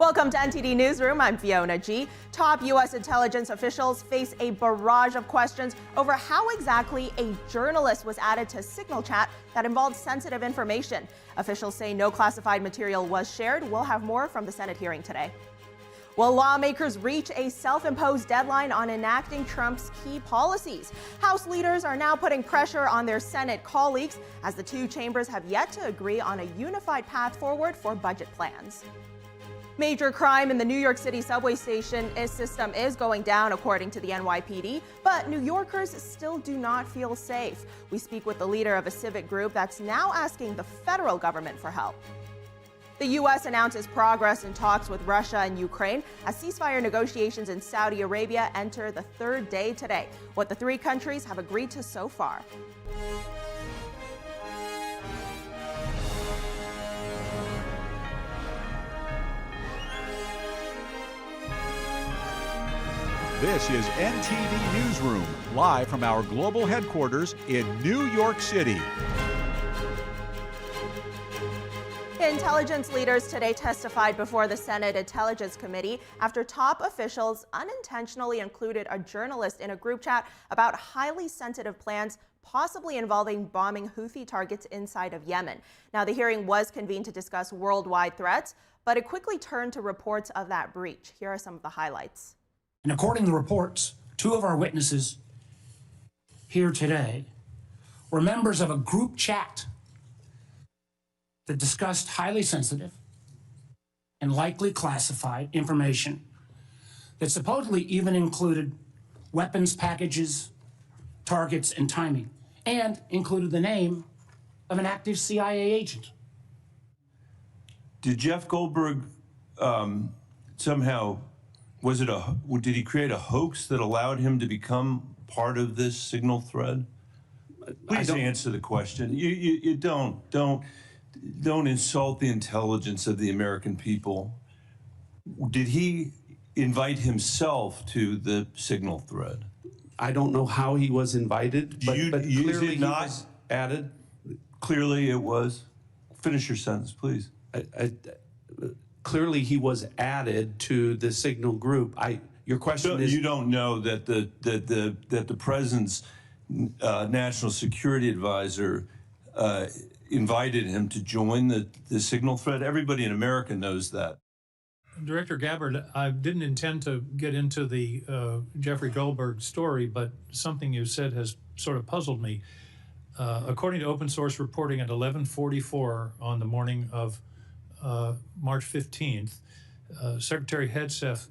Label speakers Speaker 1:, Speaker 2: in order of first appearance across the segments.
Speaker 1: Welcome to NTD Newsroom. I'm Fiona G. Top U.S. intelligence officials face a barrage of questions over how exactly a journalist was added to signal chat that involved sensitive information. Officials say no classified material was shared. We'll have more from the Senate hearing today. Will lawmakers reach a self-imposed deadline on enacting Trump's key policies? House leaders are now putting pressure on their Senate colleagues as the two chambers have yet to agree on a unified path forward for budget plans. Major crime in the New York City subway station system is going down, according to the NYPD, but New Yorkers still do not feel safe. We speak with the leader of a civic group that's now asking the federal government for help. The U.S. announces progress in talks with Russia and Ukraine as ceasefire negotiations in Saudi Arabia enter the third day today. What the three countries have agreed to so far.
Speaker 2: This is NTD Newsroom, live from our global headquarters in New York City.
Speaker 1: Intelligence leaders today testified before the Senate Intelligence Committee after top officials unintentionally included a journalist in a group chat about highly sensitive plans possibly involving bombing Houthi targets inside of Yemen. Now, the hearing was convened to discuss worldwide threats, but it quickly turned to reports of that breach. Here are some of the highlights.
Speaker 3: And according to reports, two of our witnesses here today were members of a group chat that discussed highly sensitive and likely classified information that supposedly even included weapons packages, targets, and timing, and included the name of an active CIA agent.
Speaker 4: Did Jeff Goldberg somehow, did he create a hoax that allowed him to become part of this signal thread? Please answer the question. You don't insult the intelligence of the American people. Did he invite himself to the signal thread?
Speaker 5: I don't know how he was invited, but clearly
Speaker 4: he was added. Clearly it was. Finish your sentence, please.
Speaker 5: Clearly he was added to the signal group. Your question is,
Speaker 4: you don't know that the president's national security advisor invited him to join the signal thread? Everybody in America knows that.
Speaker 6: Director Gabbard, I didn't intend to get into the Jeffrey Goldberg story, but something you said has sort of puzzled me. According to open source reporting at 11:44 on the morning of March 15th, Secretary Hegseth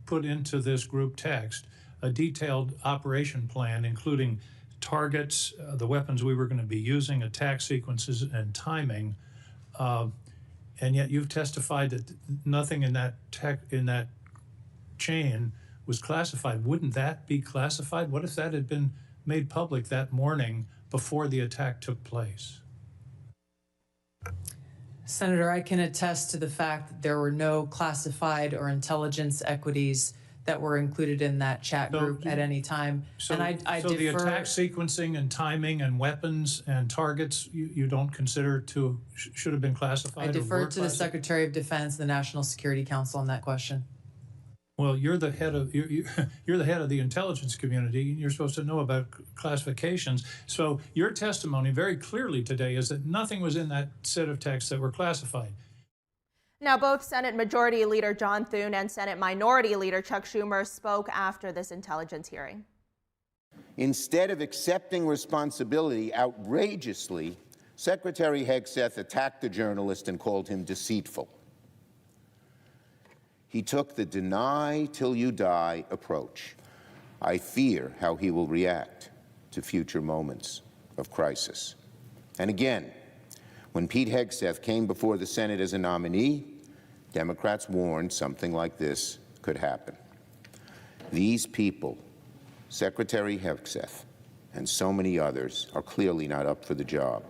Speaker 6: put into this group text a detailed operation plan, including targets, the weapons we were going to be using, attack sequences, and timing. And yet you've testified that nothing in that chain was classified. Wouldn't that be classified? What if that had been made public that morning before the attack took place?
Speaker 7: Senator, I can attest to the fact that there were no classified or intelligence equities that were included in that chat group at any time.
Speaker 6: So,
Speaker 7: and I
Speaker 6: so the attack sequencing and timing and weapons and targets you don't consider should have been classified?
Speaker 7: I defer to the Secretary of Defense, the National Security Council on that question.
Speaker 6: Well, you're the head of you're the head of the intelligence community. You're supposed to know about classifications. So your testimony very clearly today is that nothing was in that set of texts that were classified.
Speaker 1: Now, both Senate Majority Leader John Thune and Senate Minority Leader Chuck Schumer spoke after this intelligence hearing.
Speaker 8: Instead of accepting responsibility outrageously, Secretary Hegseth attacked the journalist and called him deceitful. He took the deny till you die approach. I fear how he will react to future moments of crisis. And again, when Pete Hegseth came before the Senate as a nominee, Democrats warned something like this could happen. These people, Secretary Hegseth and so many others, are clearly not up for the job.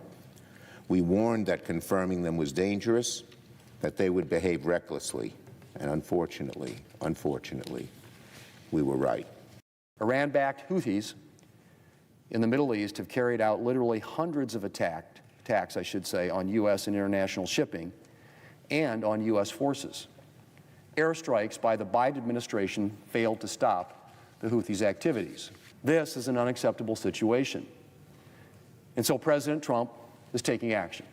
Speaker 8: We warned that confirming them was dangerous, that they would behave recklessly, and unfortunately, we were right.
Speaker 9: Iran-backed Houthis in the Middle East have carried out literally hundreds of attacks, I should say, on U.S. and international shipping and on U.S. forces. airstrikes by the Biden administration failed to stop the Houthis' activities. This is an unacceptable situation. And so President Trump is taking action.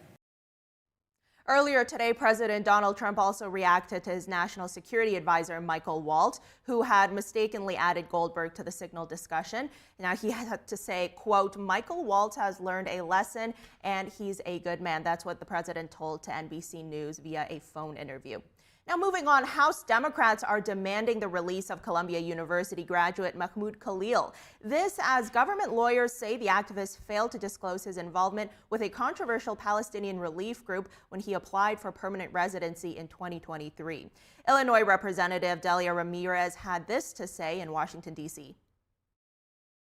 Speaker 1: Earlier today, President Donald Trump also reacted to his national security advisor, Michael Waltz, who had mistakenly added Goldberg to the signal discussion. Now he had to say, quote, Michael Waltz has learned a lesson and he's a good man. That's what the president told to NBC News via a phone interview. Now moving on, House Democrats are demanding the release of Columbia University graduate Mahmoud Khalil. This as government lawyers say the activist failed to disclose his involvement with a controversial Palestinian relief group when he applied for permanent residency in 2023. Illinois Representative Delia Ramirez had this to say in Washington, D.C.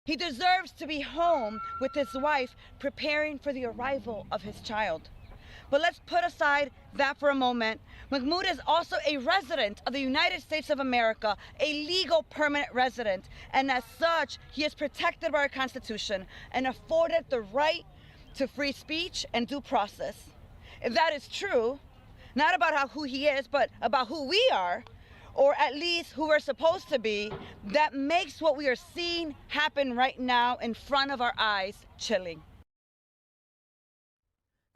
Speaker 10: He deserves to be home with his wife preparing for the arrival of his child. But let's put aside that for a moment. Mahmoud is also a resident of the United States of America, a legal permanent resident, and as such, he is protected by our Constitution and afforded the right to free speech and due process. If that is true, not about who he is, but about who we are, or at least who we're supposed to be, that makes what we are seeing happen right now in front of our eyes chilling.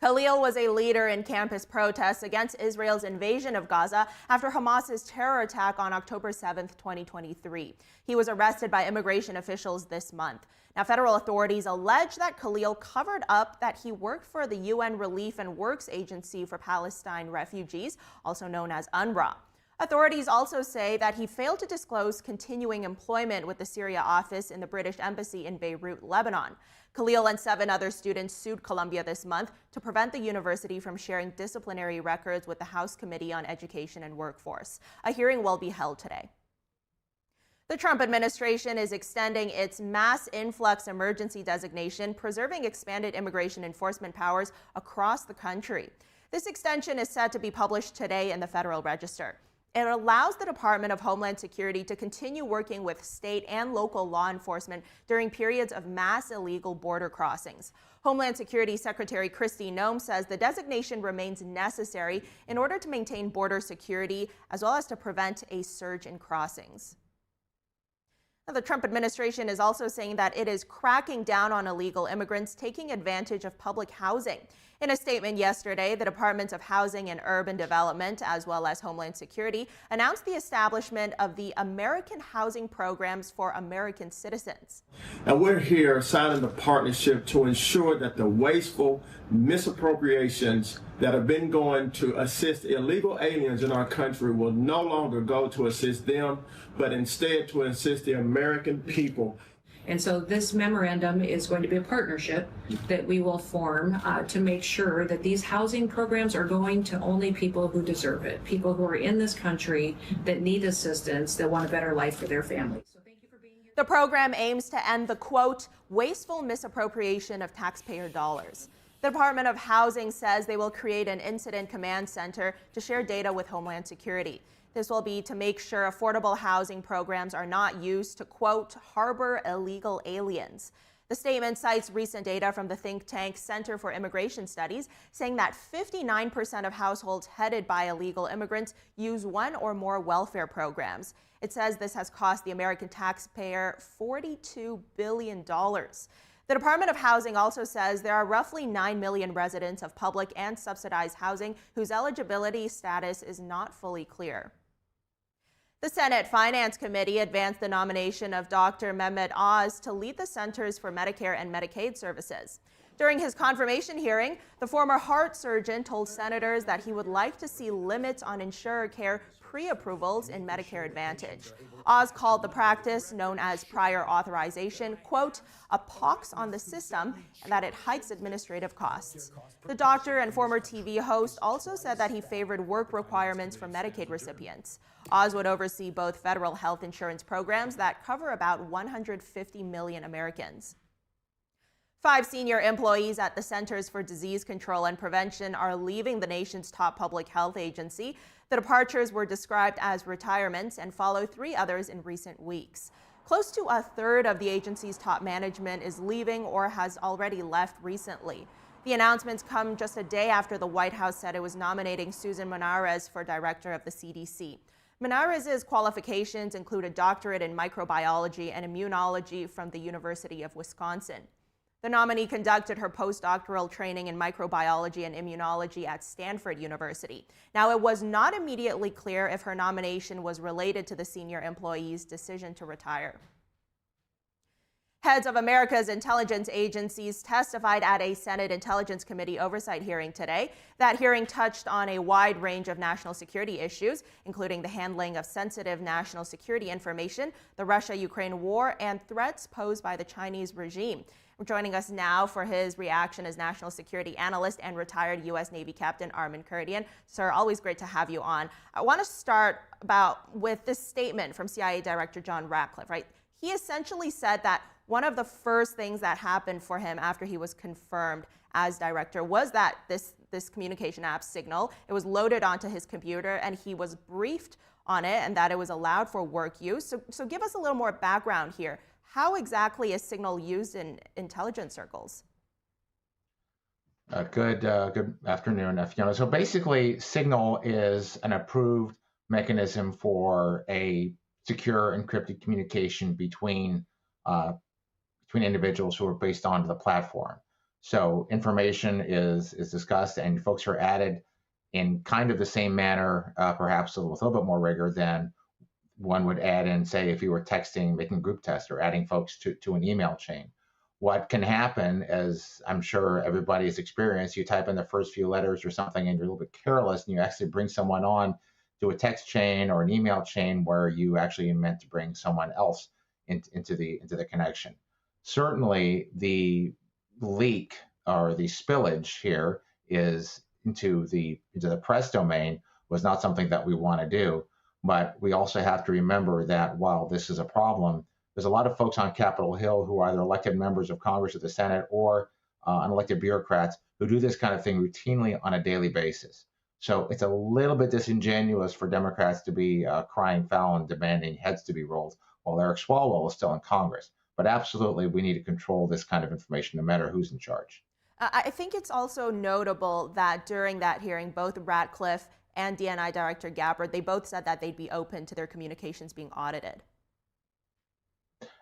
Speaker 1: Khalil was a leader in campus protests against Israel's invasion of Gaza after Hamas's terror attack on October 7, 2023. He was arrested by immigration officials this month. Now, federal authorities allege that Khalil covered up that he worked for the UN Relief and Works Agency for Palestine Refugees, also known as UNRWA. Authorities also say that he failed to disclose continuing employment with the Syria office in the British Embassy in Beirut, Lebanon. Khalil and 7 other students sued Columbia this month to prevent the university from sharing disciplinary records with the House Committee on Education and Workforce. A hearing will be held today. The Trump administration is extending its mass influx emergency designation, preserving expanded immigration enforcement powers across the country. This extension is set to be published today in the Federal Register. It allows the Department of Homeland Security to continue working with state and local law enforcement during periods of mass illegal border crossings. Homeland Security Secretary Kristi Noem says the designation remains necessary in order to maintain border security as well as to prevent a surge in crossings. Now, the Trump administration is also saying that it is cracking down on illegal immigrants taking advantage of public housing. In a statement yesterday, the Departments of Housing and Urban Development, as well as Homeland Security, announced the establishment of the American Housing Programs for American Citizens.
Speaker 11: And we're here signing the partnership to ensure that the wasteful misappropriations that have been going to assist illegal aliens in our country will no longer go to assist them, but instead to assist the American people.
Speaker 12: And so this memorandum is going to be a partnership that we will form to make sure that these housing programs are going to only people who deserve it, people who are in this country that need assistance, that want a better life for their families. So thank you for being here.
Speaker 1: The program aims to end the, quote, wasteful misappropriation of taxpayer dollars. The Department of Housing says they will create an incident command center to share data with Homeland Security. This will be to make sure affordable housing programs are not used to, quote, harbor illegal aliens. The statement cites recent data from the think tank Center for Immigration Studies, saying that 59% of households headed by illegal immigrants use one or more welfare programs. It says this has cost the American taxpayer $42 billion. The Department of Housing also says there are roughly 9 million residents of public and subsidized housing whose eligibility status is not fully clear. The Senate Finance Committee advanced the nomination of Dr. Mehmet Oz to lead the Centers for Medicare and Medicaid Services. During his confirmation hearing, the former heart surgeon told senators that he would like to see limits on insurer care pre-approvals in Medicare Advantage. Oz called the practice, known as prior authorization, quote, a pox on the system, and that it hikes administrative costs. The doctor and former TV host also said that he favored work requirements for Medicaid recipients. Oz would oversee both federal health insurance programs that cover about 150 million Americans. 5 senior employees at the Centers for Disease Control and Prevention are leaving the nation's top public health agency. The departures were described as retirements and follow 3 others in recent weeks. Close to a third of the agency's top management is leaving or has already left recently. The announcements come just a day after the White House said it was nominating Susan Monarez for director of the CDC. Menares's qualifications include a doctorate in microbiology and immunology from the University of Wisconsin. The nominee conducted her postdoctoral training in microbiology and immunology at Stanford University. Now, it was not immediately clear if her nomination was related to the senior employee's decision to retire. Heads of America's intelligence agencies testified at a Senate Intelligence Committee oversight hearing today. That hearing touched on a wide range of national security issues, including the handling of sensitive national security information, the Russia-Ukraine war, and threats posed by the Chinese regime. Joining us now for his reaction is national security analyst and retired U.S. Navy Captain Armin Kurdian. Sir, always great to have you on. I want to start with this statement from CIA Director John Ratcliffe, right? He essentially said that one of the first things that happened for him after he was confirmed as director was that this communication app Signal. It was loaded onto his computer and he was briefed on it and that it was allowed for work use. So give us a little more background here. How exactly is Signal used in intelligence circles?
Speaker 13: Good afternoon, Fiona. So basically, Signal is an approved mechanism for a secure encrypted communication between individuals who are based onto the platform. So information is discussed and folks are added in kind of the same manner, perhaps with a little bit more rigor than one would add in, say, if you were texting, making a group text, or adding folks to an email chain. What can happen, as I'm sure everybody's experienced, you type in the first few letters or something and you're a little bit careless and you actually bring someone on to a text chain or an email chain where you actually meant to bring someone else into the connection. Certainly the leak or the spillage here is into the press domain was not something that we want to do. But we also have to remember that while this is a problem, there's a lot of folks on Capitol Hill who are either elected members of Congress or the Senate or unelected bureaucrats who do this kind of thing routinely on a daily basis. So it's a little bit disingenuous for Democrats to be crying foul and demanding heads to be rolled while Eric Swalwell is still in Congress. But absolutely, we need to control this kind of information no matter who's in charge.
Speaker 1: I think it's also notable that during that hearing, both Ratcliffe and DNI Director Gabbard, they both said that they'd be open to their communications being audited.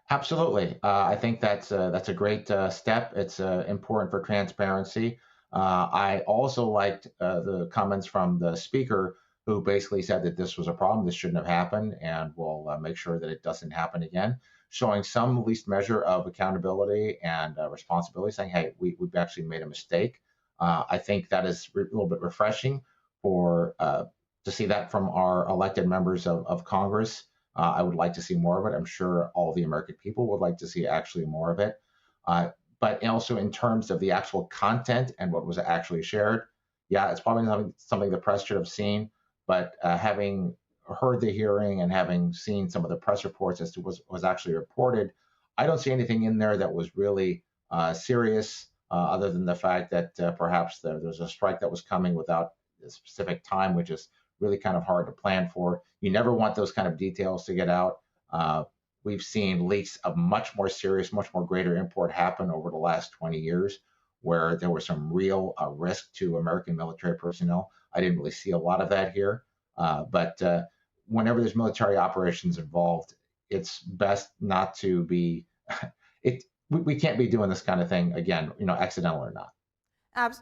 Speaker 13: Absolutely. I think that's a great step. It's important for transparency. I also liked the comments from the speaker who basically said that this was a problem, this shouldn't have happened, and we'll make sure that it doesn't happen again, showing some least measure of accountability and responsibility, saying, hey, we've actually made a mistake. I think that is a little bit refreshing to see that from our elected members of Congress. I would like to see more of it. I'm sure all the American people would like to see actually more of it. But also in terms of the actual content and what was actually shared, yeah, it's probably not something the press should have seen. But having heard the hearing and having seen some of the press reports as to what was actually reported, I don't see anything in there that was really serious, other than the fact that perhaps there's a strike that was coming without a specific time, which is really kind of hard to plan for. You never want those kind of details to get out. We've seen leaks of much more serious, much more greater import happen over the last 20 years, where there was some real risk to American military personnel. I didn't really see a lot of that here. But whenever there's military operations involved, it's best not to be, we can't be doing this kind of thing again, accidental or not.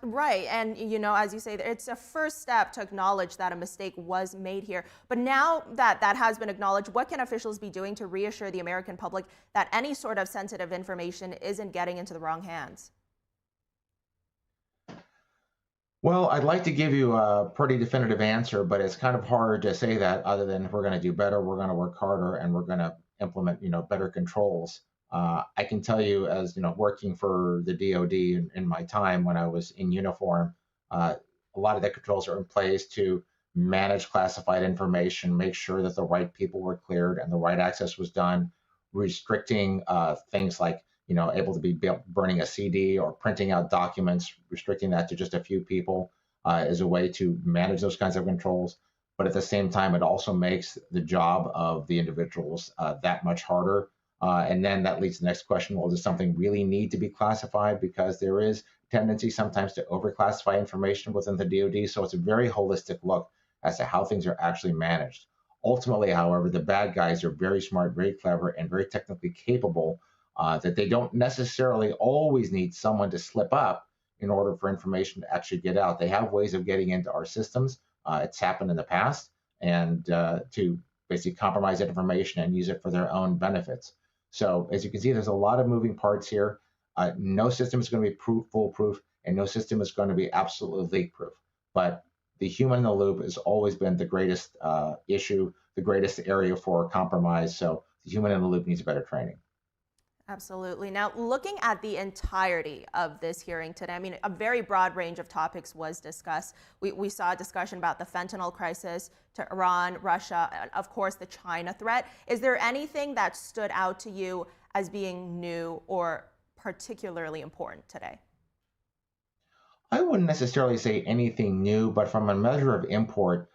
Speaker 1: Right. And, as you say, it's a first step to acknowledge that a mistake was made here. But now that that has been acknowledged, what can officials be doing to reassure the American public that any sort of sensitive information isn't getting into the wrong hands?
Speaker 13: Well, I'd like to give you a pretty definitive answer, but it's kind of hard to say that other than we're going to do better, we're going to work harder, and we're going to implement, better controls. I can tell you, as working for the DoD in my time when I was in uniform, a lot of the controls are in place to manage classified information, make sure that the right people were cleared and the right access was done, restricting things like able to be burning a CD or printing out documents, restricting that to just a few people is a way to manage those kinds of controls. But at the same time, it also makes the job of the individuals that much harder. And then that leads to the next question, well, does something really need to be classified? Because there is a tendency sometimes to overclassify information within the DoD. So it's a very holistic look as to how things are actually managed. Ultimately, however, the bad guys are very smart, very clever, and very technically capable, that they don't necessarily always need someone to slip up in order for information to actually get out. They have ways of getting into our systems. It's happened in the past, and to basically compromise that information and use it for their own benefits. So as you can see, there's a lot of moving parts here. No system is going to be foolproof, and no system is going to be absolutely leak-proof. But the human in the loop has always been the greatest issue, the greatest area for compromise. So the human in the loop needs better training.
Speaker 1: Absolutely. Now, looking at the entirety of this hearing today, I mean, a very broad range of topics was discussed. We saw a discussion about the fentanyl crisis, to Iran, Russia, and of course, the China threat. Is there anything that stood out to you as being new or particularly important today?
Speaker 13: I wouldn't necessarily say anything new, but from a measure of import,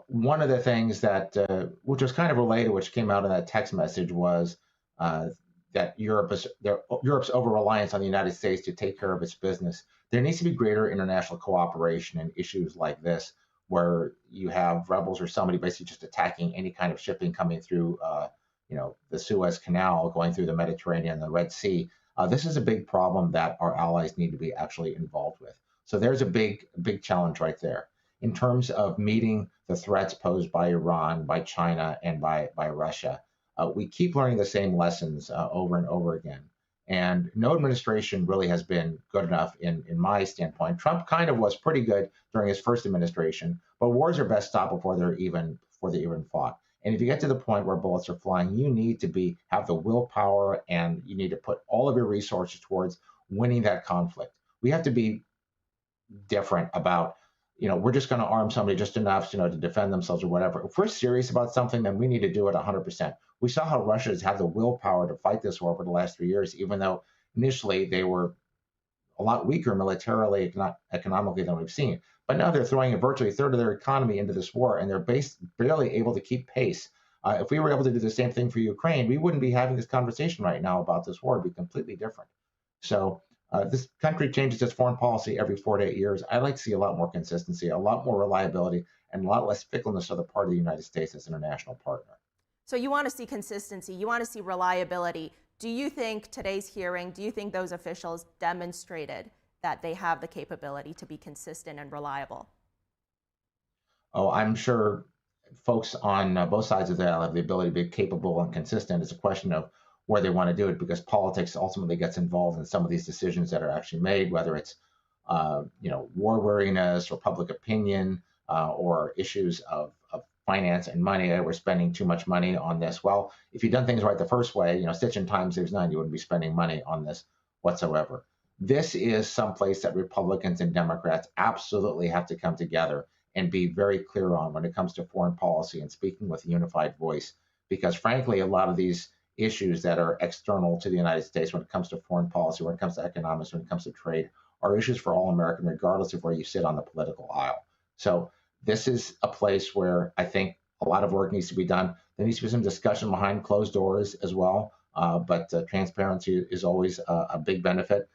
Speaker 13: one of the things that, which was kind of related, which came out in that text message, was that Europe's over-reliance on the United States to take care of its business. There needs to be greater international cooperation in issues like this, where you have rebels or somebody basically just attacking any kind of shipping coming through, the Suez Canal, going through the Mediterranean, the Red Sea. This is a big problem that our allies need to be actually involved with. So there's a big challenge right there. In terms of meeting the threats posed by Iran, by China, and by Russia, we keep learning the same lessons over and over again. And no administration really has been good enough in my standpoint. Trump kind of was pretty good during his first administration, but wars are best stopped before they're even fought. And if you get to the point where bullets are flying, you need to have the willpower, and you need to put all of your resources towards winning that conflict. We have to be different about, we're just going to arm somebody just enough, to defend themselves or whatever. If we're serious about something, then we need to do it 100%. We saw how Russia has had the willpower to fight this war for the last 3 years, even though initially they were a lot weaker militarily, economically than we've seen. But now they're throwing virtually a third of their economy into this war, and they're barely able to keep pace. If we were able to do the same thing for Ukraine, we wouldn't be having this conversation right now about this war. It'd be completely different. So this country changes its foreign policy every 4 to 8 years. I'd like to see a lot more consistency, a lot more reliability, and a lot less fickleness on the part of the United States as an international partner.
Speaker 1: So you want to see consistency, you want to see reliability. Do you think today's hearing, do you think those officials demonstrated that they have the capability to be consistent and reliable?
Speaker 13: Oh, I'm sure folks on both sides of the aisle have the ability to be capable and consistent. It's a question of where they want to do it, because politics ultimately gets involved in some of these decisions that are actually made, whether it's war weariness or public opinion or issues of finance and money. We're spending too much money on this. Well, if you'd done things right the first way, stitch in time saves none, you wouldn't be spending money on this whatsoever. This is someplace that Republicans and Democrats absolutely have to come together and be very clear on when it comes to foreign policy and speaking with a unified voice. Because frankly, a lot of these issues that are external to the United States when it comes to foreign policy, when it comes to economics, when it comes to trade, are issues for all Americans, regardless of where you sit on the political aisle. So this is a place where I think a lot of work needs to be done. There needs to be some discussion behind closed doors as well, but transparency is always a big benefit.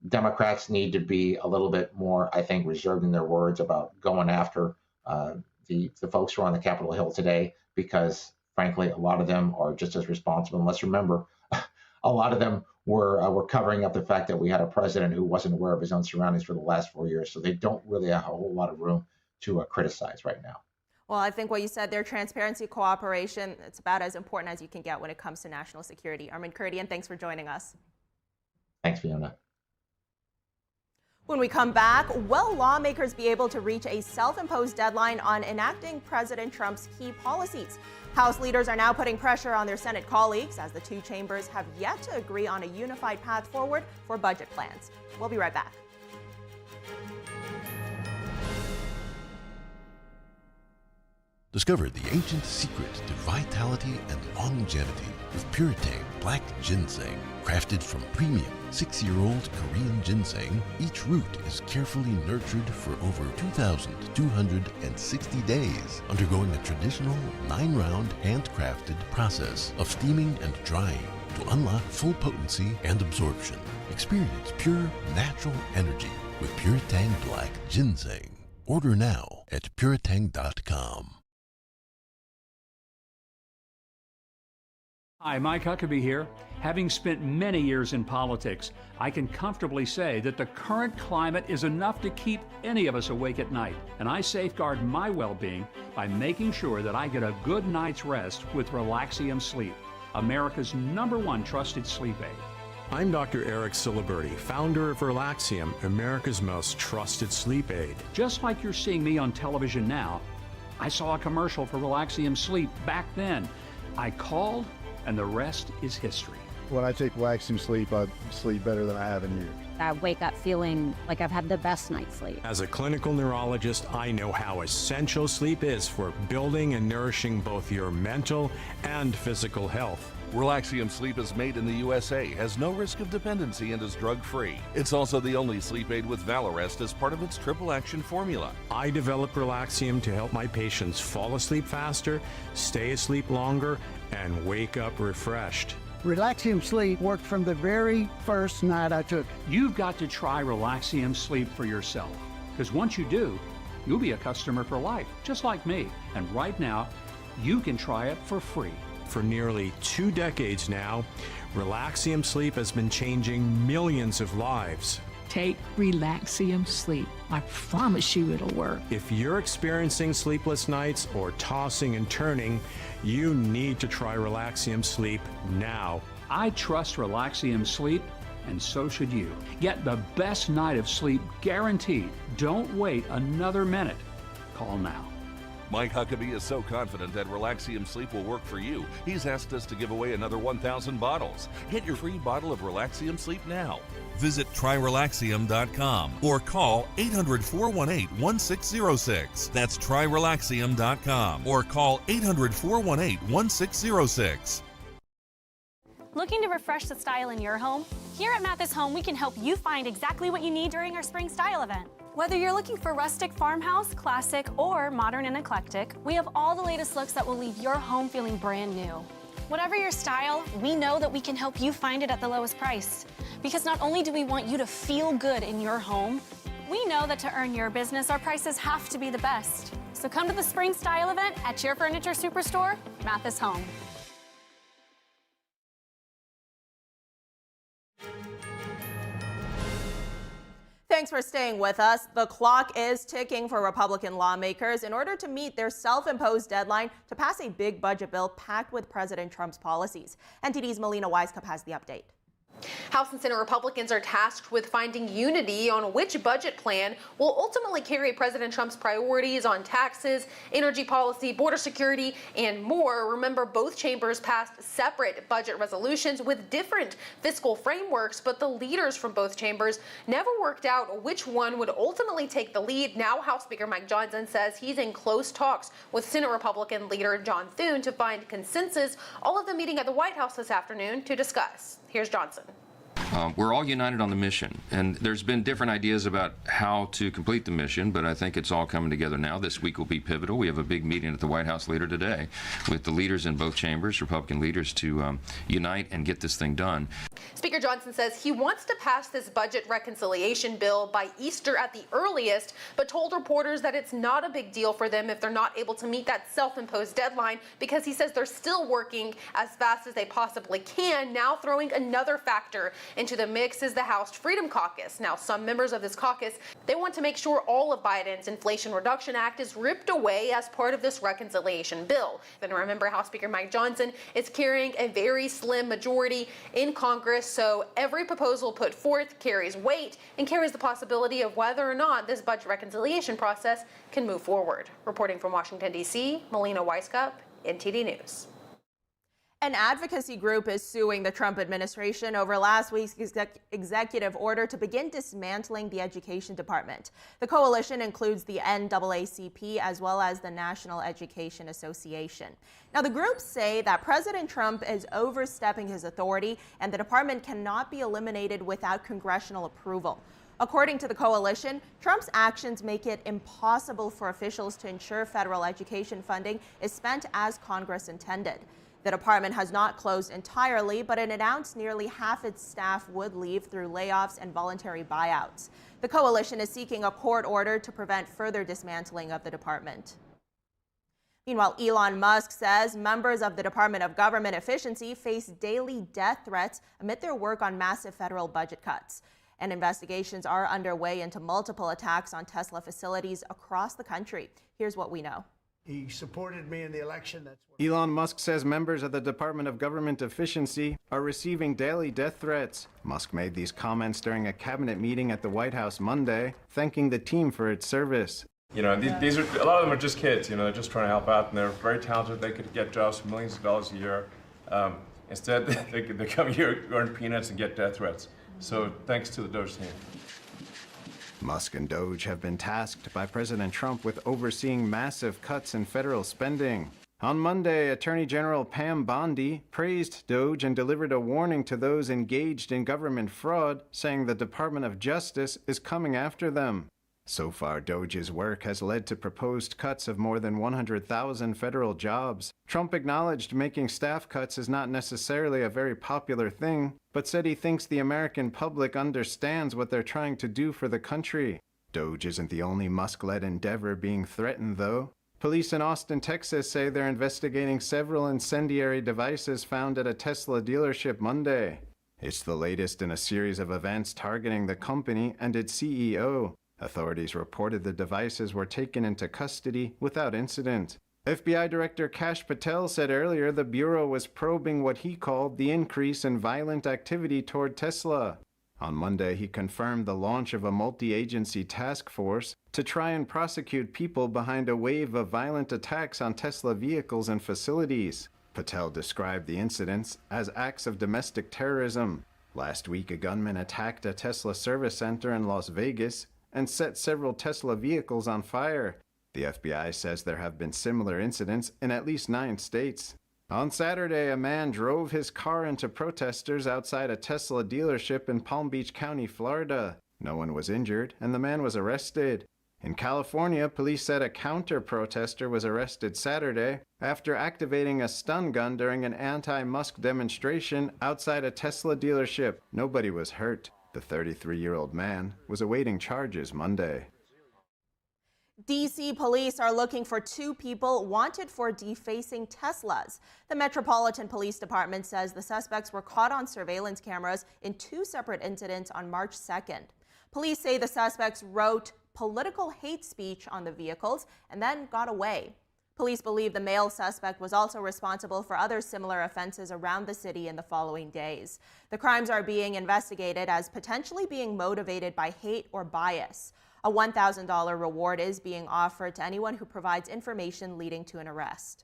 Speaker 13: Democrats need to be a little bit more, I think, reserved in their words about going after the folks who are on the Capitol Hill today, because frankly, a lot of them are just as responsible. And let's remember, a lot of them were covering up the fact that we had a president who wasn't aware of his own surroundings for the last 4 years. So they don't really have a whole lot of room to criticize right now.
Speaker 1: Well, I think what you said there, transparency, cooperation, it's about as important as you can get when it comes to national security. Armin Kurdian, thanks for joining us.
Speaker 13: Thanks, Fiona.
Speaker 1: When we come back, will lawmakers be able to reach a self-imposed deadline on enacting President Trump's key policies? House leaders are now putting pressure on their Senate colleagues as the two chambers have yet to agree on a unified path forward for budget plans. We'll be right back.
Speaker 14: Discover the ancient secret to vitality and longevity with Puretang Black Ginseng. Crafted from premium 6-year-old Korean ginseng, each root is carefully nurtured for over 2,260 days, undergoing a traditional 9-round handcrafted process of steaming and drying to unlock full potency and absorption. Experience pure, natural energy with Puretang Black Ginseng. Order now at puretang.com.
Speaker 15: Hi, Mike Huckabee here. Having spent many years in politics, I can comfortably say that the current climate is enough to keep any of us awake at night. And I safeguard my well-being by making sure that I get a good night's rest with Relaxium Sleep, America's #1 trusted sleep aid.
Speaker 16: I'm Dr. Eric Siliberti, founder of Relaxium, America's most trusted sleep aid.
Speaker 15: Just like you're seeing me on television now, I saw a commercial for Relaxium Sleep back then. I called, and the rest is history.
Speaker 17: When I take Relaxium Sleep, I sleep better than I have in years.
Speaker 18: I wake up feeling like I've had the best night's sleep.
Speaker 16: As a clinical neurologist, I know how essential sleep is for building and nourishing both your mental and physical health.
Speaker 19: Relaxium Sleep is made in the USA, has no risk of dependency, and is drug-free. It's also the only sleep aid with Valarest as part of its triple action formula.
Speaker 16: I developed Relaxium to help my patients fall asleep faster, stay asleep longer, and wake up refreshed.
Speaker 20: Relaxium Sleep worked from the very first night I took it.
Speaker 15: You've got to try Relaxium Sleep for yourself, because once you do, you'll be a customer for life, just like me. And right now, you can try it for free.
Speaker 16: For nearly 2 decades now, Relaxium Sleep has been changing millions of lives.
Speaker 21: Take Relaxium Sleep. I promise you it'll work.
Speaker 16: If you're experiencing sleepless nights or tossing and turning, you need to try Relaxium Sleep now.
Speaker 15: I trust Relaxium Sleep, and so should you. Get the best night of sleep guaranteed. Don't wait another minute. Call now.
Speaker 19: Mike Huckabee is so confident that Relaxium Sleep will work for you, he's asked us to give away another 1,000 bottles. Get your free bottle of Relaxium Sleep now. Visit tryrelaxium.com or call 800-418-1606. That's tryrelaxium.com or call 800-418-1606.
Speaker 22: Looking to refresh the style in your home? Here at Mathis Home, we can help you find exactly what you need during our spring style event. Whether you're looking for rustic farmhouse, classic, or modern and eclectic, we have all the latest looks that will leave your home feeling brand new. Whatever your style, we know that we can help you find it at the lowest price. Because not only do we want you to feel good in your home, we know that to earn your business, our prices have to be the best. So come to the spring style event at your furniture superstore, Mathis Home.
Speaker 1: Thanks for staying with us. The clock is ticking for Republican lawmakers in order to meet their self-imposed deadline to pass a big budget bill packed with President Trump's policies. NTD's Melina Weiskup has the update.
Speaker 23: House and Senate Republicans are tasked with finding unity on which budget plan will ultimately carry President Trump's priorities on taxes, energy policy, border security, and more. Remember, both chambers passed separate budget resolutions with different fiscal frameworks, but the leaders from both chambers never worked out which one would ultimately take the lead. Now, House Speaker Mike Johnson says he's in close talks with Senate Republican leader John Thune to find consensus. All of them meeting at the White House this afternoon to discuss. Here's Johnson.
Speaker 24: We're all united on the mission, and there's been different ideas about how to complete the mission, but I think it's all coming together now. This week will be pivotal. We have a big meeting at the White House later today with the leaders in both chambers, Republican leaders, to unite and get this thing done.
Speaker 23: Speaker Johnson says he wants to pass this budget reconciliation bill by Easter at the earliest, but told reporters that it's not a big deal for them if they're not able to meet that self-imposed deadline, because he says they're still working as fast as they possibly can. Now throwing another factor into the mix is the House Freedom Caucus. Now, some members of this caucus, they want to make sure all of Biden's Inflation Reduction Act is ripped away as part of this reconciliation bill. Then remember, House Speaker Mike Johnson is carrying a very slim majority in Congress, so every proposal put forth carries weight and carries the possibility of whether or not this budget reconciliation process can move forward. Reporting from Washington, D.C., Melina Weiskup, NTD News.
Speaker 1: An advocacy group is suing the Trump administration over last week's executive order to begin dismantling the education department. The coalition includes the NAACP as well as the National Education Association. Now, the groups say that President Trump is overstepping his authority and the department cannot be eliminated without congressional approval. According to the coalition, Trump's actions make it impossible for officials to ensure federal education funding is spent as Congress intended. The department has not closed entirely, but it announced nearly half its staff would leave through layoffs and voluntary buyouts. The coalition is seeking a court order to prevent further dismantling of the department. Meanwhile, Elon Musk says members of the Department of Government Efficiency face daily death threats amid their work on massive federal budget cuts. And investigations are underway into multiple attacks on Tesla facilities across the country. Here's what we know.
Speaker 2: He supported me in the election. That's what
Speaker 3: Elon Musk says members of the Department of Government Efficiency are receiving daily death threats. Musk made these comments during a cabinet meeting at the White House Monday, thanking the team for its service.
Speaker 4: You know, these are, a lot of them are just kids, you know, they're just trying to help out, and they're very talented. They could get jobs for millions of dollars a year. Instead, they come here, earn peanuts, and get death threats. So thanks to the Doge team.
Speaker 3: Musk and Doge have been tasked by President Trump with overseeing massive cuts in federal spending. On Monday, Attorney General Pam Bondi praised Doge and delivered a warning to those engaged in government fraud, saying the Department of Justice is coming after them. So far, Doge's work has led to proposed cuts of more than 100,000 federal jobs. Trump acknowledged making staff cuts is not necessarily a very popular thing, but said he thinks the American public understands what they're trying to do for the country. Doge isn't the only Musk-led endeavor being threatened, though. Police in Austin, Texas say they're investigating several incendiary devices found at a Tesla dealership Monday. It's the latest in a series of events targeting the company and its CEO. Authorities reported the devices were taken into custody without incident. FBI Director Kash Patel said earlier the Bureau was probing what he called the increase in violent activity toward Tesla. On Monday, he confirmed the launch of a multi-agency task force to try and prosecute people behind a wave of violent attacks on Tesla vehicles and facilities. Patel described the incidents as acts of domestic terrorism. Last week, a gunman attacked a Tesla service center in Las Vegas and set several Tesla vehicles on fire. The FBI says there have been similar incidents in at least 9 states. On Saturday, a man drove his car into protesters outside a Tesla dealership in Palm Beach County, Florida. No one was injured, and the man was arrested. In California, police said a counter-protester was arrested Saturday after activating a stun gun during an anti-Musk demonstration outside a Tesla dealership. Nobody was hurt. The 33-year-old man was awaiting charges Monday.
Speaker 1: D.C. police are looking for 2 people wanted for defacing Teslas. The Metropolitan Police Department says the suspects were caught on surveillance cameras in 2 separate incidents on March 2nd. Police say the suspects wrote political hate speech on the vehicles and then got away. Police believe the male suspect was also responsible for other similar offenses around the city in the following days. The crimes are being investigated as potentially being motivated by hate or bias. A $1,000 reward is being offered to anyone who provides information leading to an arrest.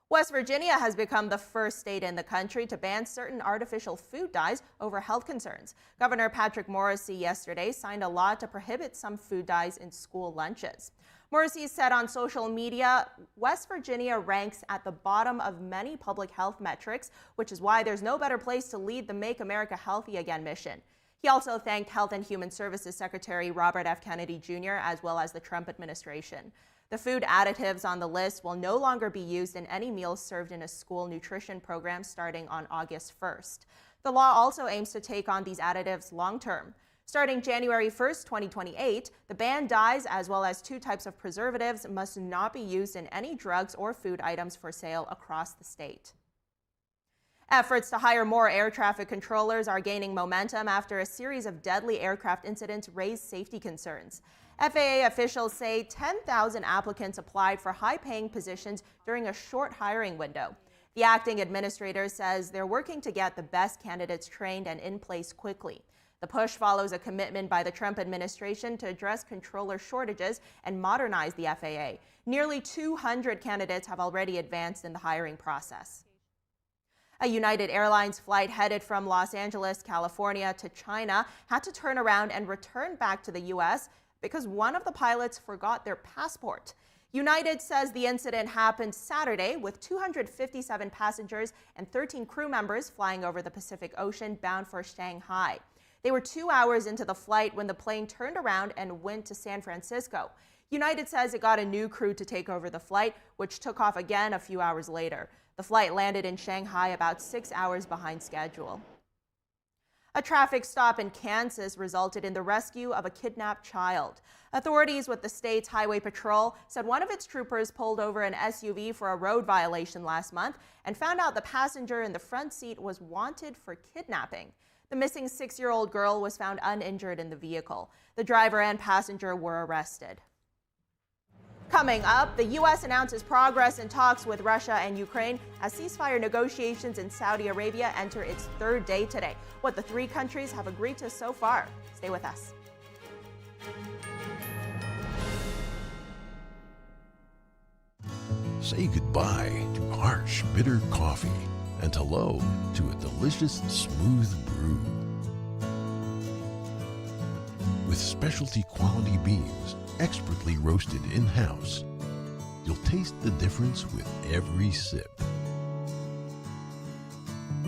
Speaker 1: West Virginia has become the first state in the country to ban certain artificial food dyes over health concerns. Governor Patrick Morrisey yesterday signed a law to prohibit some food dyes in school lunches. Morrisey said on social media, West Virginia ranks at the bottom of many public health metrics, which is why there's no better place to lead the Make America Healthy Again mission. He also thanked Health and Human Services Secretary Robert F. Kennedy Jr. as well as the Trump administration. The food additives on the list will no longer be used in any meals served in a school nutrition program starting on August 1st. The law also aims to take on these additives long-term. Starting January 1st, 2028, the banned dyes as well as 2 types of preservatives must not be used in any drugs or food items for sale across the state. Efforts to hire more air traffic controllers are gaining momentum after a series of deadly aircraft incidents raised safety concerns. FAA officials say 10,000 applicants applied for high-paying positions during a short hiring window. The acting administrator says they're working to get the best candidates trained and in place quickly. The push follows a commitment by the Trump administration to address controller shortages and modernize the FAA. Nearly 200 candidates have already advanced in the hiring process. A United Airlines flight headed from Los Angeles, California to China had to turn around and return back to the U.S. because one of the pilots forgot their passport. United says the incident happened Saturday with 257 passengers and 13 crew members flying over the Pacific Ocean bound for Shanghai. They were 2 hours into the flight when the plane turned around and went to San Francisco. United says it got a new crew to take over the flight, which took off again a few hours later. The flight landed in Shanghai about 6 hours behind schedule. A traffic stop in Kansas resulted in the rescue of a kidnapped child. Authorities with the state's Highway Patrol said one of its troopers pulled over an SUV for a road violation last month and found out the passenger in the front seat was wanted for kidnapping. The missing 6-year-old girl was found uninjured in the vehicle. The driver and passenger were arrested. Coming up, the U.S. announces progress in talks with Russia and Ukraine as ceasefire negotiations in Saudi Arabia enter its third day today. What the three countries have agreed to so far. Stay with us.
Speaker 14: Say goodbye to harsh, bitter coffee and hello to a delicious, smooth brew. With specialty quality beans, expertly roasted in-house, you'll taste the difference with every sip.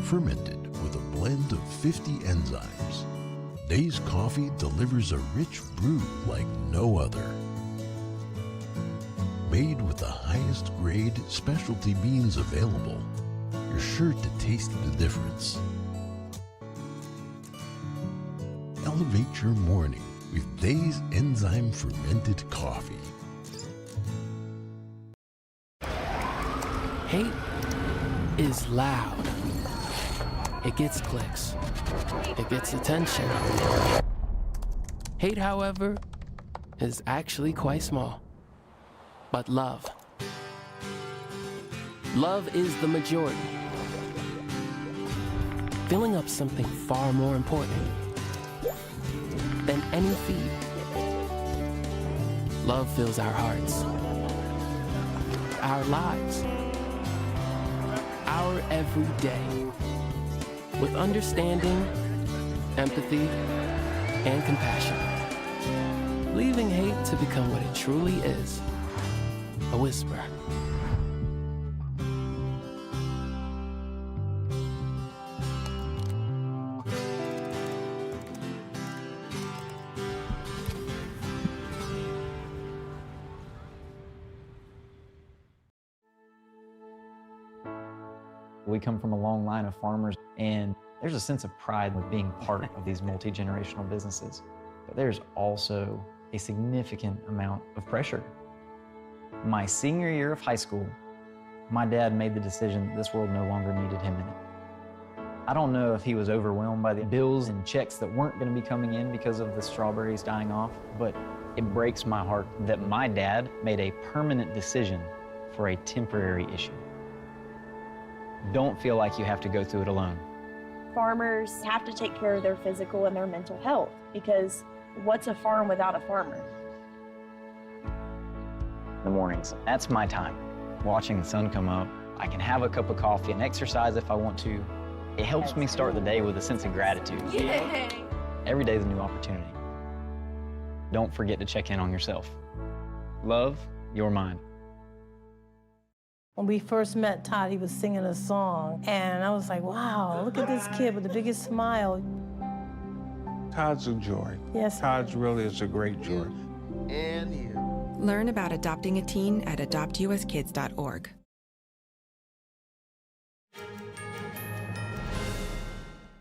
Speaker 14: Fermented with a blend of 50 enzymes, Days Coffee delivers a rich brew like no other. Made with the highest grade specialty beans available, you're sure to taste the difference. Elevate your morning with Days Enzyme Fermented Coffee.
Speaker 5: Hate is loud. It gets clicks. It gets attention. Hate, however, is actually quite small. But love is the majority. Filling up something far more important than any feed. Love fills our hearts, our lives, our every day with understanding, empathy, and compassion, leaving hate to become what it truly is, a whisper.
Speaker 6: We come from a long line of farmers, and there's a sense of pride with being part of these multi-generational businesses. But there's also a significant amount of pressure. My senior year of high school, my dad made the decision that this world no longer needed him in it. I don't know if he was overwhelmed by the bills and checks that weren't going to be coming in because of the strawberries dying off, but it breaks my heart that my dad made a permanent decision for a temporary issue. Don't feel like you have to go through it alone.
Speaker 7: Farmers have to take care of their physical and their mental health, because what's a farm without a farmer?
Speaker 6: In the mornings, that's my time. Watching the sun come up, I can have a cup of coffee and exercise if I want to. It helps me start the day with a sense of gratitude.
Speaker 7: Yay!
Speaker 6: Every day is a new opportunity. Don't forget to check in on yourself. Love your mind.
Speaker 8: When we first met Todd, he was singing a song, and I was like, wow, look at this kid with the biggest smile.
Speaker 25: Todd's a joy.
Speaker 8: Yes.
Speaker 25: Todd's really is a great joy.
Speaker 26: And you. Learn about adopting a teen at adoptuskids.org.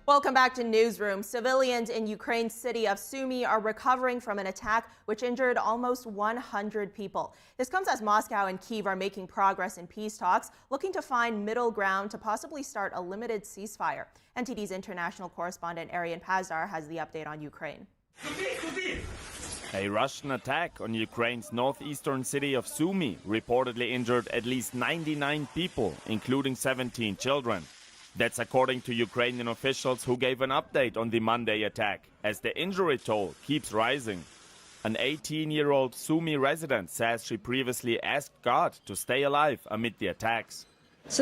Speaker 1: Welcome back to Newsroom. Civilians in Ukraine's city of Sumy are recovering from an attack which injured almost 100 people. This comes as Moscow and Kyiv are making progress in peace talks, looking to find middle ground to possibly start a limited ceasefire. NTD's international correspondent Arian Pazdar has the update on Ukraine.
Speaker 27: A Russian attack on Ukraine's northeastern city of Sumy reportedly injured at least 99 people, including 17 children. That's according to Ukrainian officials who gave an update on the Monday attack, as the injury toll keeps rising. An 18-year-old Sumy resident says she previously asked God to stay alive amid the attacks.
Speaker 28: It's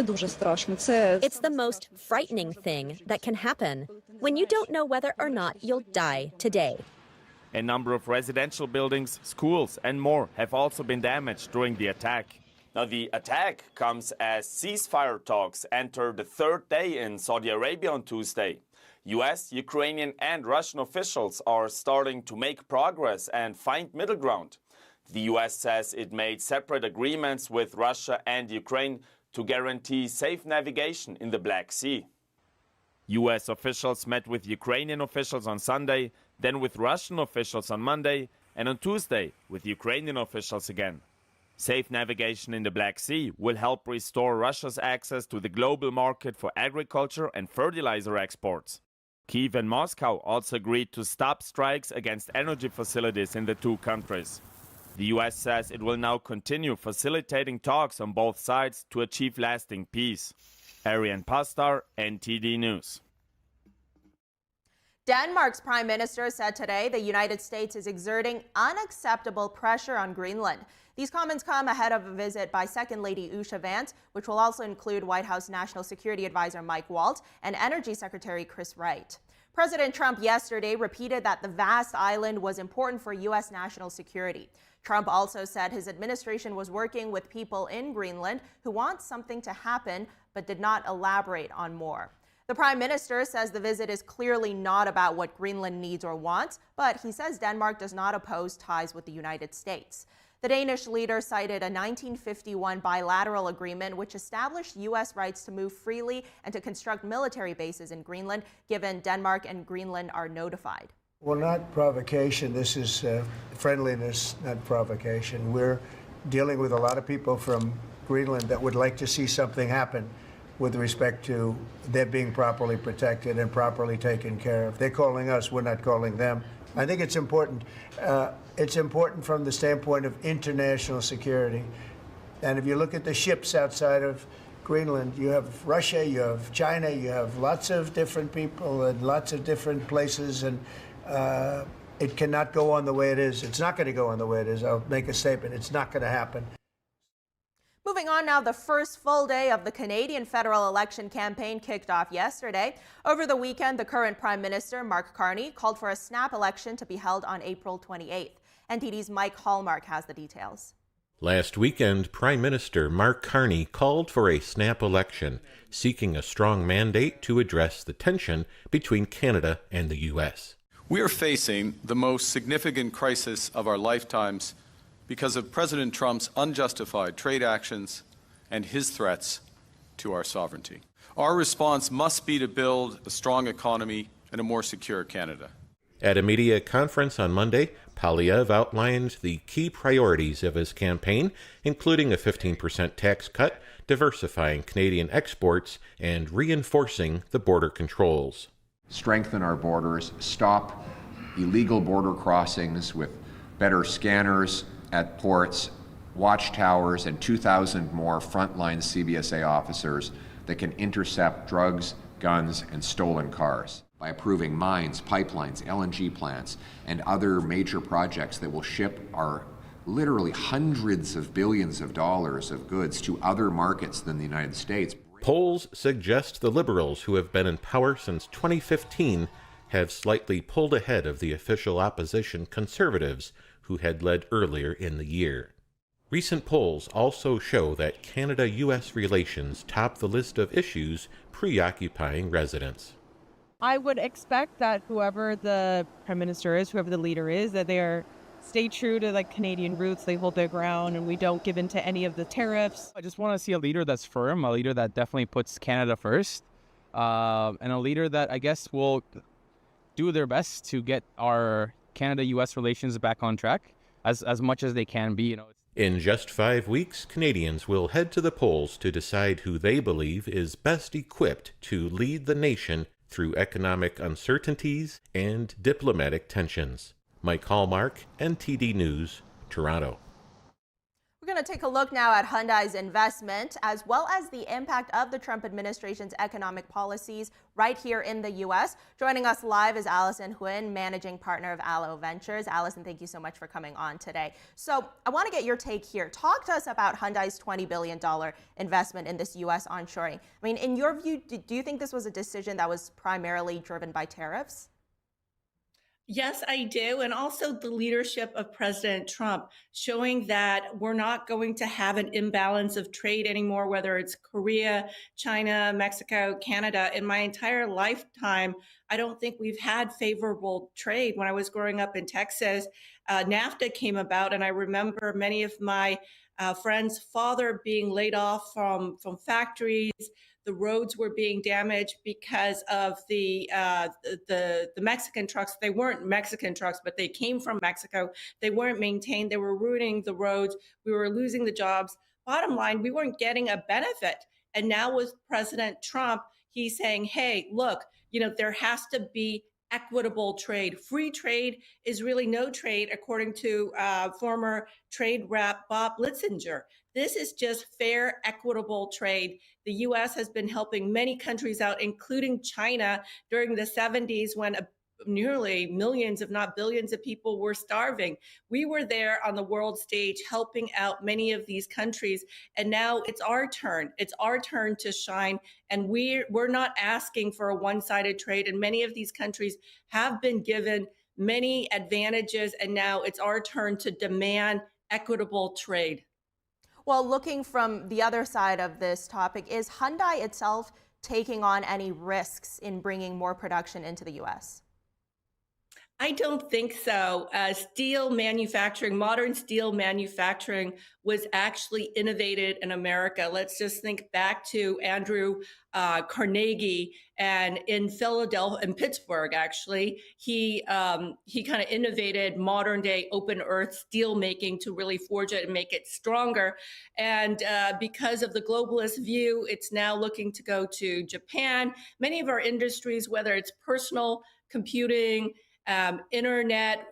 Speaker 28: the most frightening thing that can happen when you don't know whether or not you'll die today.
Speaker 27: A number of residential buildings, schools, and more have also been damaged during the attack. Now, the attack comes as ceasefire talks enter the third day in Saudi Arabia on Tuesday. US, Ukrainian, and Russian officials are starting to make progress and find middle ground. The US says it made separate agreements with Russia and Ukraine to guarantee safe navigation in the Black Sea. U.S. officials met with Ukrainian officials on Sunday, then with Russian officials on Monday, and on Tuesday with Ukrainian officials again. Safe navigation in the Black Sea will help restore Russia's access to the global market for agriculture and fertilizer exports. Kyiv and Moscow also agreed to stop strikes against energy facilities in the two countries. The U.S. says it will now continue facilitating talks on both sides to achieve lasting peace. Arian Pastar, NTD News.
Speaker 1: Denmark's prime minister said today the United States is exerting unacceptable pressure on Greenland. These comments come ahead of a visit by Second Lady Usha Vance, which will also include White House National Security Advisor Mike Waltz and Energy Secretary Chris Wright. President Trump yesterday repeated that the vast island was important for U.S. national security. Trump also said his administration was working with people in Greenland who want something to happen, but did not elaborate on more. The prime minister says the visit is clearly not about what Greenland needs or wants, but he says Denmark does not oppose ties with the United States. The Danish leader cited a 1951 bilateral agreement which established U.S. rights to move freely and to construct military bases in Greenland, given Denmark and Greenland are notified.
Speaker 2: Well, not provocation. This is friendliness, not provocation. We're dealing with a lot of people from Greenland that would like to see something happen with respect to their being properly protected and properly taken care of. They're calling us, we're not calling them. I think it's important. It's important from the standpoint of international security. And if you look at the ships outside of Greenland, you have Russia, you have China, you have lots of different people and lots of different places, and it cannot go on the way it is. It's not going to go on the way it is. I'll make a statement. It's not going to happen.
Speaker 1: Moving on now, the first full day of the Canadian federal election campaign kicked off yesterday. Over the weekend, the current Prime Minister, Mark Carney, called for a snap election to be held on April 28th. NTD's Mike Hallmark has the details.
Speaker 9: Last weekend, Prime Minister Mark Carney called for a snap election, seeking a strong mandate to address the tension between Canada and the U.S.
Speaker 10: We are facing the most significant crisis of our lifetimes because of President Trump's unjustified trade actions and his threats to our sovereignty. Our response must be to build a strong economy and a more secure Canada.
Speaker 9: At a media conference on Monday, Poilievre outlined the key priorities of his campaign, including a 15% tax cut, diversifying Canadian exports, and reinforcing the border controls.
Speaker 11: Strengthen our borders, stop illegal border crossings with better scanners at ports, watchtowers, and 2,000 more frontline CBSA officers that can intercept drugs, guns, and stolen cars. By approving mines, pipelines, LNG plants, and other major projects that will ship our literally hundreds of billions of dollars of goods to other markets than the United States.
Speaker 9: Polls suggest the Liberals, who have been in power since 2015, have slightly pulled ahead of the official opposition Conservatives, who had led earlier in the year. Recent polls also show that Canada-U.S. relations top the list of issues preoccupying residents.
Speaker 12: I would expect that whoever the Prime Minister is, whoever the leader is, that they stay true to Canadian roots, they hold their ground, and we don't give in to any of the tariffs.
Speaker 13: I just want to see a leader that's firm, a leader that definitely puts Canada first, and a leader that I guess will do their best to get our Canada-U.S. relations back on track as much as they can be.
Speaker 9: In just 5 weeks, Canadians will head to the polls to decide who they believe is best equipped to lead the nation through economic uncertainties and diplomatic tensions. Mike Hallmark, NTD News, Toronto.
Speaker 1: We're going to take a look now at Hyundai's investment, as well as the impact of the Trump administration's economic policies right here in the U.S. Joining us live is Allison Huynh, managing partner of Allo Ventures. Allison, thank you so much for coming on today. So I want to get your take here. Talk to us about Hyundai's $20 billion investment in this U.S. onshoring. I mean, in your view, do you think this was a decision that was primarily driven by tariffs?
Speaker 17: Yes, I do. And also the leadership of President Trump showing that we're not going to have an imbalance of trade anymore, whether it's Korea, China, Mexico, Canada. In my entire lifetime, I don't think we've had favorable trade. When I was growing up in Texas, NAFTA came about, and I remember many of my friends' father being laid off from factories, The roads were being damaged because of the Mexican trucks. They weren't Mexican trucks, but they came from Mexico. They weren't maintained. They were ruining the roads. We were losing the jobs. Bottom line, we weren't getting a benefit. And now with President Trump, he's saying, hey, look, there has to be equitable trade. Free trade is really no trade, according to former trade rep Bob Litzinger. This is just fair, equitable trade. The U.S. has been helping many countries out, including China, during the 70s when nearly millions, if not billions of people were starving. We were there on the world stage helping out many of these countries. And now it's our turn. It's our turn to shine. And we're not asking for a one-sided trade. And many of these countries have been given many advantages. And now it's our turn to demand equitable trade.
Speaker 1: Well, looking from the other side of this topic, is Hyundai itself taking on any risks in bringing more production into the U.S.?
Speaker 17: I don't think so. Steel manufacturing, modern steel manufacturing was actually innovated in America. Let's just think back to Andrew Carnegie, and in Philadelphia, in Pittsburgh, actually, he kind of innovated modern day open earth steel making to really forge it and make it stronger. And because of the globalist view, it's now looking to go to Japan. Many of our industries, whether it's personal computing, internet,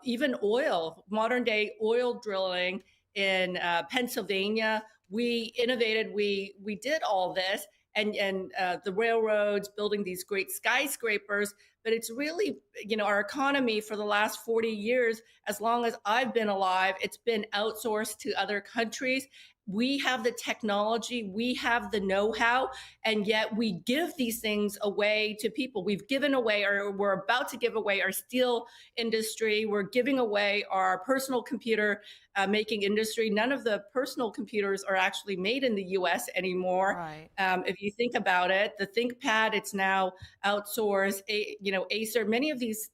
Speaker 17: even oil, modern day oil drilling in Pennsylvania. We innovated, we did all this, and the railroads, building these great skyscrapers. But it's really, our economy for the last 40 years, as long as I've been alive, it's been outsourced to other countries. We have the technology, we have the know-how, and yet we give these things away to people. We've given away, or we're about to give away, our steel industry. We're giving away our personal computer making industry. None of the personal computers are actually made in the U.S. anymore.
Speaker 1: Right.
Speaker 17: If you think about it, the ThinkPad, it's now outsourced. Acer, many of these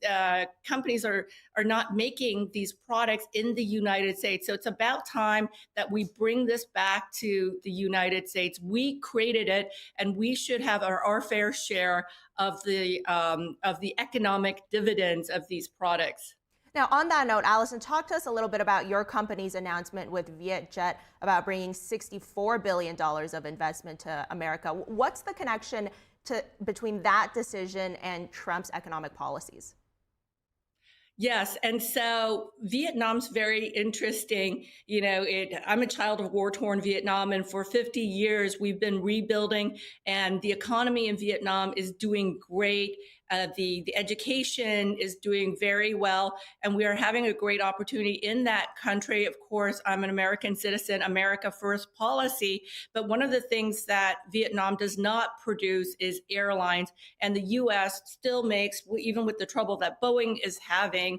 Speaker 17: companies are not making these products in the United States. So it's about time that we bring this back to the United States. We created it, and we should have our fair share of the economic dividends of these products.
Speaker 1: Now, on that note, Allison, talk to us a little bit about your company's announcement with Vietjet about bringing $64 billion of investment to America. What's the connection between that decision and Trump's economic policies?
Speaker 17: Yes, and so Vietnam's very interesting. I'm a child of war-torn Vietnam, and for 50 years we've been rebuilding, and the economy in Vietnam is doing great. The education is doing very well, and we are having a great opportunity in that country. Of course, I'm an American citizen, America First policy, but one of the things that Vietnam does not produce is airlines, and the U.S. still makes, even with the trouble that Boeing is having,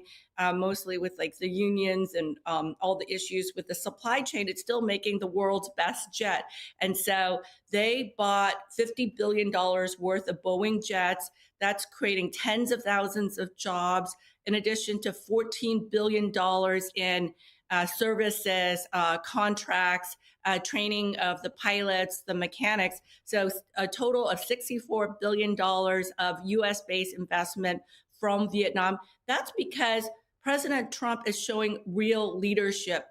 Speaker 17: mostly with like the unions and all the issues with the supply chain, it's still making the world's best jet. And so they bought $50 billion worth of Boeing jets. That's creating tens of thousands of jobs, in addition to $14 billion in services, contracts, training of the pilots, the mechanics. So a total of $64 billion of U.S.-based investment from Vietnam. That's because President Trump is showing real leadership.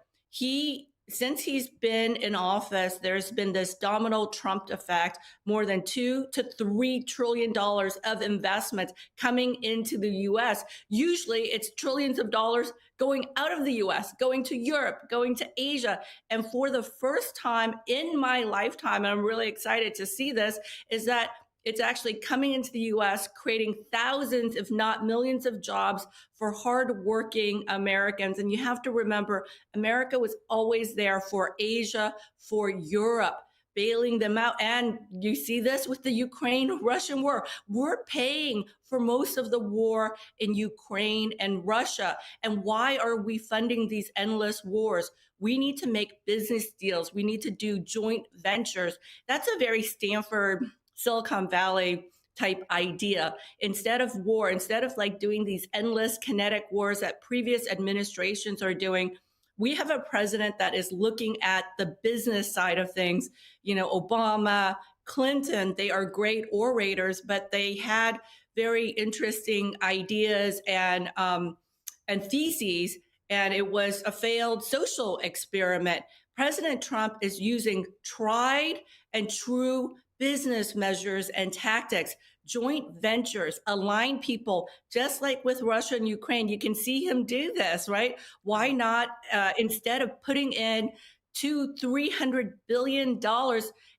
Speaker 17: Since he's been in office, there's been this domino Trump effect, more than $2 to $3 trillion of investments coming into the U.S. Usually it's trillions of dollars going out of the U.S., going to Europe, going to Asia. And for the first time in my lifetime, and I'm really excited to see this, is that it's actually coming into the U.S., creating thousands, if not millions of jobs for hardworking Americans. And you have to remember, America was always there for Asia, for Europe, bailing them out. And you see this with the Ukraine-Russian war. We're paying for most of the war in Ukraine and Russia. And why are we funding these endless wars? We need to make business deals. We need to do joint ventures. That's a very Stanford, Silicon Valley type idea. Instead of war, instead of like doing these endless kinetic wars that previous administrations are doing, we have a president that is looking at the business side of things. Obama, Clinton. They are great orators, but they had very interesting ideas and theses, and it was a failed social experiment. President Trump is using tried and true business measures and tactics, joint ventures, align people, just like with Russia and Ukraine. You can see him do this, right? Why not, instead of putting in $200-300 billion,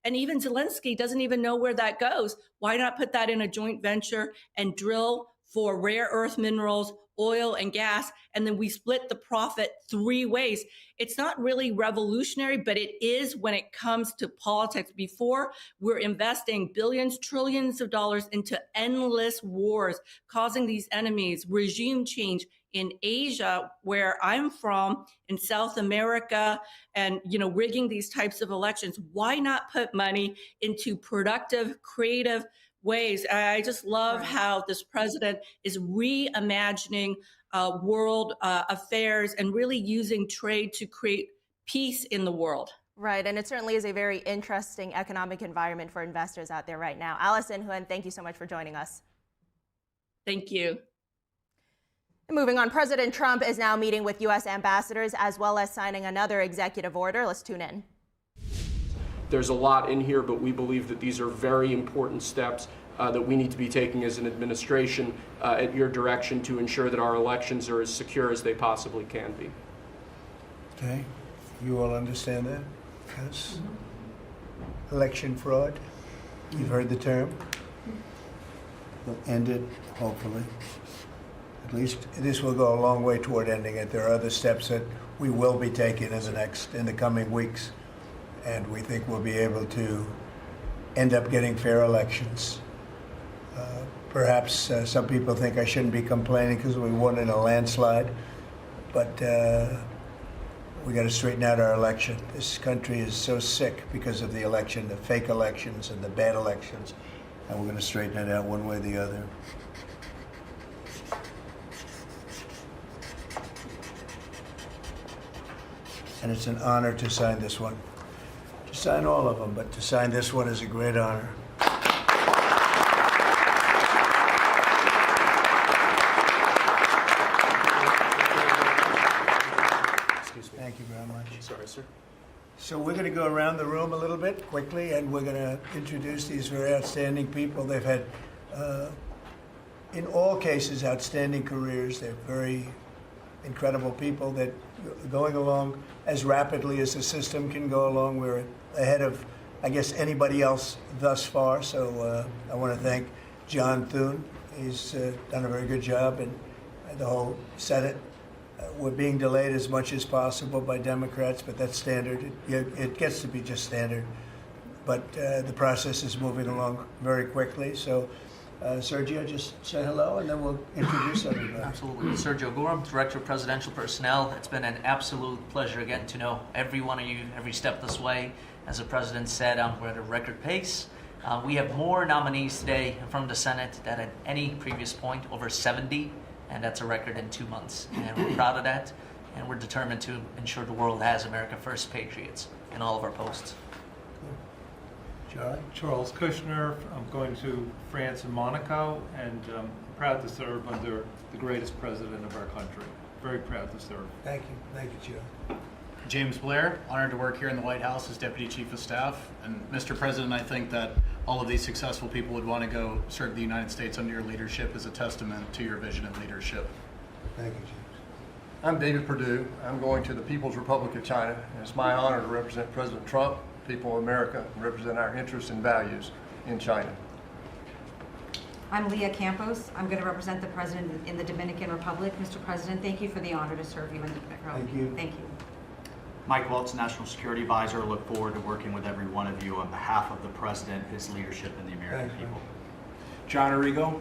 Speaker 17: and even Zelensky doesn't even know where that goes, why not put that in a joint venture and drill for rare earth minerals, oil and gas, and then we split the profit 3 ways. It's not really revolutionary, but it is when it comes to politics. Before, we're investing billions, trillions of dollars into endless wars, causing these enemies, regime change in Asia, where I'm from, in South America, and rigging these types of elections. Why not put money into productive, creative ways? I just love how this president is reimagining world affairs and really using trade to create peace in the world.
Speaker 1: Right, and it certainly is a very interesting economic environment for investors out there right now. Allison Huen, thank you so much for joining us.
Speaker 17: Thank you.
Speaker 1: Moving on, President Trump is now meeting with U.S. ambassadors as well as signing another executive order. Let's tune in.
Speaker 15: There's a lot in here, but we believe that these are very important steps that we need to be taking as an administration at your direction to ensure that our elections are as secure as they possibly can be.
Speaker 2: Okay, you all understand that? Yes. Election fraud, you've heard the term. We'll end it, hopefully. At least this will go a long way toward ending it. There are other steps that we will be taking in the coming weeks. And we think we'll be able to end up getting fair elections. Perhaps some people think I shouldn't be complaining because we won in a landslide, but we got to straighten out our election. This country is so sick because of the election, the fake elections and the bad elections, and we're going to straighten it out one way or the other. And it's an honor to sign this one. To sign all of them, but to sign this one is a great honor. Excuse me. Thank you very much.
Speaker 15: Sorry, sir.
Speaker 2: So we're going to go around the room a little bit quickly, and we're going to introduce these very outstanding people. They've had, in all cases, outstanding careers. They're very incredible people that going along as rapidly as the system can go along. We're ahead of, I guess, anybody else thus far. So I want to thank John Thune. He's done a very good job, and the whole Senate. We're being delayed as much as possible by Democrats, but that's standard. It gets to be just standard. But the process is moving along very quickly. So Sergio, just say hello, and then we'll introduce everybody.
Speaker 16: Absolutely. Sergio Gorham, Director of Presidential Personnel. It's been an absolute pleasure getting to know every one of you every step this way. As the President said, we're at a record pace. We have more nominees today from the Senate than at any previous point, over 70, and that's a record in 2 months. And we're proud of that, and we're determined to ensure the world has America First patriots in all of our posts.
Speaker 18: Charles Kushner. I'm going to France and Monaco, and I'm proud to serve under the greatest president of our country. Very proud to serve.
Speaker 2: Thank you. Thank you, Joe.
Speaker 19: James Blair, honored to work here in the White House as Deputy Chief of Staff. And Mr. President, I think that all of these successful people would want to go serve the United States under your leadership as a testament to your vision and leadership.
Speaker 2: Thank you, James.
Speaker 20: I'm David Perdue. I'm going to the People's Republic of China. And it's my honor to represent President Trump, people of America, and represent our interests and values in China.
Speaker 21: I'm Leah Campos. I'm going to represent the President in the Dominican Republic. Mr. President, thank you for the honor to serve you in the Dominican Republic.
Speaker 2: Thank you.
Speaker 21: Thank you.
Speaker 22: Mike Welch, National Security Advisor. Look forward to working with every one of you on behalf of the President, his leadership, and the American people.
Speaker 24: John Arrigo.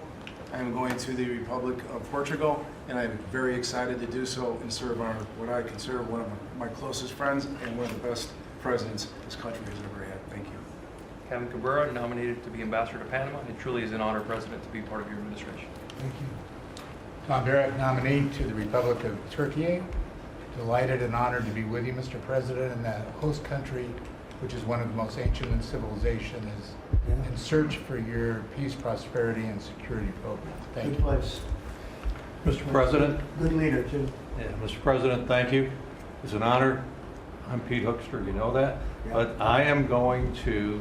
Speaker 24: I'm going to the Republic of Portugal, and I'm very excited to do so and serve what I consider one of my closest friends and one of the best presidents this country has ever had. Thank you.
Speaker 29: Kevin Cabrera, nominated to be Ambassador to Panama. It truly is an honor, President, to be part of your administration.
Speaker 2: Thank you.
Speaker 30: Tom Barrett, nominee to the Republic of Turkey. Delighted and honored to be with you, Mr. President, in that host country, which is one of the most ancient in civilization, is and search for your peace, prosperity, and security program. Thank you.
Speaker 2: Good place.
Speaker 3: Mr. President.
Speaker 2: Good leader, too.
Speaker 3: Yeah, Mr. President, thank you. It's an honor. I'm Pete Hookster, you know that.
Speaker 2: Yeah.
Speaker 3: But I am going to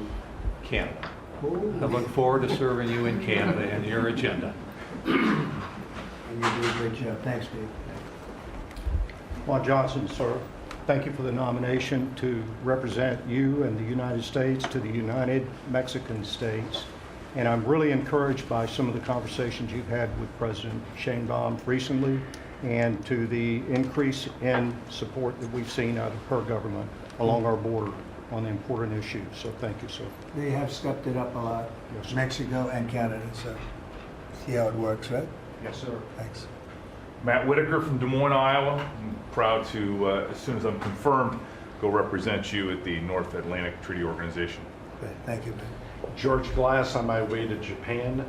Speaker 3: Canada. I look forward to serving you in Canada and your agenda.
Speaker 2: And you do a great job. Thanks, Steve.
Speaker 4: Juan Johnson, sir. Thank you for the nomination to represent you and the United States to the United Mexican States. And I'm really encouraged by some of the conversations you've had with President Sheinbaum recently and to the increase in support that we've seen out of her government along our border on the important issues. So thank you, sir.
Speaker 2: They have stepped it up a lot,
Speaker 4: Yes,
Speaker 2: Mexico and Canada, so see how it works, right?
Speaker 4: Yes, sir.
Speaker 2: Thanks.
Speaker 5: Matt Whitaker from Des Moines, Iowa. I'm proud to, as soon as I'm confirmed, go represent you at the North Atlantic Treaty Organization.
Speaker 2: Good. Thank you, Ben.
Speaker 4: George Glass, on my way to Japan.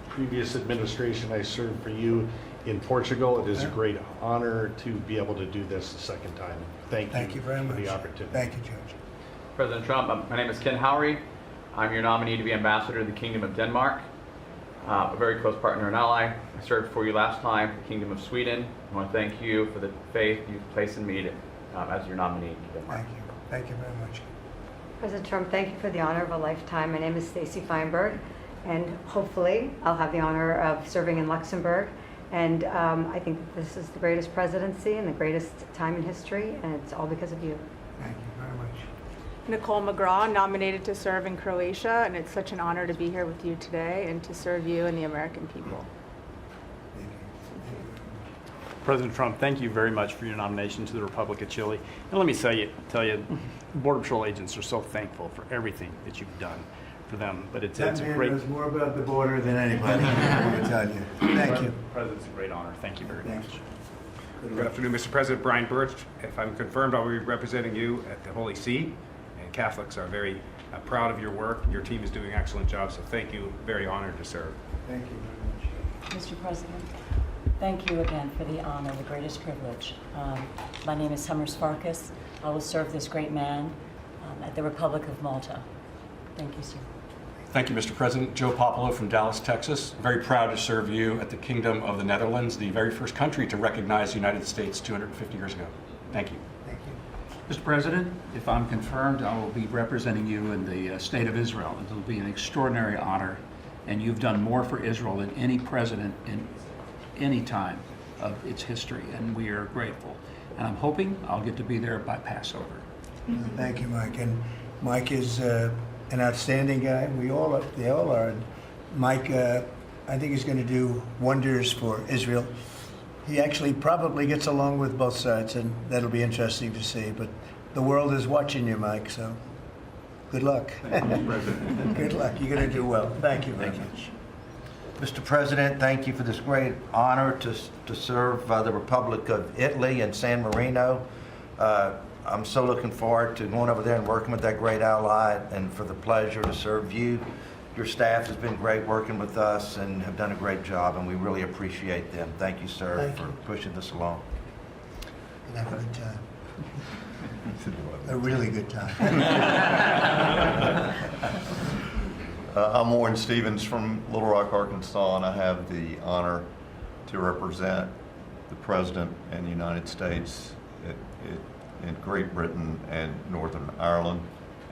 Speaker 4: Previous administration, I served for you in Portugal. It is a great honor to be able to do this the second time. Thank you
Speaker 2: very
Speaker 4: for
Speaker 2: much.
Speaker 4: the opportunity.
Speaker 2: Thank you, George.
Speaker 6: President Trump, my name is Ken Howry. I'm your nominee to be ambassador to the Kingdom of Denmark, a very close partner and ally. I served for you last time, the Kingdom of Sweden. I want to thank you for the faith you've placed in me as your nominee to Denmark.
Speaker 2: Thank you. Thank you very much.
Speaker 7: President Trump, thank you for the honor of a lifetime. My name is Stacy Feinberg, and hopefully I'll have the honor of serving in Luxembourg. And I think that this is the greatest presidency and the greatest time in history, and it's all because of you.
Speaker 2: Thank you very much.
Speaker 8: Nicole McGraw, nominated to serve in Croatia, and it's such an honor to be here with you today and to serve you and the American people.
Speaker 14: President Trump, thank you very much for your nomination to the Republic of Chile. And let me tell you, Border Patrol agents are so thankful for everything that you've done for them. But it's a great.
Speaker 2: Knows more about the border than anybody. I can tell you. Thank you.
Speaker 14: President, it's a great honor. Thank you very much.
Speaker 23: Good afternoon, Mr. President. Brian Birch. If I'm confirmed, I'll be representing you at the Holy See. And Catholics are very proud of your work. Your team is doing an excellent job, so thank you. Very honored to serve.
Speaker 2: Thank you very much.
Speaker 25: Mr. President, thank you again for the honor, the greatest privilege. My name is Summers Farkas. I will serve this great man at the Republic of Malta. Thank you, sir.
Speaker 26: Thank you, Mr. President. Joe Popolo from Dallas, Texas. Very proud to serve you at the Kingdom of the Netherlands, the very first country to recognize the United States 250 years ago. Thank you.
Speaker 2: Thank you.
Speaker 31: Mr. President, if I'm confirmed, I will be representing you in the state of Israel. It will be an extraordinary honor, and you've done more for Israel than any president in any time of its history, and we are grateful. And I'm hoping I'll get to be there by Passover.
Speaker 2: Thank you, Mike. And Mike is an outstanding guy. They all are. And Mike, I think he's going to do wonders for Israel. He actually probably gets along with both sides, and that'll be interesting to see. But the world is watching you, Mike, so good luck.
Speaker 26: Thank you, President.
Speaker 2: Good luck. You're going to do well. Thank you very much.
Speaker 32: Mr. President, thank you for this great honor to serve the Republic of Italy and San Marino. I'm so looking forward to going over there and working with that great ally, and for the pleasure to serve you. Your staff has been great working with us and have done a great job, and we really appreciate them. Thank you, sir, for pushing this along.
Speaker 2: And have a good time. A really good time.
Speaker 33: I'm Warren Stevens from Little Rock, Arkansas, and I have the honor to represent the President and the United States in Great Britain and Northern Ireland,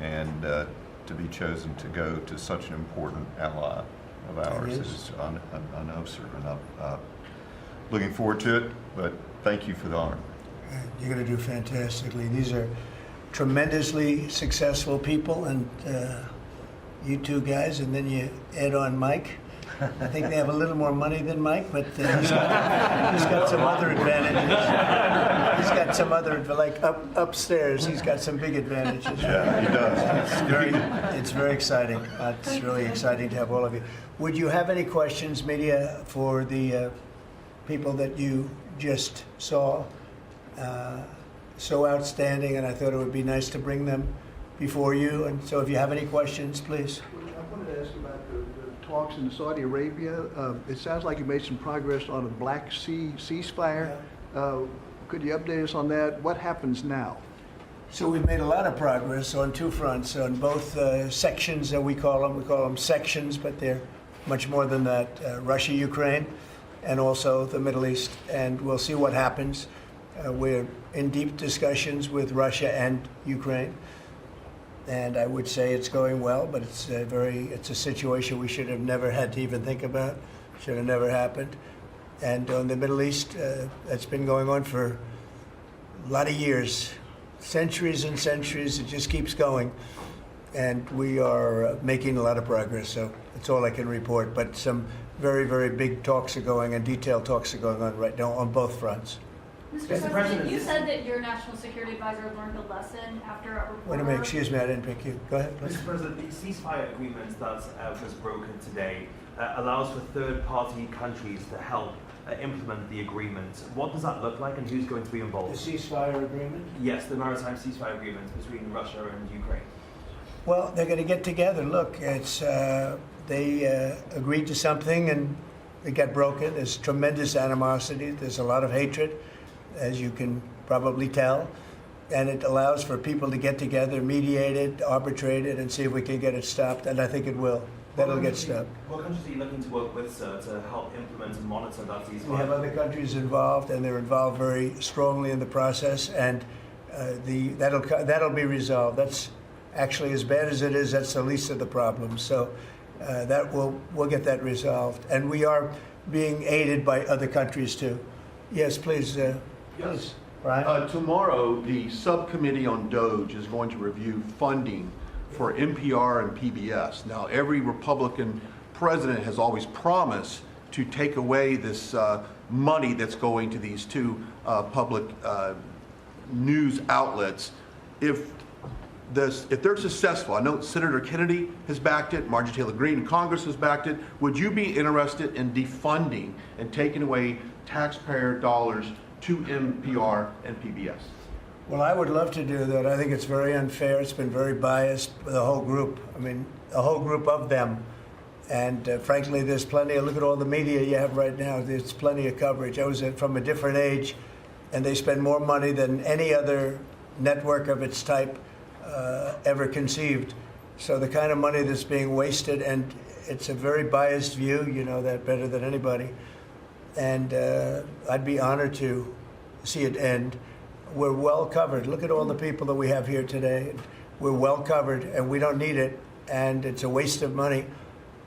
Speaker 33: and to be chosen to go to such an important ally of ours is, I know, sir, and I'm looking forward to it, but thank you for the honor.
Speaker 2: You're going to do fantastically. These are tremendously successful people, and you two guys, and then you add on Mike. I think they have a little more money than Mike, but he's got some other advantages. He's got some other, like upstairs, he's got some big advantages.
Speaker 33: Yeah, he does.
Speaker 2: It's very exciting. It's really exciting to have all of you. Would you have any questions, media, for the people that you just saw? So outstanding, and I thought it would be nice to bring them before you. And so if you have any questions, please.
Speaker 34: I wanted to ask about the talks in Saudi Arabia. It sounds like you made some progress on the Black Sea ceasefire. Could you update us on that? What happens now?
Speaker 2: So we've made a lot of progress on two fronts, on both sections that we call them sections, but they're much more than that, Russia, Ukraine, and also the Middle East, and we'll see what happens. We're in deep discussions with Russia and Ukraine, and I would say it's going well, but it's a situation we should have never had to even think about, should have never happened. And on the Middle East, that's been going on for a lot of years, centuries and centuries. It just keeps going, and we are making a lot of progress. So that's all I can report. But some very, very big talks are going, and detailed talks are going on right now on both fronts.
Speaker 1: Mr. President, you said that your national security advisor learned a lesson after a reporter...
Speaker 2: Wait a minute, excuse me, I didn't pick you. Go ahead, please.
Speaker 9: Mr. President, the ceasefire agreement that was broken today allows for third-party countries to help implement the agreement. What does that look like, and who's going to be involved?
Speaker 2: The ceasefire agreement?
Speaker 9: Yes, the maritime ceasefire agreement between Russia and Ukraine.
Speaker 2: Well, they're going to get together. Look, it's they agreed to something and it got broken. There's tremendous animosity. There's a lot of hatred, as you can probably tell. And it allows for people to get together, mediate it, arbitrate it, and see if we can get it stopped. And I think it will. That'll get stopped.
Speaker 9: What countries are you looking to work with, sir, to help implement and monitor that ceasefire?
Speaker 2: We have other countries involved, and they're involved very strongly in the process. And that'll be resolved. That's actually, as bad as it is, that's the least of the problems. So we'll get that resolved. And we are being aided by other countries too. Yes, please. Please. Brian?
Speaker 10: Tomorrow, the subcommittee on DOGE is going to review funding for NPR and PBS. Now, every Republican president has always promised to take away this money that's going to these two public news outlets. If they're successful, I know Senator Kennedy has backed it, Marjorie Taylor Greene in Congress has backed it, would you be interested in defunding and taking away taxpayer dollars to NPR and PBS?
Speaker 2: Well, I would love to do that. I think it's very unfair. It's been very biased, the whole group. I mean, a whole group of them. And frankly, there's plenty look at all the media you have right now. There's plenty of coverage. I was from a different age, and they spend more money than any other network of its type ever conceived. So the kind of money that's being wasted, and it's a very biased view, you know that better than anybody. And I'd be honored to see it end. We're well covered. Look at all the people that we have here today. We're well covered, and we don't need it, and it's a waste of money,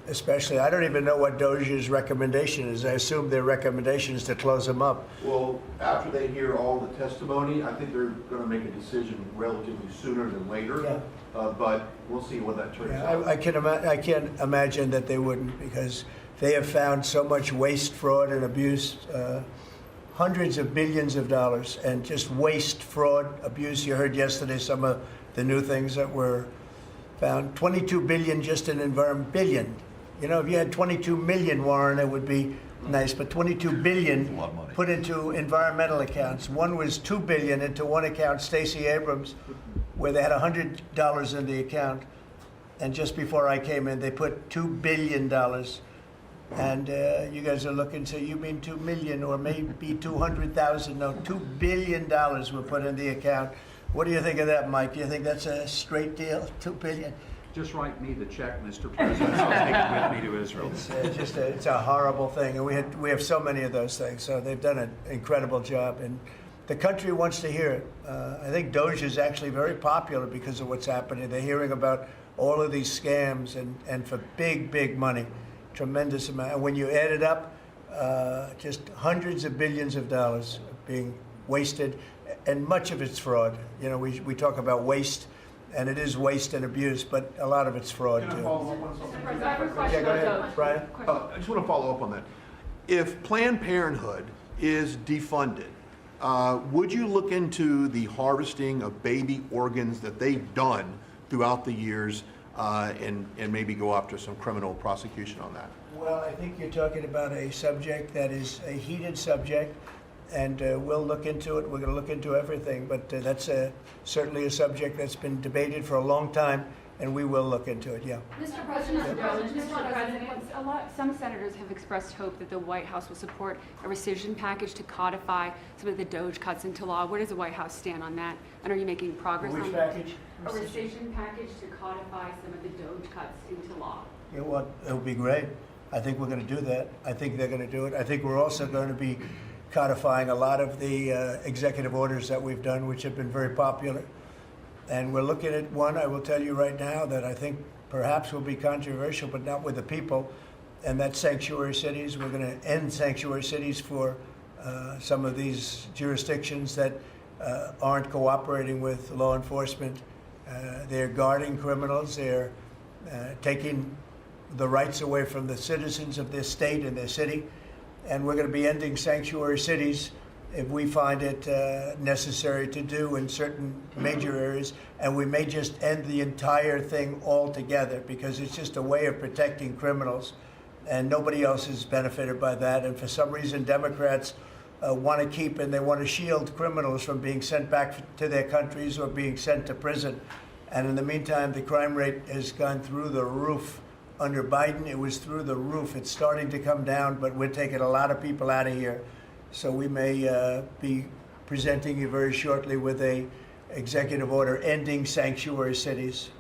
Speaker 2: especially. I don't even know what DOGE's recommendation is. I assume their recommendation is to close them up.
Speaker 10: Well, after they hear all the testimony, I think they're going to make a decision relatively sooner than later.
Speaker 2: Yeah.
Speaker 10: But we'll see what that turns out.
Speaker 2: I can't imagine that they wouldn't, because they have found so much waste, fraud, and abuse, hundreds of billions of dollars, and just waste, fraud, abuse. You heard yesterday some of the new things that were found. 22 billion just in environment, billion. You know, if you had 22 million, Warren, it would be nice, but 22 billion put into environmental accounts. One was 2 billion into one account, Stacey Abrams, where they had $100 in the account. And just before I came in, they put $2 billion. And you guys are looking, so you mean 2 million or maybe 200,000? No, $2 billion were put in the account. What do you think of that, Mike? Do you think that's a straight deal, 2 billion?
Speaker 31: Just write me the check, Mr. President. I'll take it with me to Israel.
Speaker 2: It's a horrible thing, and we have so many of those things. So they've done an incredible job, and the country wants to hear it. I think DOGE is actually very popular because of what's happening. They're hearing about all of these scams and for big, big money, tremendous amount. And when you add it up, just hundreds of billions of dollars being wasted, and much of it's fraud. You know, we talk about waste. And it is waste and abuse, but a lot of it's fraud, too.
Speaker 10: Can I follow up on something?
Speaker 2: Yeah, go ahead, Brian.
Speaker 10: I just want to follow up on that. If Planned Parenthood is defunded, would you look into the harvesting of baby organs that they've done throughout the years and maybe go after some criminal prosecution on that?
Speaker 2: Well, I think you're talking about a subject that is a heated subject. And we'll look into it. We're going to look into everything. But that's certainly a subject that's been debated for a long time and we will look into it, yeah.
Speaker 1: Mr. President,
Speaker 11: Some senators have expressed hope that the White House will support a rescission package to codify some of the DOJ cuts into law. Where does the White House stand on that? And are you making progress on that?
Speaker 2: Package?
Speaker 11: A rescission package to codify some of the DOJ cuts into law.
Speaker 2: You know what, it would be great. I think we're going to do that. I think they're going to do it. I think we're also going to be codifying a lot of the executive orders that we've done, which have been very popular. And we're looking at one, I will tell you right now, that I think perhaps will be controversial, but not with the people, and that's sanctuary cities. We're going to end sanctuary cities for some of these jurisdictions that aren't cooperating with law enforcement. They're guarding criminals. They're taking the rights away from the citizens of their state and their city. And we're going to be ending sanctuary cities if we find it necessary to do in certain major areas. And we may just end the entire thing altogether because it's just a way of protecting criminals. And nobody else is benefited by that. And for some reason, Democrats want to keep and they want to shield criminals from being sent back to their countries or being sent to prison. And in the meantime, the crime rate has gone through the roof. Under Biden, it was through the roof. It's starting to come down, but we're taking a lot of people out of here. So we may be presenting you very shortly with a executive order ending sanctuary cities.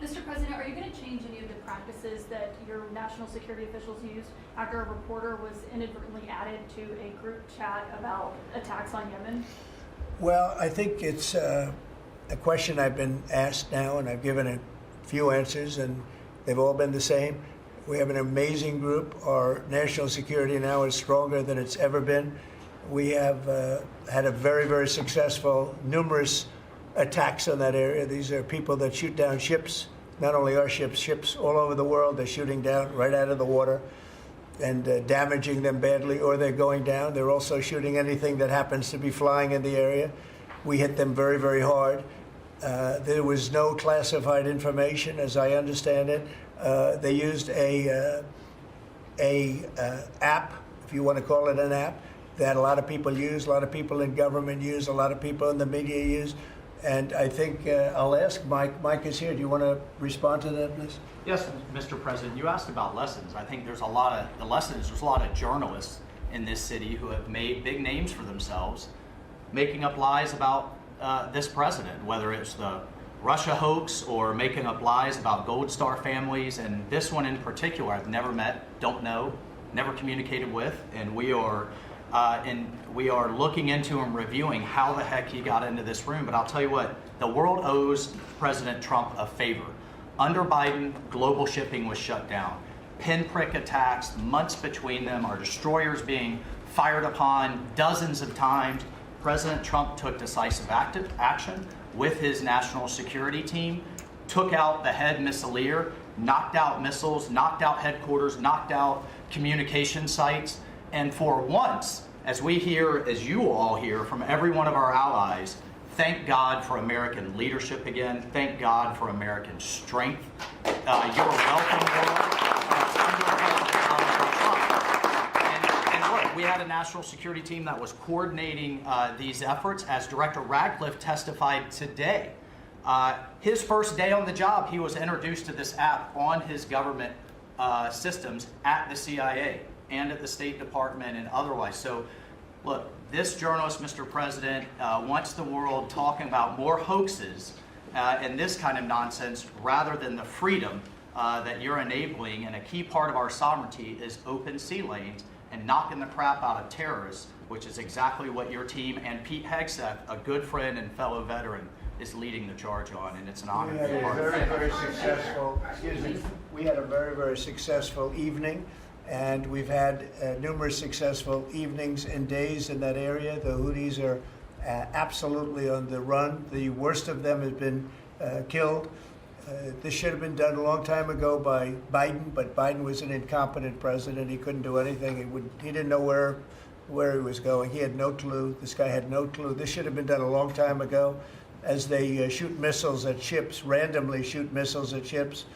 Speaker 1: Mr. President, are you going to change any of the practices that your national security officials used after a reporter was inadvertently added to a group chat about attacks on Yemen?
Speaker 2: Well, I think it's a question I've been asked now, and I've given a few answers, and they've all been the same. We have an amazing group. Our national security now is stronger than it's ever been. We have had a very, very successful, numerous attacks on that area. These are people that shoot down ships, not only our ships, ships all over the world. They're shooting down right out of the water and damaging them badly, or they're going down. They're also shooting anything that happens to be flying in the area. We hit them very, very hard. There was no classified information, as I understand it. They used a app, if you want to call it an app, that a lot of people use, a lot of people in government use, a lot of people in the media use. And I think I'll ask Mike. Mike is here. Do you want to respond to that, please?
Speaker 12: Yes, Mr. President. You asked about lessons. I think there's a lot of journalists in this city who have made big names for themselves, making up lies about this president, whether it's the Russia hoax or making up lies about Gold Star families. And this one in particular, I've never met, don't know, never communicated with, and we are looking into and reviewing how the heck he got into this room. But I'll tell you what, the world owes President Trump a favor. Under Biden, global shipping was shut down. Pinprick attacks, months between them, our destroyers being fired upon dozens of times. President Trump took decisive action with his national security team, took out the head missileer, knocked out missiles, knocked out headquarters, knocked out communication sites. And for once, as we hear, as you all hear from every one of our allies, thank God for American leadership again. Thank God for American strength. You're welcome, world. And look, we had a national security team that was coordinating these efforts. As Director Radcliffe testified today, his first day on the job, he was introduced to this app on his government systems at the CIA and at the State Department and otherwise. So, look, this journalist, Mr. President, wants the world talking about more hoaxes and this kind of nonsense rather than the freedom that you're enabling. And a key part of our sovereignty is open sea lanes and knocking the crap out of terrorists, which is exactly what your team and Pete Hegseth, a good friend and fellow veteran, is leading the charge on. And it's an honor to be part of it.
Speaker 2: We had a very, very successful evening. And we've had numerous successful evenings and days in that area. The Houthis are absolutely on the run. The worst of them has been killed. This should have been done a long time ago by Biden, but Biden was an incompetent president. He couldn't do anything. He didn't know where he was going. He had no clue. This guy had no clue. This should have been done a long time ago. As they shoot missiles at ships, randomly shoot missiles at ships.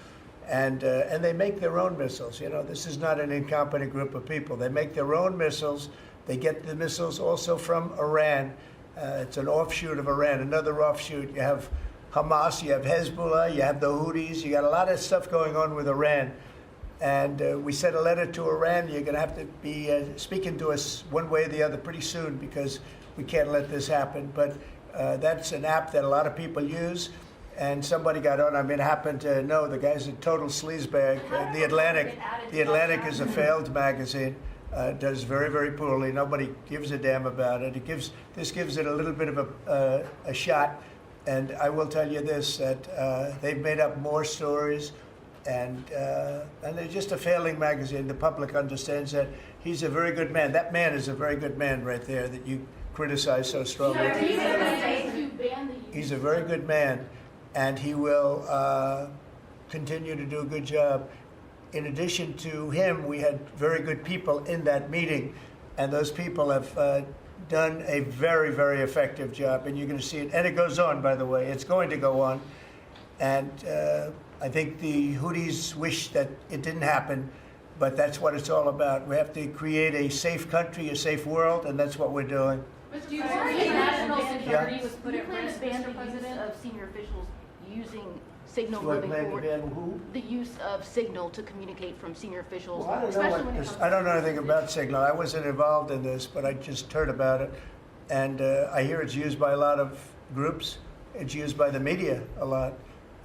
Speaker 2: And they make their own missiles. You know, this is not an incompetent group of people. They make their own missiles. They get the missiles also from Iran. It's an offshoot of Iran. Another offshoot, you have Hamas, you have Hezbollah, you have the Houthis, you got a lot of stuff going on with Iran. And we sent a letter to Iran. You're going to have to be speaking to us one way or the other pretty soon because we can't let this happen. But that's an app that a lot of people use. And somebody got on. I mean, happened to know the guy's a total sleazebag. The Atlantic is a failed magazine. Does very, very poorly. Nobody gives a damn about it. This gives it a little bit of a shot. And I will tell you this, that they've made up more stories. And they're just a failing magazine. The public understands that. He's a very good man. That man is a very good man right there that you criticize so strongly. He's a very good man, and he will continue to do a good job. In addition to him, we had very good people in that meeting, and those people have done a very, very effective job, and you're going to see it. And it goes on, by the way. It's going to go on. And I think the Houthis wish that it didn't happen, but that's what it's all about. We have to create a safe country, a safe world, and that's what we're doing.
Speaker 1: Do you think national security was put at risk, Mr. President,
Speaker 13: of senior officials using signal
Speaker 2: Do I
Speaker 13: moving
Speaker 2: plan to
Speaker 13: forward?
Speaker 2: ban who?
Speaker 13: The use of signal to communicate from senior officials,
Speaker 2: Well,
Speaker 13: especially
Speaker 2: I don't know anything about Signal. I wasn't involved in this, but I just heard about it. And I hear it's used by a lot of groups. It's used by the media a lot.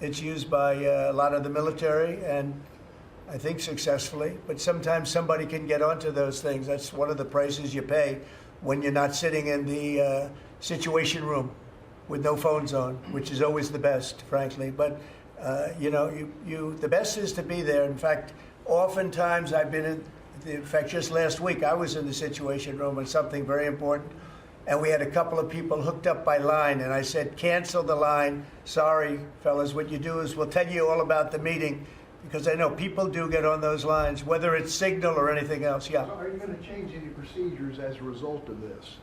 Speaker 2: It's used by a lot of the military, and I think successfully. But sometimes somebody can get onto those things. That's one of the prices you pay when you're not sitting in the situation room with no phones on, which is always the best, frankly. But the best is to be there. In fact, oftentimes I've been in fact, just last week I was in the situation room on something very important, and we had a couple of people hooked up by line, and I said, cancel the line. Sorry, fellas, what you do is we'll tell you all about the meeting, because I know people do get on those lines, whether it's Signal or anything else. Yeah.
Speaker 34: So are you going to change any procedures as a result of this?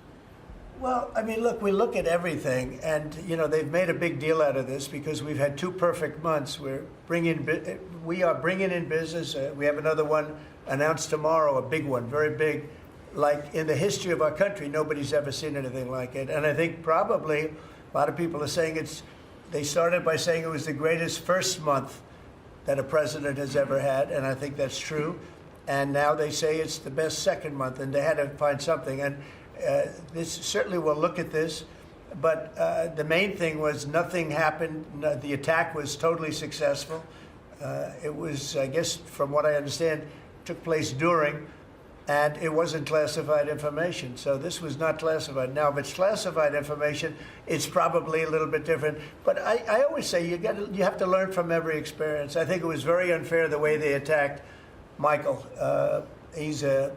Speaker 2: Well, I mean, look, we look at everything, and they've made a big deal out of this because we've had 2 perfect months. We are bringing in business. We have another one announced tomorrow, a big one, very big. Like in the history of our country, nobody's ever seen anything like it. And I think probably a lot of people are saying they started by saying it was the greatest first month that a president has ever had, and I think that's true. And now they say it's the best second month, and they had to find something. And this certainly will look at this, but the main thing was nothing happened. The attack was totally successful. It was, I guess, from what I understand, took place during, and it wasn't classified information. So this was not classified. Now, if it's classified information, it's probably a little bit different. But I always say you have to learn from every experience. I think it was very unfair the way they attacked Michael. He's a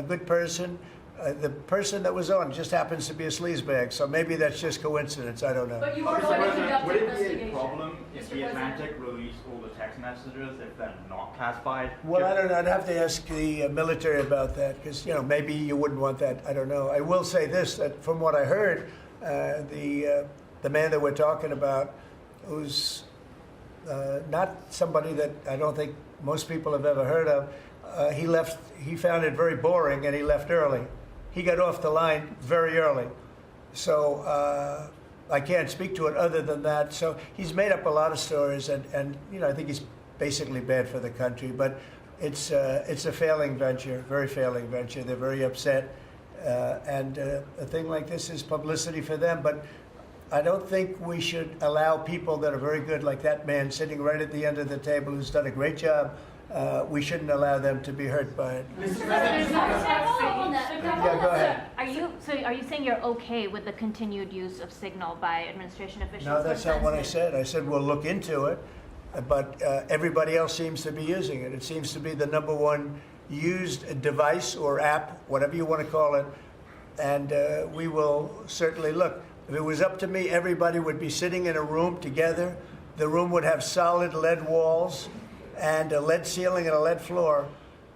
Speaker 2: good person. The person that was on just happens to be a sleazebag, so maybe that's just coincidence. I don't know.
Speaker 1: But you are going to conduct
Speaker 15: Would
Speaker 1: an
Speaker 15: it be a
Speaker 1: investigation.
Speaker 15: problem if the Atlantic released all the text messages if they're not classified?
Speaker 2: Well, I don't know. I'd have to ask the military about that because, maybe you wouldn't want that. I don't know. I will say this, that from what I heard, the man that we're talking about, who's not somebody that I don't think most people have ever heard of, he found it very boring and he left early. He got off the line very early. So I can't speak to it other than that. So he's made up a lot of stories, and I think he's basically bad for the country. But it's a failing venture, very failing venture. They're very upset. And a thing like this is publicity for them. But I don't think we should allow people that are very good, like that man sitting right at the end of the table who's done a great job. We shouldn't allow them to be hurt by it.
Speaker 1: Mr. President,
Speaker 2: Yeah, go ahead.
Speaker 16: Are you saying you're okay with the continued use of Signal by administration officials?
Speaker 2: No, that's not what I said. I said we'll look into it, but everybody else seems to be using it. It seems to be the #1 used device or app, whatever you want to call it, and we will certainly look. If it was up to me, everybody would be sitting in a room together. The room would have solid lead walls and a lead ceiling and a lead floor.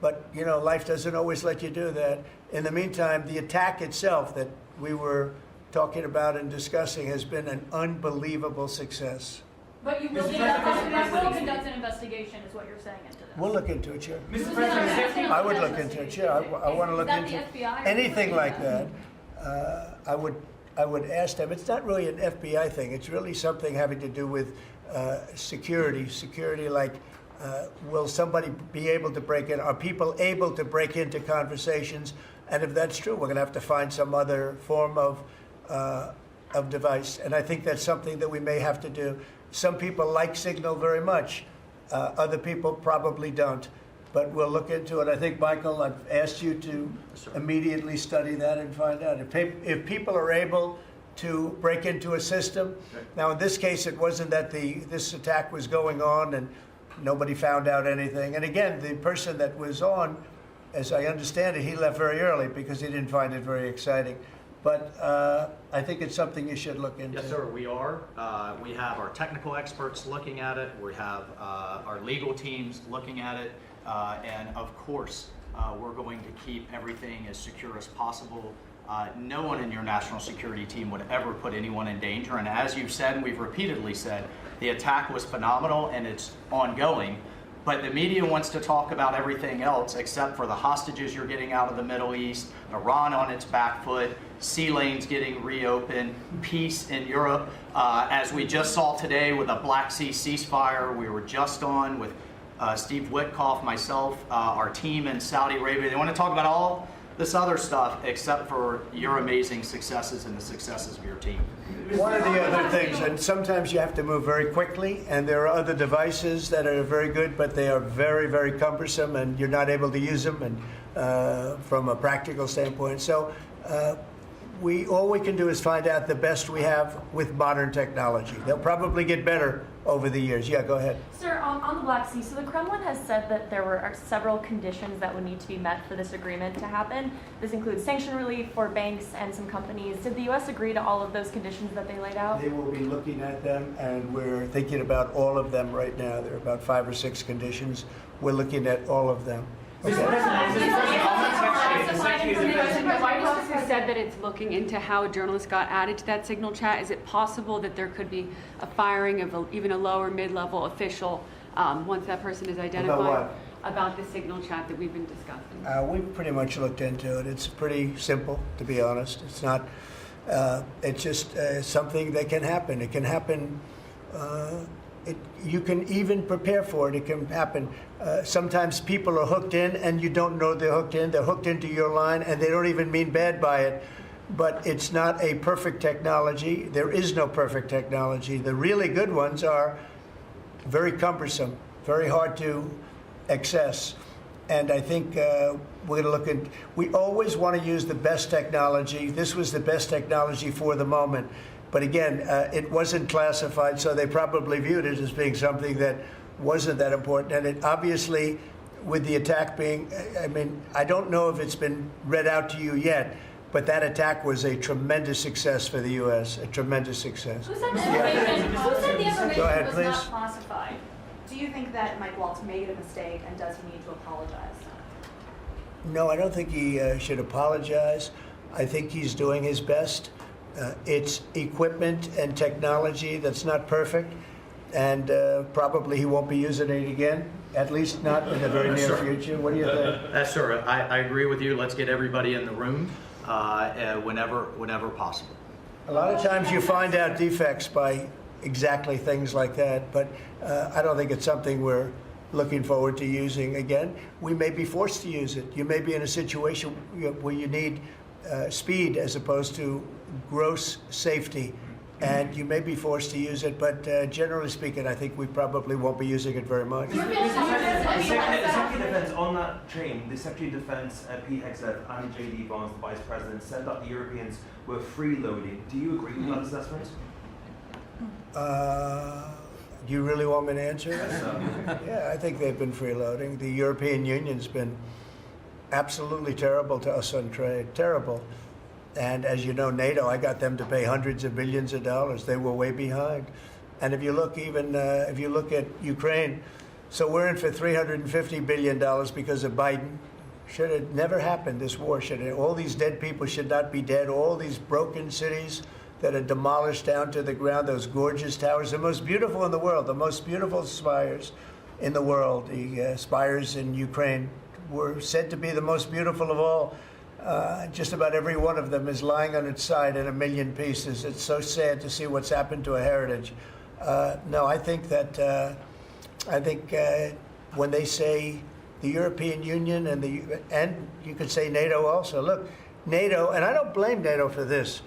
Speaker 2: But, life doesn't always let you do that. In the meantime, the attack itself that we were talking about and discussing has been an unbelievable success.
Speaker 1: But you will conduct an investigation, is what you're saying into this.
Speaker 2: We'll look into it, sure.
Speaker 1: Mr. President,
Speaker 2: I would look into it, sure. I want to look
Speaker 1: Is that
Speaker 2: into
Speaker 1: the FBI or
Speaker 2: anything
Speaker 1: the
Speaker 2: like that. I would I would ask them, it's not really an FBI thing, it's really something having to do with security. Security, like, will somebody be able to break in? Are people able to break into conversations? And if that's true, we're going to have to find some other form of device. And I think that's something that we may have to do. Some people like Signal very much. Other people probably don't. But we'll look into it. I think, Michael, I've asked you to immediately study that and find out. If people are able to break into a system, now in this case it wasn't that this attack was going on and nobody found out anything. And again, the person that was on, as I understand it, he left very early because he didn't find it very exciting. But I think it's something you should look into.
Speaker 12: Yes, sir, we are. We have our technical experts looking at it. We have our legal teams looking at it. And of course, we're going to keep everything as secure as possible. No one in your national security team would ever put anyone in danger. And as you've said, and we've repeatedly said, the attack was phenomenal and it's ongoing. But the media wants to talk about everything else except for the hostages you're getting out of the Middle East, Iran on its back foot, sea lanes getting reopened, peace in Europe. As we just saw today with a Black Sea ceasefire, we were just on with Steve Witkoff, myself, our team in Saudi Arabia. They want to talk about all this other stuff except for your amazing successes and the successes of your team.
Speaker 2: One of the other things, and sometimes you have to move very quickly, and there are other devices that are very good, but they are very, very cumbersome, and you're not able to use them and from a practical standpoint. So all we can do is find out the best we have with modern technology. They'll probably get better over the years. Yeah, go ahead.
Speaker 3: Sir, on the Black Sea, so the Kremlin has said that there were several conditions that would need to be met for this agreement to happen. This includes sanction relief for banks and some companies. Did the U.S. agree to all of those conditions that they laid out?
Speaker 2: They will be looking at them, and we're thinking about all of them right now. There are about 5 or 6 conditions. We're looking at all of them.
Speaker 11: The White House has said that it's looking into how journalists got added to that Signal chat. Is it possible that there could be a firing of even a lower mid-level official once that person is identified?
Speaker 2: About what?
Speaker 11: About the Signal chat that we've been discussing.
Speaker 2: We've pretty much looked into it. It's pretty simple, to be honest. It's not, it's just something that can happen. It can happen. You can even prepare for it. It can happen. Sometimes people are hooked in and you don't know they're hooked in. They're hooked into your line and they don't even mean bad by it. But it's not a perfect technology. There is no perfect technology. The really good ones are very cumbersome, very hard to access. And I think we're going to look at, we always want to use the best technology. This was the best technology for the moment. But again, it wasn't classified, so they probably viewed it as being something that wasn't that important. And it obviously, with the attack being, I mean, I don't know if it's been read out to you yet, but that attack was a tremendous success for the U.S., a tremendous success.
Speaker 1: Who said the information
Speaker 2: Go ahead,
Speaker 1: was
Speaker 2: please.
Speaker 1: not classified? Do you think that Mike Waltz made a mistake, and does he need to apologize?
Speaker 2: No, I don't think he should apologize. I think he's doing his best. It's equipment and technology that's not perfect, and probably he won't be using it again, at least not in the very near future. What do you think?
Speaker 12: Sir, I agree with you. Let's get everybody in the room whenever possible.
Speaker 2: A lot of times you find out defects by exactly things like that, but I don't think it's something we're looking forward to using again. We may be forced to use it. You may be in a situation where you need speed as opposed to gross safety, and you may be forced to use it, but generally speaking, I think we probably won't be using it very much.
Speaker 9: The Secretary of Defense, on that chain, the Secretary of Defense, Pete Hegseth, and J.D. Vance, the Vice President, said that the Europeans were freeloading. Do you agree with that assessment?
Speaker 2: Do you really want me to answer that? Yeah, I think they've been freeloading. The European Union's been absolutely terrible to us on trade, terrible. And as you know, NATO, I got them to pay hundreds of billions of dollars. They were way behind. And if you look if you look at Ukraine, so we're in for $350 billion because of Biden. Should have never happened, this war. All these dead people should not be dead. All these broken cities that are demolished down to the ground, those gorgeous towers, the most beautiful in the world, the most beautiful spires in the world. The spires in Ukraine were said to be the most beautiful of all. Just about every one of them is lying on its side in a million pieces. It's so sad to see what's happened to a heritage. No, I think that when they say the European Union and you could say NATO also. Look, NATO, and I don't blame NATO for this.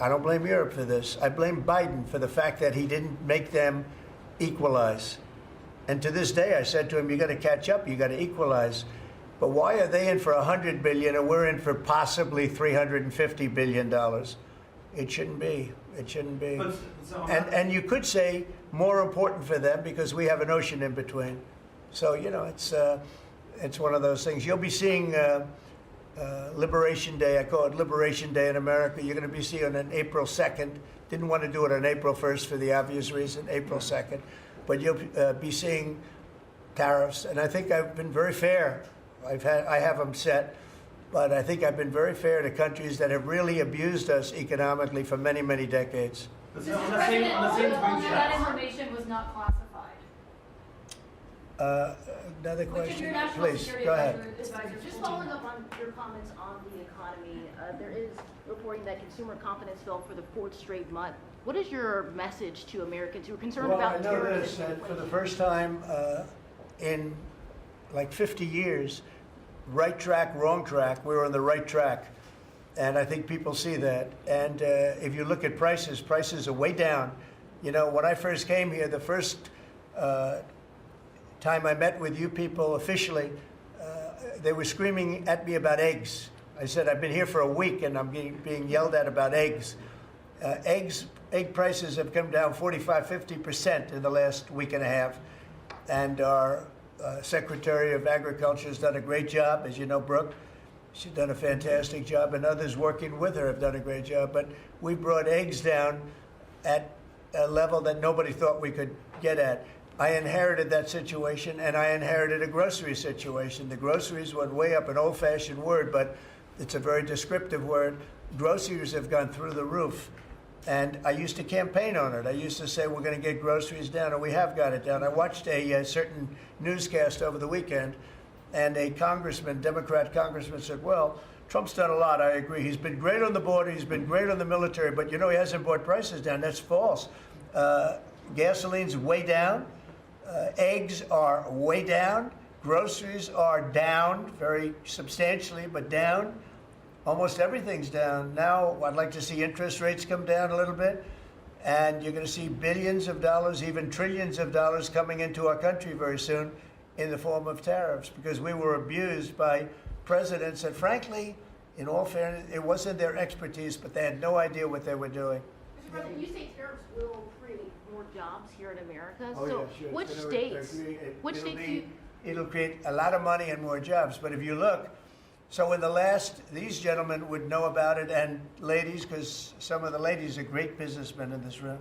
Speaker 2: I don't blame Europe for this. I blame Biden for the fact that he didn't make them equalize. And to this day, I said to him, you got to catch up, you got to equalize. But why are they in for $100 billion and we're in for possibly $350 billion? It shouldn't be. It shouldn't be. And you could say more important for them because we have an ocean in between. So, you know, it's one of those things. You'll be seeing Liberation Day. I call it Liberation Day in America. You're going to be seeing it on April 2nd. Didn't want to do it on April 1st for the obvious reason, April 2nd. But you'll be seeing tariffs. And I think I've been very fair. I have them set. But I think I've been very fair to countries that have really abused us economically for many, many decades.
Speaker 1: Mr. President, that information was not classified.
Speaker 2: Another
Speaker 1: Which
Speaker 2: question?
Speaker 1: your national
Speaker 2: Please,
Speaker 1: security
Speaker 2: go ahead.
Speaker 13: Advisor, just following up on your comments on the economy, there is reporting that consumer confidence fell for the 4th straight month. What is your message to Americans who are concerned about
Speaker 2: I know
Speaker 13: terrorism?
Speaker 2: this, that for the first time in like 50 years, right track, wrong track, we were on the right track. And I think people see that. And if you look at prices, prices are way down. You know, when I first came here, the first time I met with you people officially, they were screaming at me about eggs. I said, I've been here for a week and I'm being yelled at about eggs. Egg prices have come down 45, 50% in the last week and a half. And our Secretary of Agriculture has done a great job, as you know, Brooke. She's done a fantastic job, and others working with her have done a great job. But we brought eggs down at a level that nobody thought we could get at. I inherited that situation, and I inherited a grocery situation. The groceries went way up, an old-fashioned word, but it's a very descriptive word. Groceries have gone through the roof. And I used to campaign on it. I used to say, we're going to get groceries down, and we have got it down. I watched a certain newscast over the weekend, and a congressman, Democrat congressman, said, well, Trump's done a lot, I agree. He's been great on the border, he's been great on the military, but, you know, he hasn't brought prices down. That's false. Gasoline's way down. Eggs are way down. Groceries are down very substantially, but down. Almost everything's down. Now, I'd like to see interest rates come down a little bit, and you're going to see billions of dollars, even trillions of dollars coming into our country very soon in the form of tariffs, because we were abused by presidents that, frankly, in all fairness, it wasn't their expertise, but they had no idea what they were doing.
Speaker 13: Mr. President, you say tariffs will create more jobs here in America.
Speaker 2: Oh,
Speaker 13: so
Speaker 2: yeah, sure.
Speaker 13: which states do you...
Speaker 2: It'll create a lot of money and more jobs. But if you look, so in the last, these gentlemen would know about it, and ladies, because some of the ladies are great businessmen in this room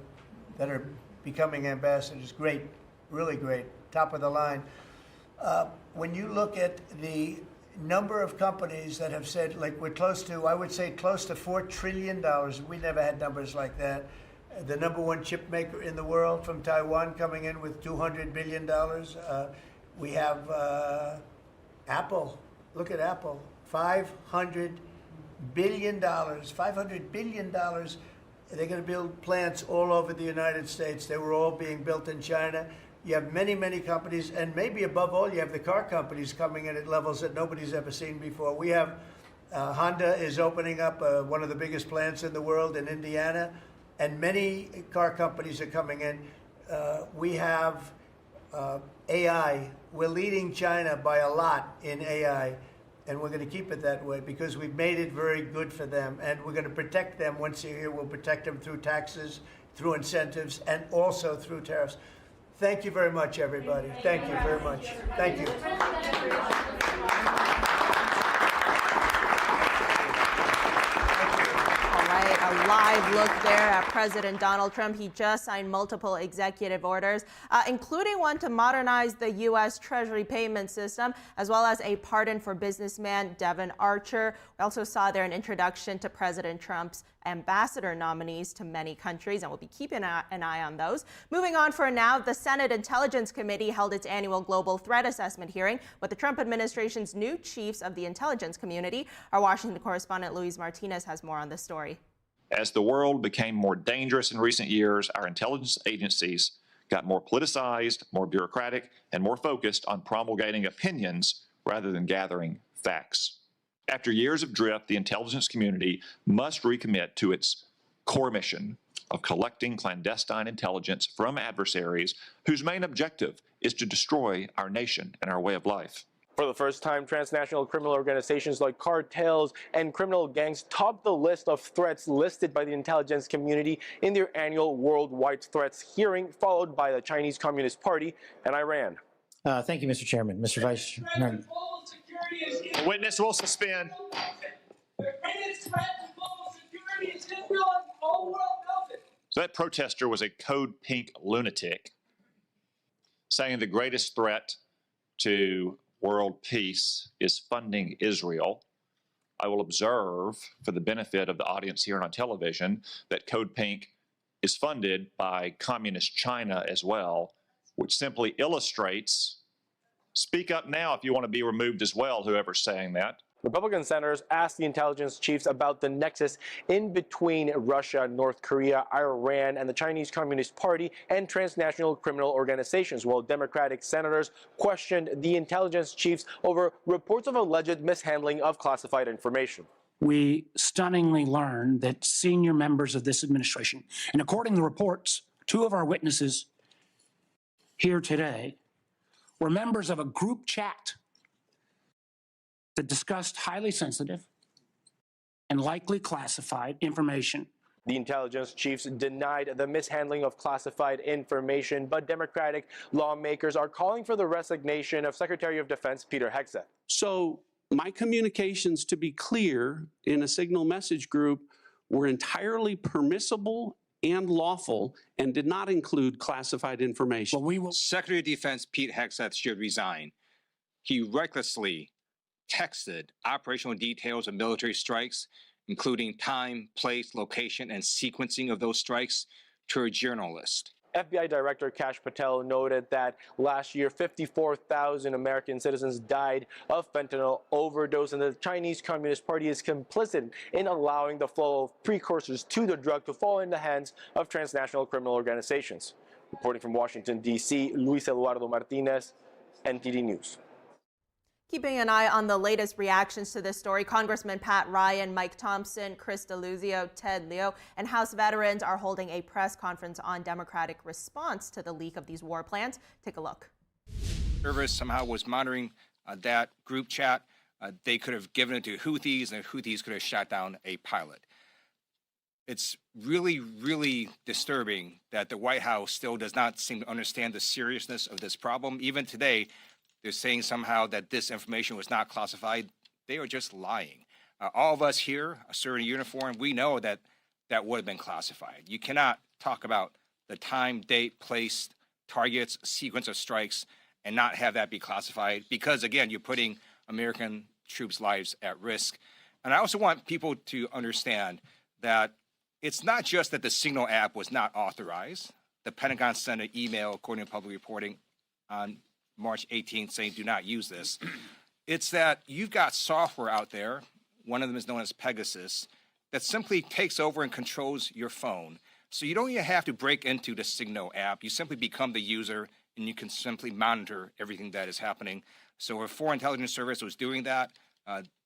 Speaker 2: that are becoming ambassadors. Great, really great, top of the line. When you look at the number of companies that have said, like we're close to, I would say close to $4 trillion. We never had numbers like that. The #1 chip maker in the world from Taiwan coming in with $200 billion. We have Apple. Look at Apple. $500 billion. $500 billion. They're going to build plants all over the United States. They were all being built in China. You have many, many companies, and maybe above all, you have the car companies coming in at levels that nobody's ever seen before. We have Honda is opening up one of the biggest plants in the world in Indiana, and many car companies are coming in. We have AI. We're leading China by a lot in AI, and we're going to keep it that way because we've made it very good for them, and we're going to protect them. Once they're here, we'll protect them through taxes, through incentives, and also through tariffs. Thank you very much, everybody. Thank you very much. Thank you.
Speaker 8: All right, a lot
Speaker 4: live look there at President Donald Trump. He just signed multiple executive orders, including one to modernize the U.S. Treasury payment system, as well as a pardon for businessman Devon Archer. We also saw there an introduction to President Trump's ambassador nominees to many countries, and we'll be keeping an eye on those. Moving on for now, the Senate Intelligence Committee held its annual Global Threat Assessment hearing with the Trump administration's new chiefs of the intelligence community. Our Washington correspondent Luis Martinez has more on this story.
Speaker 5: As the world became more dangerous in recent years, our intelligence agencies got more politicized, more bureaucratic, and more focused on promulgating opinions rather than gathering facts. After years of drift, the intelligence community must recommit to its core mission of collecting clandestine intelligence from adversaries whose main objective is to destroy our nation and our way of life.
Speaker 6: For the first time, transnational criminal organizations like cartels and criminal gangs topped the list of threats listed by the intelligence community in their annual worldwide threats hearing, followed by the Chinese Communist Party and Iran.
Speaker 17: Thank you, Mr. Chairman. Mr. Vice Chairman.
Speaker 5: The witness will suspend. So that protester was a code pink lunatic saying the greatest threat to world peace is funding Israel. I will observe, for the benefit of the audience here on television, that Code Pink is funded by communist China as well, which simply illustrates, speak up now if you want to be removed as well, whoever's saying that.
Speaker 6: Republican senators asked the intelligence chiefs about the nexus in between Russia, North Korea, Iran, and the Chinese Communist Party and transnational criminal organizations, while Democratic senators questioned the intelligence chiefs over reports of alleged mishandling of classified information.
Speaker 18: We stunningly learned that senior members of this administration, and according to reports, two of our witnesses here today were members of a group chat that discussed highly sensitive and likely classified information.
Speaker 6: The intelligence chiefs denied the mishandling of classified information, but Democratic lawmakers are calling for the resignation of Secretary of Defense Peter Hegseth.
Speaker 19: So my communications, to be clear, in a signal message group were entirely permissible and lawful and did not include classified information.
Speaker 23: Secretary of Defense Pete Hegseth should resign. He recklessly texted operational details of military strikes, including time, place, location, and sequencing of those strikes, to a journalist.
Speaker 6: FBI Director Kash Patel noted that last year 54,000 American citizens died of fentanyl overdose, and the Chinese Communist Party is complicit in allowing the flow of precursors to the drug to fall in the hands of transnational criminal organizations. Reporting from Washington, D.C., Luis Eduardo Martinez, NTD News.
Speaker 4: Keeping an eye on the latest reactions to this story, Congressman Pat Ryan, Mike Thompson, Chris DeLuzio, Ted Leo, and House veterans are holding a press conference on Democratic response to the leak of these war plans. Take a look.
Speaker 23: Service somehow was monitoring that group chat. They could have given it to Houthis, and the Houthis could have shot down a pilot. It's really, really disturbing that the White House still does not seem to understand the seriousness of this problem. Even today, they're saying somehow that this information was not classified. They are just lying. All of us here, serving a uniform, we know that that would have been classified. You cannot talk about the time, date, place, targets, sequence of strikes, and not have that be classified because, again, you're putting American troops' lives at risk. And I also want people to understand that it's not just that the Signal app was not authorized. The Pentagon sent an email, according to public reporting, on March 18th saying do not use this. It's that you've got software out there, one of them is known as Pegasus, that simply takes over and controls your phone. So you don't even have to break into the Signal app. You simply become the user and you can simply monitor everything that is happening. So if Foreign Intelligence Service was doing that,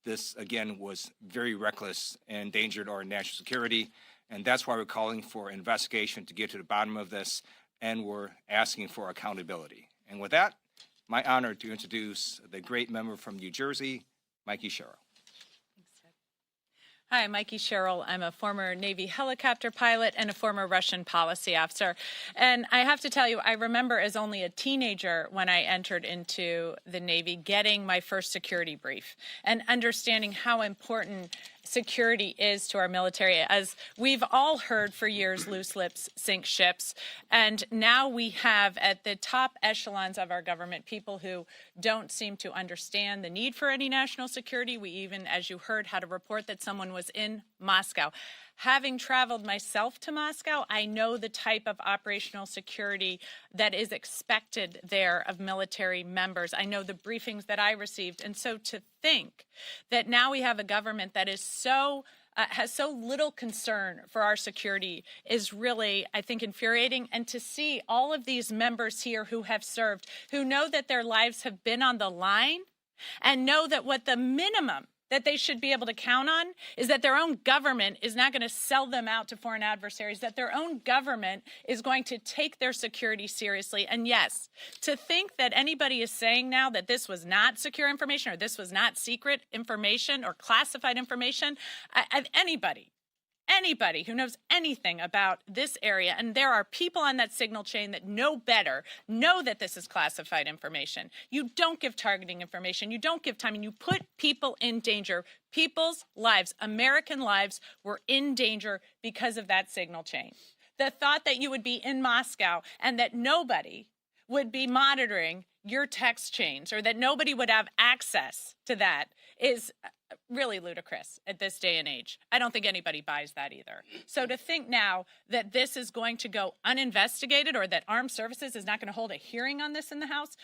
Speaker 23: this again was very reckless and endangered our national security. And that's why we're calling for investigation to get to the bottom of this, and we're asking for accountability. And with that, my honor to introduce the great member from New Jersey, Mikey Sherrill.
Speaker 20: Hi, Mikey Sherrill. I'm a former Navy helicopter pilot and a former Russian policy officer. And I have to tell you, I remember as only a teenager when I entered into the Navy getting my first security brief and understanding how important security is to our military. As we've all heard for years, loose lips sink ships. And now we have at the top echelons of our government people who don't seem to understand the need for any national security. We even, as you heard, had a report that someone was in Moscow. Having traveled myself to Moscow, I know the type of operational security that is expected there of military members. I know the briefings that I received. And so to think that now we have a government that is has so little concern for our security is really, I think, infuriating. And to see all of these members here who have served, who know that their lives have been on the line, and know that what the minimum that they should be able to count on is that their own government is not going to sell them out to foreign adversaries, that their own government is going to take their security seriously. And yes, to think that anybody is saying now that this was not secure information or this was not secret information or classified information, anybody who knows anything about this area, and there are people on that signal chain that know better, know that this is classified information. You don't give targeting information. You don't give timing. You put people in danger. People's lives, American lives, were in danger because of that signal chain. The thought that you would be in Moscow and that nobody would be monitoring your text chains or that nobody would have access to that is really ludicrous at this day and age. I don't think anybody buys that either. So to think now that this is going to go uninvestigated or that Armed Services is not going to hold a hearing on this in the House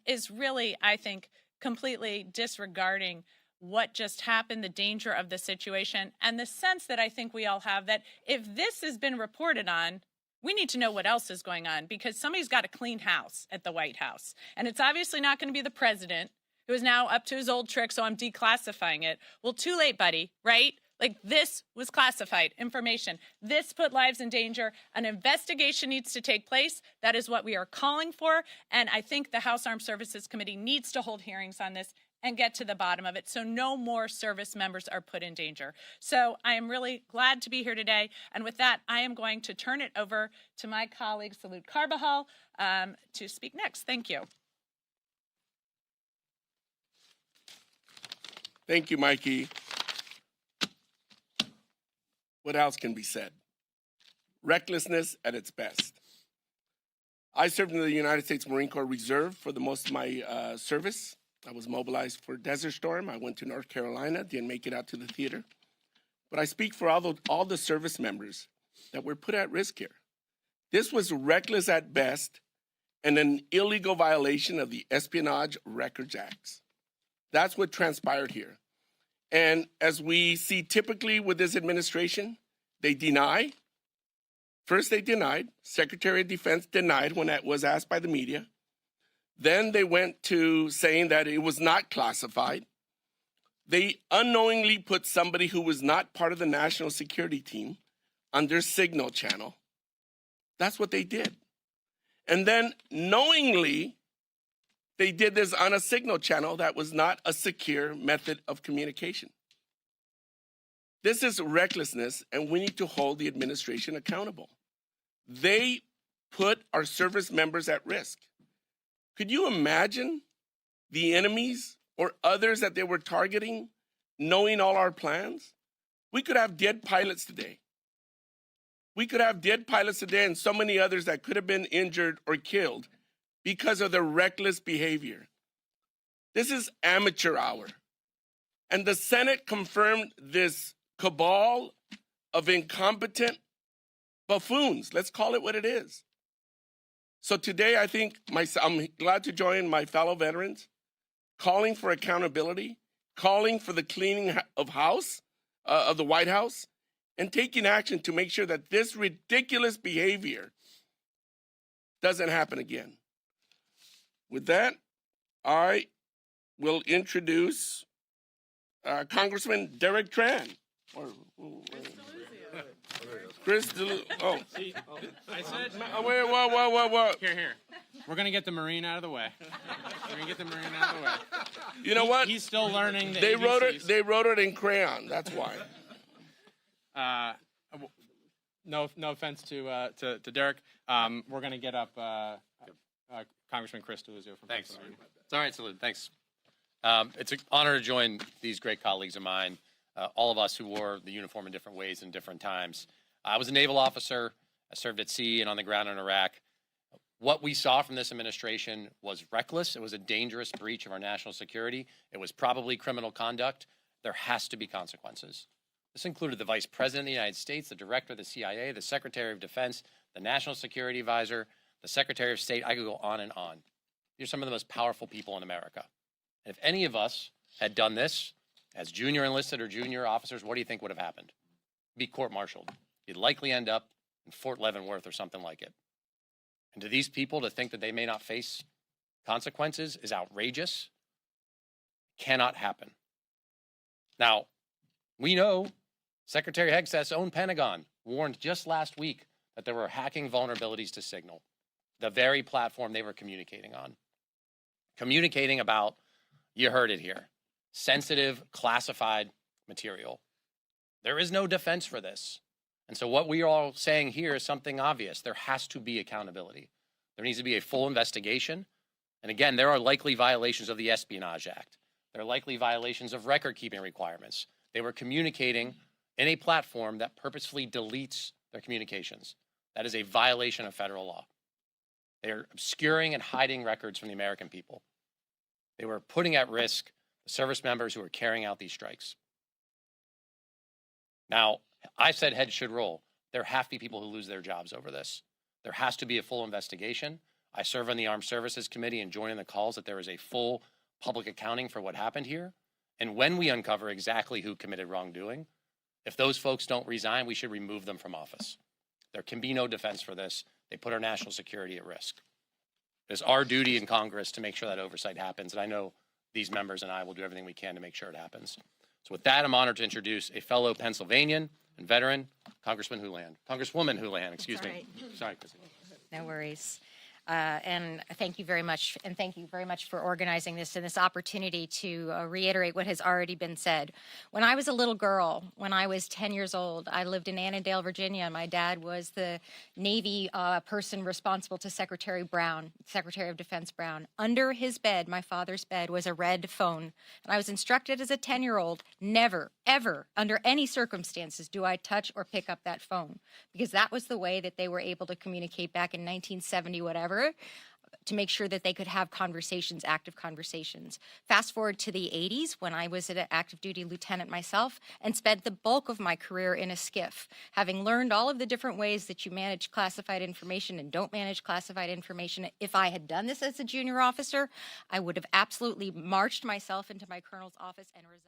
Speaker 20: is really, I think, completely disregarding what just happened, the danger of the situation, and the sense that I think we all have that if this has been reported on, we need to know what else is going on because somebody's got to clean house at the White House. And it's obviously not going to be the president, who is now up to his old trick, so I'm declassifying it. Well, too late, buddy, right? Like, this was classified information. This put lives in danger. An investigation needs to take place. That is what we are calling for. And I think the House Armed Services Committee needs to hold hearings on this and get to the bottom of it so no more service members are put in danger. So I am really glad to be here today. And with that, I am going to turn it over to my colleague, Salud Carbajal, to speak next. Thank you.
Speaker 7: Thank you, Mikey. What else can be said? Recklessness at its best. I served in the United States Marine Corps Reserve for the most of my service. I was mobilized for Desert Storm. I went to North Carolina, didn't make it out to the theater. But I speak for all the service members that were put at risk here. This was reckless at best and an illegal violation of the Espionage Records Acts. That's what transpired here. And as we see typically with this administration, they deny. First, they denied. Secretary of Defense denied when that was asked by the media. Then they went to saying that it was not classified. They unknowingly put somebody who was not part of the national security team on their signal channel. That's what they did. And then knowingly, they did this on a signal channel that was not a secure method of communication. This is recklessness, and we need to hold the administration accountable. They put our service members at risk. Could you imagine the enemies or others that they were targeting knowing all our plans? We could have dead pilots today. We could have dead pilots today and so many others that could have been injured or killed because of their reckless behavior. This is amateur hour. And the Senate confirmed this cabal of incompetent buffoons. Let's call it what it is. So today, I think I'm glad to join my fellow veterans, calling for accountability, calling for the cleaning of the White House, and taking action to make sure that this ridiculous behavior doesn't happen again. With that, I will introduce Congressman Derek Tran. Chris DeLuzio. Oh.
Speaker 14: I said.
Speaker 7: Wait.
Speaker 14: Here. We're going to get the Marine out of the way.
Speaker 7: You know what?
Speaker 14: He's still learning the
Speaker 7: ABCs. They wrote it in crayon. That's why.
Speaker 14: No offense to Derek. We're going to get up Congressman Chris DeLuzio from Pennsylvania.
Speaker 21: It's all right, Salud. Thanks. It's an honor to join these great colleagues of mine
Speaker 10: all of us who wore the uniform in different ways in different times. I was a naval officer. I served at sea and on the ground in Iraq. What we saw from this administration was reckless. It was a dangerous breach of our national security. It was probably criminal conduct. There has to be consequences. This included the Vice President of the United States, the Director of the CIA, the Secretary of Defense, the National Security Advisor, the Secretary of State. I could go on and on. These are some of the most powerful people in America. And if any of us had done this as junior enlisted or junior officers, what do you think would have happened? Be court-martialed. You'd likely end up in Fort Leavenworth or something like it. And to these people, to think that they may not face consequences is outrageous. Cannot happen. Now, we know Secretary Hegseth's own Pentagon warned just last week that there were hacking vulnerabilities to Signal, the very platform they were communicating on. Communicating about, you heard it here, sensitive, classified material. There is no defense for this. And so what we are all saying here is something obvious. There has to be accountability. There needs to be a full investigation. And again, there are likely violations of the Espionage Act. There are likely violations of record-keeping requirements. They were communicating in a platform that purposefully deletes their communications. That is a violation of federal law. They are obscuring and hiding records from the American people. They were putting at risk the service members who were carrying out these strikes. Now, I said heads should roll. There have to be people who lose their jobs over this. There has to be a full investigation. I serve on the Armed Services Committee and join in the calls that there is a full public accounting for what happened here. And when we uncover exactly who committed wrongdoing, if those folks don't resign, we should remove them from office. There can be no defense for this. They put our national security at risk. It's our duty in Congress to make sure that oversight happens. And I know these members and I will do everything we can to make sure it happens. So with that, I'm honored to introduce a fellow Pennsylvanian and veteran, Congresswoman Houlihan, excuse me. Sorry, Chrissy.
Speaker 21: No worries. And thank you very much. And thank you very much for organizing this and this opportunity to reiterate what has already been said. When I was a little girl, when I was 10 years old, I lived in Annandale, Virginia. My dad was the Navy person responsible to Secretary Brown, Secretary of Defense Brown. Under his bed, my father's bed, was a red phone. And I was instructed as a 10-year-old, never, ever, under any circumstances, do I touch or pick up that phone. Because that was the way that they were able to communicate back in 1970, whatever, to make sure that they could have conversations, active conversations. Fast forward to the 80s when I was an active duty lieutenant myself and spent the bulk of my career in a skiff, having learned all of the different ways that you manage classified information and don't manage classified information. If I had done this as a junior officer, I would have absolutely marched myself into my colonel's office and resigned.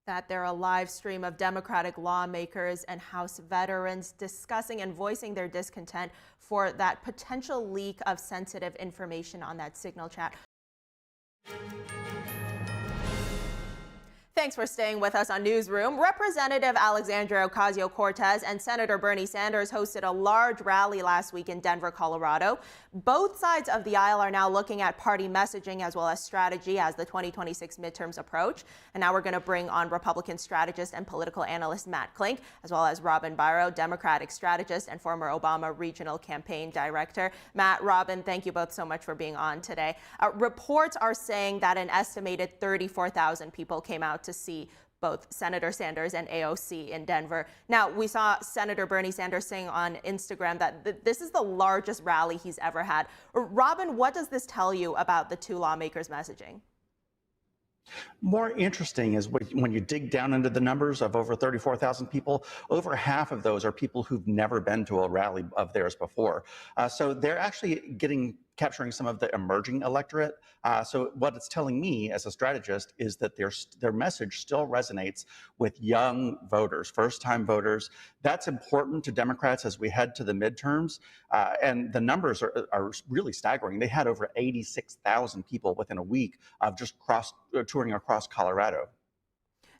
Speaker 4: That there are a live stream of Democratic lawmakers and House veterans discussing and voicing their discontent for that potential leak of sensitive information on that Signal chat. Thanks for staying with us on Newsroom. Representative Alexandria Ocasio-Cortez and Senator Bernie Sanders hosted a large rally last week in Denver, Colorado. Both sides of the aisle are now looking at party messaging as well as strategy as the 2026 midterms approach. And now we're going to bring on Republican strategist and political analyst Matt Klink, as well as Robin Byro, Democratic strategist and former Obama regional campaign director. Matt, Robin, thank you both so much for being on today. Reports are saying that an estimated 34,000 people came out to see both Senator Sanders and AOC in Denver. Now, we saw Senator Bernie Sanders saying on Instagram that this is the largest rally he's ever had. Robin, what does this tell you about the two lawmakers' messaging?
Speaker 22: More interesting is when you dig down into the numbers of over 34,000 people, over half of those are people who've never been to a rally of theirs before. So they're actually capturing some of the emerging electorate. So what it's telling me as a strategist is that their message still resonates with young voters, first-time voters. That's important to Democrats as we head to the midterms. And the numbers are really staggering. They had over 86,000 people within a week of just touring across Colorado.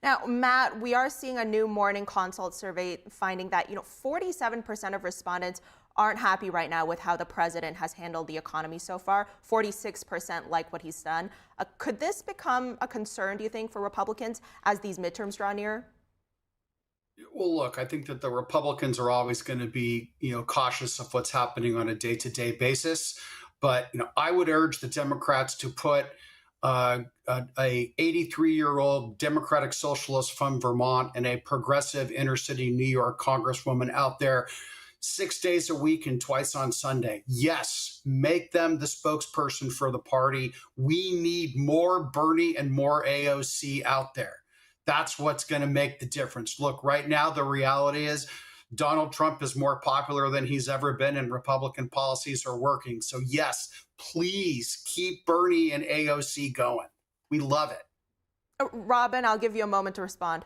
Speaker 4: Now, Matt, we are seeing a new Morning Consult survey finding that 47% of respondents aren't happy right now with how the president has handled the economy so far. 46% like what he's done. Could this become a concern, do you think, for Republicans as these midterms draw near?
Speaker 24: Well, look, I think that the Republicans are always going to be, cautious of what's happening on a day-to-day basis. But, I would urge the Democrats to put a 83-year-old Democratic Socialist from Vermont and a progressive inner city New York Congresswoman out there 6 days a week and twice on Sunday. Yes, make them the spokesperson for the party. We need more Bernie and more AOC out there. That's what's going to make the difference. Look, right now, the reality is Donald Trump is more popular than he's ever been, and Republican policies are working. So yes, please keep Bernie and AOC going. We love it.
Speaker 4: Robin, I'll give you a moment to respond.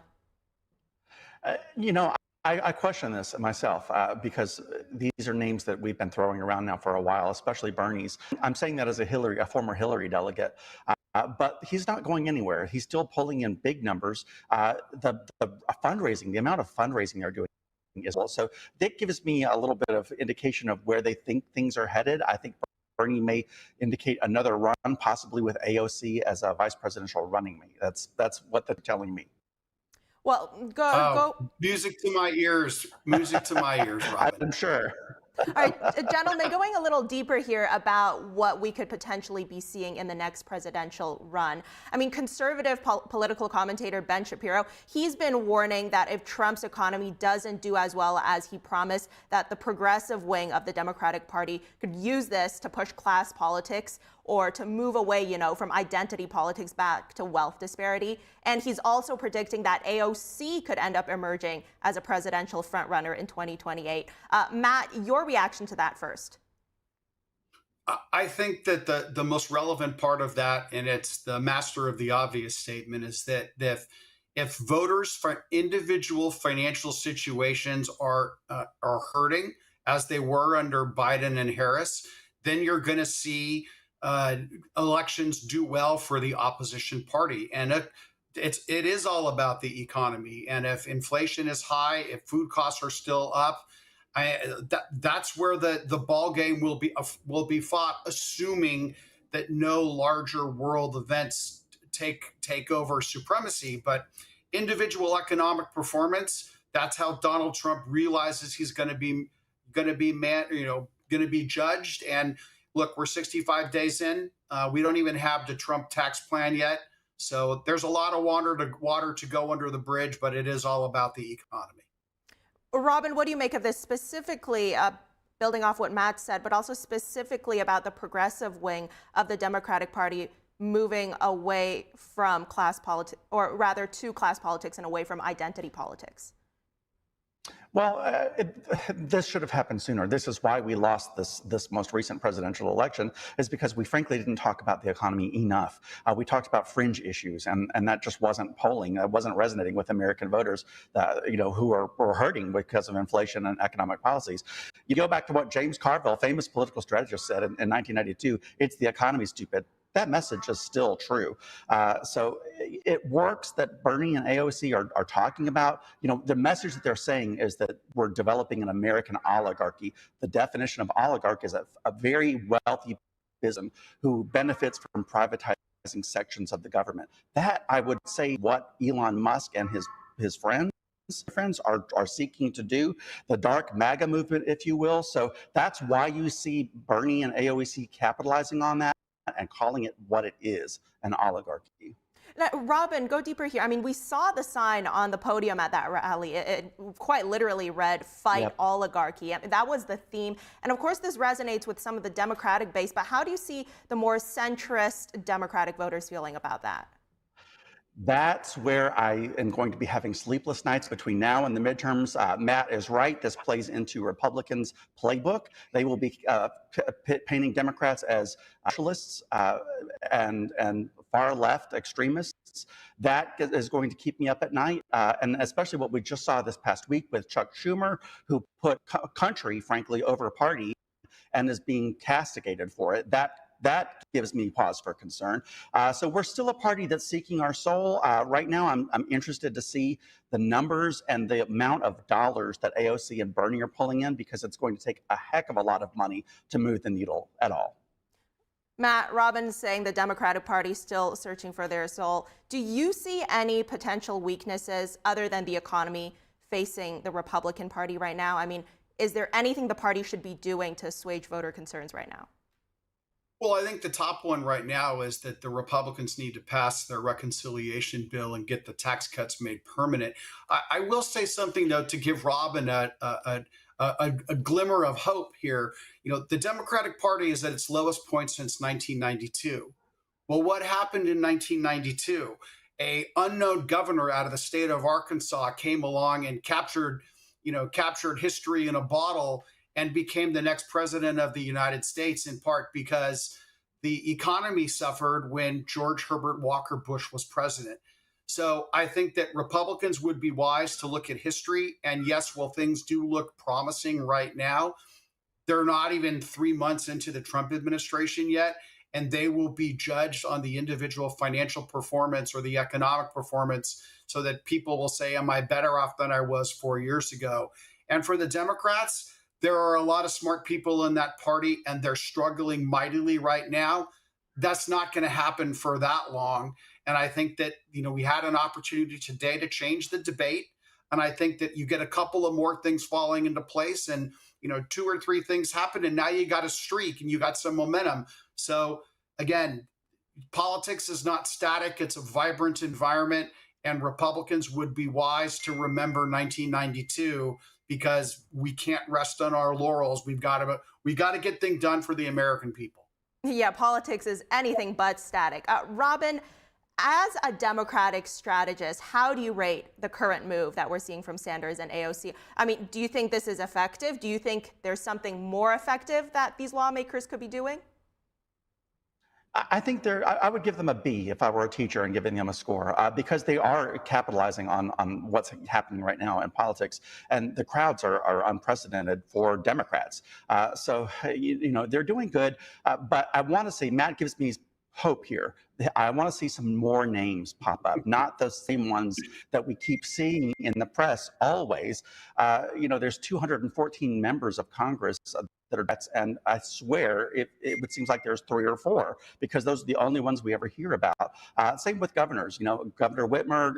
Speaker 22: I question this myself because these are names that we've been throwing around now for a while, especially Bernie's. I'm saying that as a former Hillary delegate. But he's not going anywhere. He's still pulling in big numbers. The fundraising, the amount of fundraising they're doing as well. So that gives me a little bit of indication of where they think things are headed. I think Bernie may indicate another run, possibly with AOC as a vice presidential running mate. That's what they're telling me.
Speaker 4: Well, go.
Speaker 24: Music to my ears. Music to my ears, Robin.
Speaker 22: I'm sure.
Speaker 4: All right, gentlemen, going a little deeper here about what we could potentially be seeing in the next presidential run. I mean, conservative political commentator Ben Shapiro, he's been warning that if Trump's economy doesn't do as well as he promised, that the progressive wing of the Democratic Party could use this to push class politics or to move away, from identity politics back to wealth disparity. And he's also predicting that AOC could end up emerging as a presidential frontrunner in 2028. Matt, your reaction to that first.
Speaker 24: I think that the most relevant part of that, and it's the master of the obvious statement, is that if voters for individual financial situations are hurting, as they were under Biden and Harris, then you're going to see elections do well for the opposition party. And it is all about the economy. And if inflation is high, if food costs are still up, that's where the ball game will be fought, assuming that no larger world events take over supremacy. But individual economic performance, that's how Donald Trump realizes he's going to be judged. And look, we're 65 days in. We don't even have the Trump tax plan yet. So there's a lot of water to go under the bridge, but it is all about the economy.
Speaker 4: Robin, what do you make of this specifically, building off what Matt said, but also specifically about the progressive wing of the Democratic Party moving away from class politics, or rather to class politics and away from identity politics?
Speaker 22: Well, this should have happened sooner. This is why we lost this most recent presidential election, is because we frankly didn't talk about the economy enough. We talked about fringe issues, and that just wasn't polling. It wasn't resonating with American voters, who were hurting because of inflation and economic policies. You go back to what James Carville, famous political strategist, said in 1992, "It's the economy, stupid." That message is still true. So it works that Bernie and AOC are talking about. The message that they're saying is that we're developing an American oligarchy. The definition of oligarch is a very wealthy business who benefits from privatizing sections of the government. That, I would say, what Elon Musk and his friends are seeking to do, the dark MAGA movement, if you will. So that's why you see Bernie and AOC capitalizing on that and calling it what it is, an oligarchy.
Speaker 4: Now, Robin, go deeper here. I mean, we saw the sign on the podium at that rally. It quite literally read, "Fight oligarchy." I mean, that was the theme. And of course, this resonates with some of the Democratic base, but how do you see the more centrist Democratic voters feeling about that?
Speaker 22: That's where I am going to be having sleepless nights between now and the midterms. Matt is right. This plays into Republicans' playbook. They will be painting Democrats as socialists and far left extremists. That is going to keep me up at night. And especially what we just saw this past week with Chuck Schumer, who put country, frankly, over party and is being castigated for it. That gives me pause for concern. So we're still a party that's seeking our soul. Right now, I'm interested to see the numbers and the amount of dollars that AOC and Bernie are pulling in, because it's going to take a heck of a lot of money to move the needle at all.
Speaker 4: Matt, Robin's saying the Democratic Party is still searching for their soul. Do you see any potential weaknesses other than the economy facing the Republican Party right now? I mean, is there anything the party should be doing to assuage voter concerns right now?
Speaker 24: Well, I think the top one right now is that the Republicans need to pass their reconciliation bill and get the tax cuts made permanent. I will say something, though, to give Robin a glimmer of hope here. You know, the Democratic Party is at its lowest point since 1992. Well, what happened in 1992? A unknown governor out of the state of Arkansas came along and captured history in a bottle and became the next president of the United States, in part because the economy suffered when George Herbert Walker Bush was president. So I think that Republicans would be wise to look at history. And yes, while things do look promising right now, they're not even 3 months into the Trump administration yet, and they will be judged on the individual financial performance or the economic performance so that people will say, am I better off than I was 4 years ago? And for the Democrats, there are a lot of smart people in that party, and they're struggling mightily right now. That's not going to happen for that long. And I think that, we had an opportunity today to change the debate. And I think that you get a couple of more things falling into place, and, 2 or 3 things happen, and now you got a streak and you got some momentum. So again, politics is not static. It's a vibrant environment, and Republicans would be wise to remember 1992, because we can't rest on our laurels. We got to get things done for the American people.
Speaker 4: Yeah, politics is anything but static. Robin, as a Democratic strategist, how do you rate the current move that we're seeing from Sanders and AOC? I mean, do you think this is effective? Do you think there's something more effective that these lawmakers could be doing?
Speaker 22: I think I would give them a B if I were a teacher and giving them a score, because they are capitalizing on what's happening right now in politics, and the crowds are unprecedented for Democrats. So they're doing good, but I want to say Matt gives me hope here. I want to see some more names pop up, not the same ones that we keep seeing in the press always. There's 214 members of Congress that are vets, and I swear it seems like there's 3 or 4, because those are the only ones we ever hear about. Same with governors. Governor Whitmer,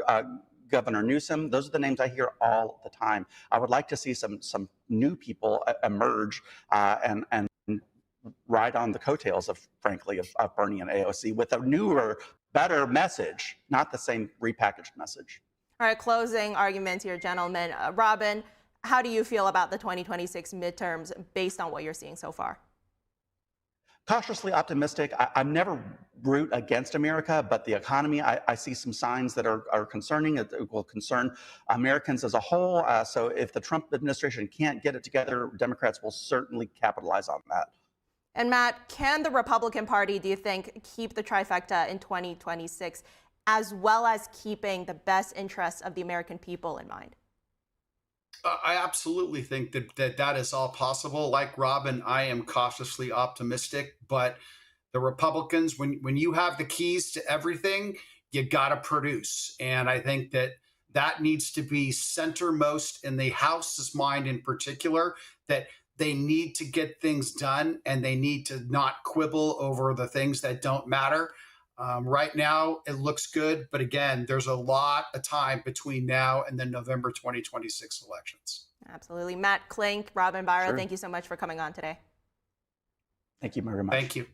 Speaker 22: Governor Newsom, those are the names I hear all the time. I would like to see some new people emerge and ride on the coattails of Bernie and AOC with a newer, better message, not the same repackaged message.
Speaker 4: All right, closing arguments here, gentlemen. Robin, how do you feel about the 2026 midterms based on what you're seeing so far?
Speaker 22: Cautiously optimistic. I'm never root against America, but the economy, I see some signs that are concerning. It will concern Americans as a whole. So if the Trump administration can't get it together, Democrats will certainly capitalize on that.
Speaker 4: And Matt, can the Republican Party, do you think, keep the trifecta in 2026, as well as keeping the best interests of the American people in mind?
Speaker 24: I absolutely think that is all possible. Like Robin, I am cautiously optimistic, but the Republicans, when you have the keys to everything, you got to produce. And I think that needs to be centermost in the House's mind in particular, that they need to get things done, and they need to not quibble over the things that don't matter. Right now, it looks good. But again, there's a lot of time between now and the November 2026 elections.
Speaker 4: Absolutely. Matt Klink, Robin Byra,
Speaker 22: Sure.
Speaker 4: Thank you so much for coming on today.
Speaker 22: Thank you very much.
Speaker 24: Thank you.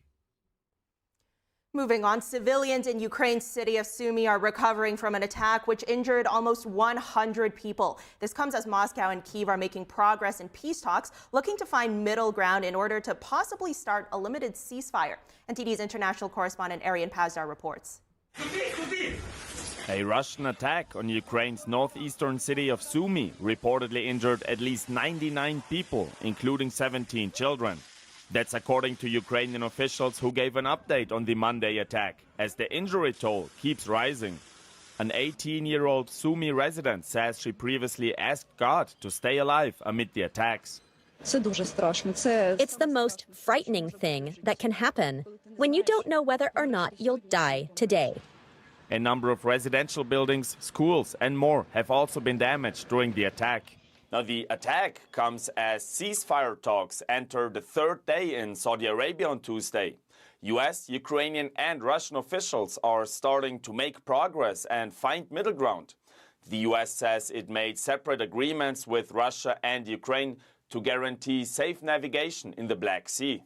Speaker 4: Moving on, civilians in Ukraine's city of Sumy are recovering from an attack which injured almost 100 people. This comes as Moscow and Kyiv are making progress in peace talks, looking to find middle ground in order to possibly start a limited ceasefire. NTD's international correspondent Arian Pazdar reports.
Speaker 3: A Russian attack on Ukraine's northeastern city of Sumy reportedly injured at least 99 people, including 17 children. That's according to Ukrainian officials who gave an update on the Monday attack, as the injury toll keeps rising. An 18-year-old Sumy resident says she previously asked God to stay alive amid the attacks.
Speaker 11: It's the most frightening thing that can happen when you don't know whether or not you'll die today.
Speaker 3: A number of residential buildings, schools and more have also been damaged during the attack. Now, the attack comes as ceasefire talks enter the 3rd day in Saudi Arabia on Tuesday. US, Ukrainian and Russian officials are starting to make progress and find middle ground. The US says it made separate agreements with Russia and Ukraine to guarantee safe navigation in the Black Sea.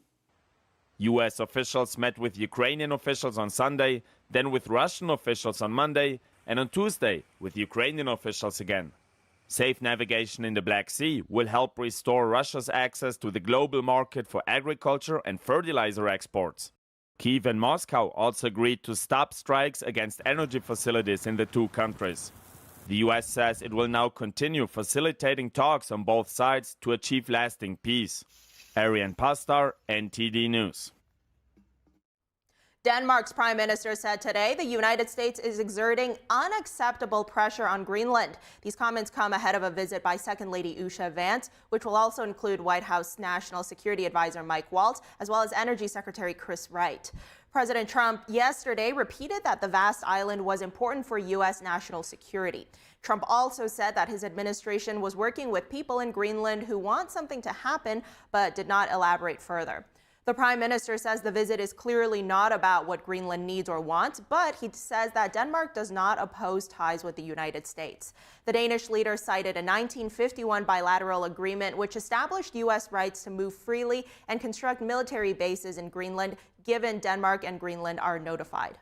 Speaker 3: US officials met with Ukrainian officials on Sunday, then with Russian officials on Monday, and on Tuesday with Ukrainian officials again. Safe navigation in the Black Sea will help restore Russia's access to the global market for agriculture and fertilizer exports. Kyiv and Moscow also agreed to stop strikes against energy facilities in the two countries. The US says it will now continue facilitating talks on both sides to achieve lasting peace. Arian Pastar, NTD News.
Speaker 4: Denmark's prime minister said today the United States is exerting unacceptable pressure on Greenland. These comments come ahead of a visit by Second Lady Usha Vance, which will also include White House National Security Advisor Mike Waltz, as well as Energy Secretary Chris Wright. President Trump yesterday repeated that the vast island was important for U.S. national security. Trump also said that his administration was working with people in Greenland who want something to happen, but did not elaborate further. The prime minister says the visit is clearly not about what Greenland needs or wants, but he says that Denmark does not oppose ties with the United States. The Danish leader cited a 1951 bilateral agreement which established U.S. rights to move freely and construct military bases in Greenland, given Denmark and Greenland are notified.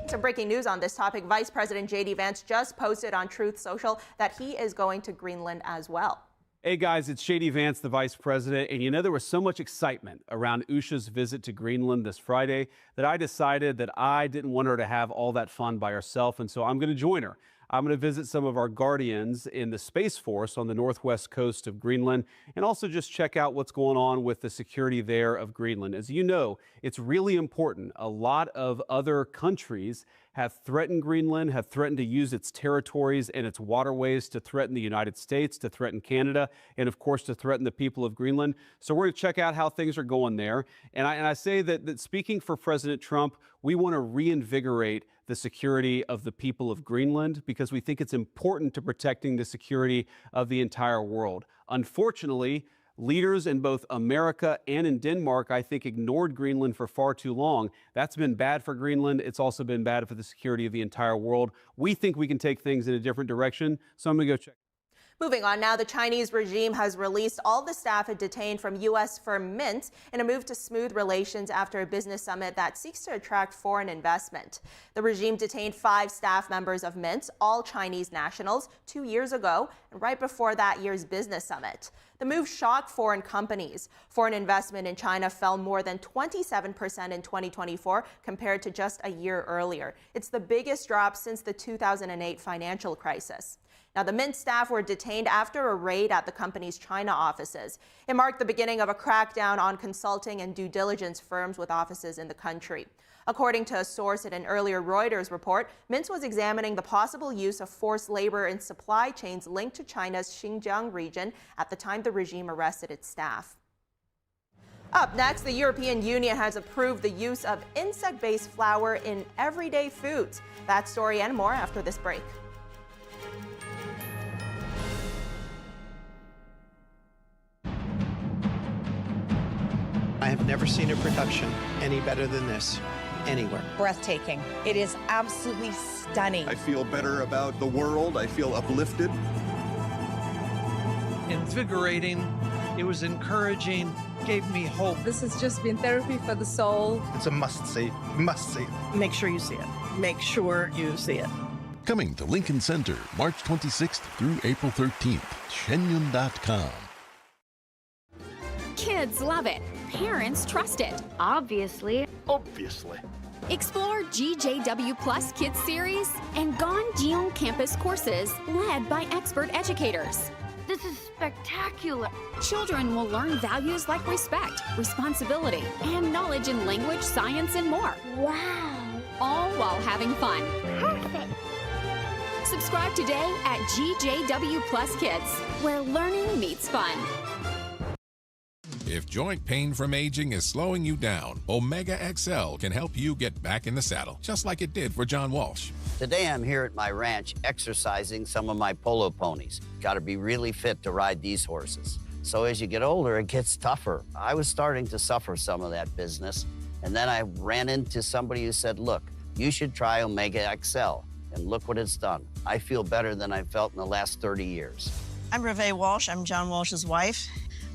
Speaker 4: Some breaking news on this topic. Vice President J.D. Vance just posted on Truth Social that he is going to Greenland as well.
Speaker 9: Hey guys, it's J.D. Vance, the Vice President, and you know there was so much excitement around Usha's visit to Greenland this Friday that I decided that I didn't want her to have all that fun by herself, and so I'm going to join her. I'm going to visit some of our guardians in the Space Force on the northwest coast of Greenland and also just check out what's going on with the security there of Greenland. As you know, it's really important. A lot of other countries have threatened Greenland, have threatened to use its territories and its waterways to threaten the United States, to threaten Canada, and of course to threaten the people of Greenland. So we're going to check out how things are going there. And I say that speaking for President Trump, we want to reinvigorate the security of the people of Greenland because we think it's important to protecting the security of the entire world. Unfortunately, leaders in both America and in Denmark, I think, ignored Greenland for far too long. That's been bad for Greenland. It's also been bad for the security of the entire world. We think we can take things in a different direction, so I'm going to go check.
Speaker 4: Moving on now, the Chinese regime has released all the staff it detained from U.S. firm Mint in a move to smooth relations after a business summit that seeks to attract foreign investment. The regime detained 5 staff members of Mint, all Chinese nationals, 2 years ago, and right before that year's business summit. The move shocked foreign companies. Foreign investment in China fell more than 27% in 2024 compared to just a year earlier. It's the biggest drop since the 2008 financial crisis. Now, the Mint staff were detained after a raid at the company's China offices. It marked the beginning of a crackdown on consulting and due diligence firms with offices in the country. According to a source in an earlier Reuters report, Mint was examining the possible use of forced labor in supply chains linked to China's Xinjiang region at the time the regime arrested its staff. Up next, the European Union has approved the use of insect-based flour in everyday foods. That story and more after this break.
Speaker 12: I have never seen a production any better than this, anywhere.
Speaker 15: Breathtaking. It is absolutely stunning.
Speaker 16: I feel better about the world. I feel uplifted.
Speaker 25: Invigorating. It was encouraging, gave me hope.
Speaker 26: This has just been therapy for the soul.
Speaker 16: It's a must-see. Must-see.
Speaker 26: Make sure you see it. Make sure you see it.
Speaker 27: Coming to Lincoln Center, March 26th through April 13th. Shenyun.com.
Speaker 28: Kids love it. Parents trust it.
Speaker 16: Obviously.
Speaker 28: Explore GJW Plus Kids Series and Ganjiong Campus courses led by expert educators.
Speaker 16: This is spectacular.
Speaker 28: Children will learn values like respect, responsibility, and knowledge in language, science, and more.
Speaker 16: Wow.
Speaker 28: All while having fun.
Speaker 16: Perfect.
Speaker 28: Subscribe today at GJW Plus Kids, where learning meets fun.
Speaker 29: If joint pain from aging is slowing you down, Omega XL can help you get back in the saddle, just like it did for John Walsh.
Speaker 30: Today I'm here at my ranch exercising some of my polo ponies. Got to be really fit to ride these horses. So as you get older, it gets tougher. I was starting to suffer some of that business, and then I ran into somebody who said, look, you should try Omega XL, and look what it's done. I feel better than I felt in the last 30 years.
Speaker 26: I'm Reve Walsh. I'm John Walsh's wife.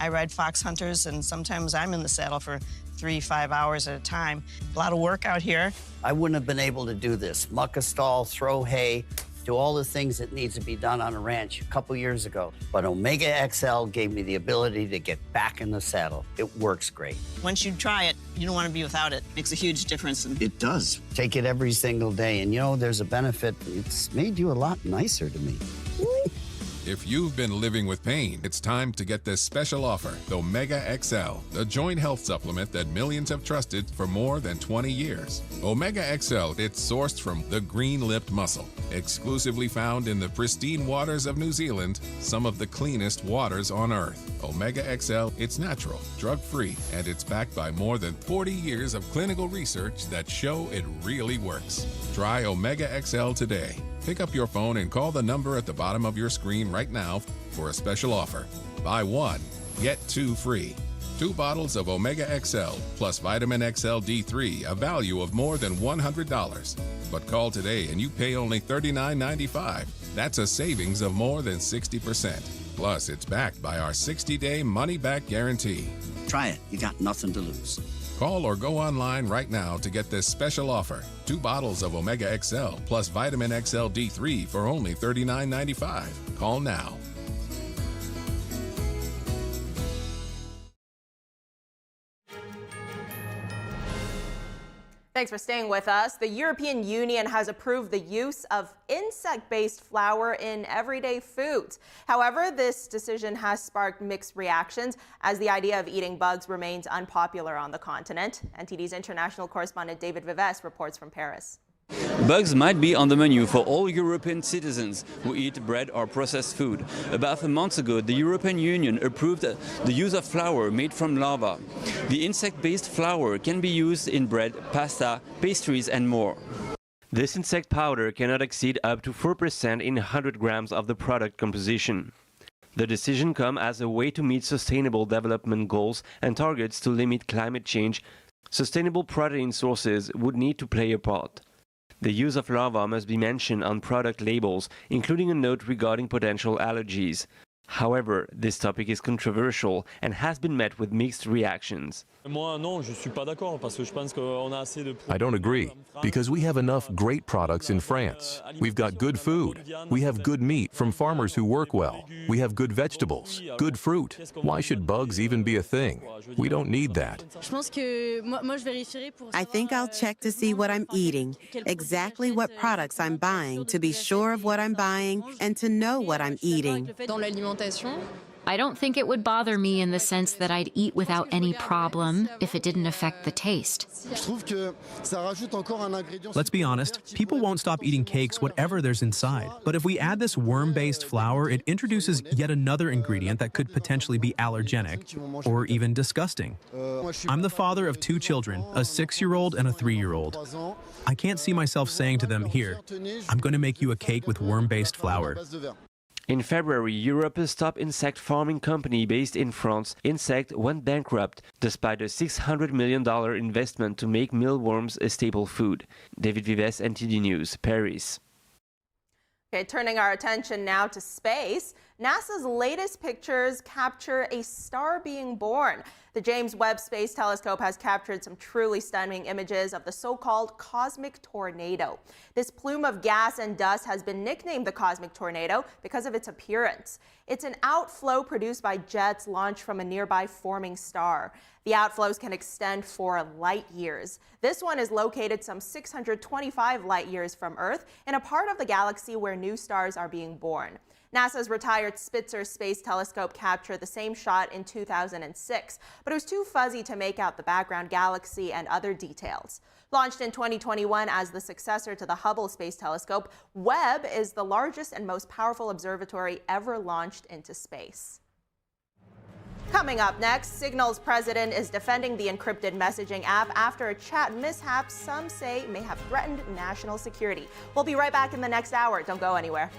Speaker 1: I ride fox hunters, and sometimes I'm in the saddle for 3-5 hours at a time. A lot of work out here.
Speaker 30: I wouldn't have been able to do this. Muck a stall, throw hay, do all the things that needs to be done on a ranch a couple years ago. But Omega XL gave me the ability to get back in the saddle. It works great.
Speaker 1: Once you try it, you don't want to be without it. Makes a huge difference.
Speaker 30: It does. Take it every single day, and you know, there's a benefit. It's made you a lot nicer to me.
Speaker 29: If you've been living with pain, it's time to get this special offer, the Omega XL, the joint health supplement that millions have trusted for more than 20 years. Omega XL, it's sourced from the green-lipped mussel, exclusively found in the pristine waters of New Zealand, some of the cleanest waters on Earth. Omega XL, it's natural, drug-free, and it's backed by more than 40 years of clinical research that show it really works. Try Omega XL today. Pick up your phone and call the number at the bottom of your screen right now for a special offer. Buy one, get two free. 2 bottles of Omega XL plus Vitamin XL D3, a value of more than $100. But call today and you pay only $39.95. That's a savings of more than 60%. Plus, it's backed by our 60-day money-back guarantee.
Speaker 30: Try it. You got nothing to lose.
Speaker 29: Call or go online right now to get this special offer. 2 bottles of Omega XL plus Vitamin XL D3 for only $39.95. Call now.
Speaker 4: Thanks for staying with us. The European Union has approved the use of insect-based flour in everyday foods. However, this decision has sparked mixed reactions as the idea of eating bugs remains unpopular on the continent. NTD's international correspondent David Vives reports from Paris.
Speaker 2: Bugs might be on the menu for all European citizens who eat bread or processed food. About a month ago, the European Union approved the use of flour made from larvae. The insect-based flour can be used in bread, pasta, pastries and more. This insect powder cannot exceed up to 4% in 100 grams of the product composition. The decision comes as a way to meet sustainable development goals and targets to limit climate change. Sustainable protein sources would need to play a part. The use of larvae must be mentioned on product labels, including a note regarding potential allergies. However, this topic is controversial and has been met with mixed reactions.
Speaker 5: I don't
Speaker 27: agree, because we have enough great products in France. We've got good food. We have good meat from farmers who work well. We have good vegetables, good fruit. Why should bugs even be a thing? We don't need that.
Speaker 6: I think I'll check to see what I'm eating, exactly what products I'm buying, to be sure of what I'm buying and to know what I'm eating.
Speaker 8: I don't think it would bother me in the sense that I'd eat without any problem if it didn't affect the taste.
Speaker 13: Let's be honest, people won't stop eating cakes whatever there's inside. But if we add this worm-based flour, it introduces yet another ingredient that could potentially be allergenic or even disgusting. I'm the father of 2 children, a 6-year-old and a 3-year-old. I can't see myself saying to them, "Here, I'm going to make you a cake with worm-based flour."
Speaker 2: In February, Europe's top insect farming company based in France, Insect, went bankrupt despite a $600 million investment to make mealworms a staple food. David Vives, NTD News, Paris.
Speaker 4: Okay, turning our attention now to space. NASA's latest pictures capture a star being born. The James Webb Space Telescope has captured some truly stunning images of the so-called cosmic tornado. This plume of gas and dust has been nicknamed the cosmic tornado because of its appearance. It's an outflow produced by jets launched from a nearby forming star. The outflows can extend for light years. This one is located some 625 light years from Earth in a part of the galaxy where new stars are being born. NASA's retired Spitzer Space Telescope captured the same shot in 2006, but it was too fuzzy to make out the background galaxy and other details. Launched in 2021 as the successor to the Hubble Space Telescope, Webb is the largest and most powerful observatory ever launched into space. Coming up next, Signal's president is defending the encrypted messaging app after a chat mishap some say may have threatened national security. We'll be right back in the next hour. Don't go anywhere.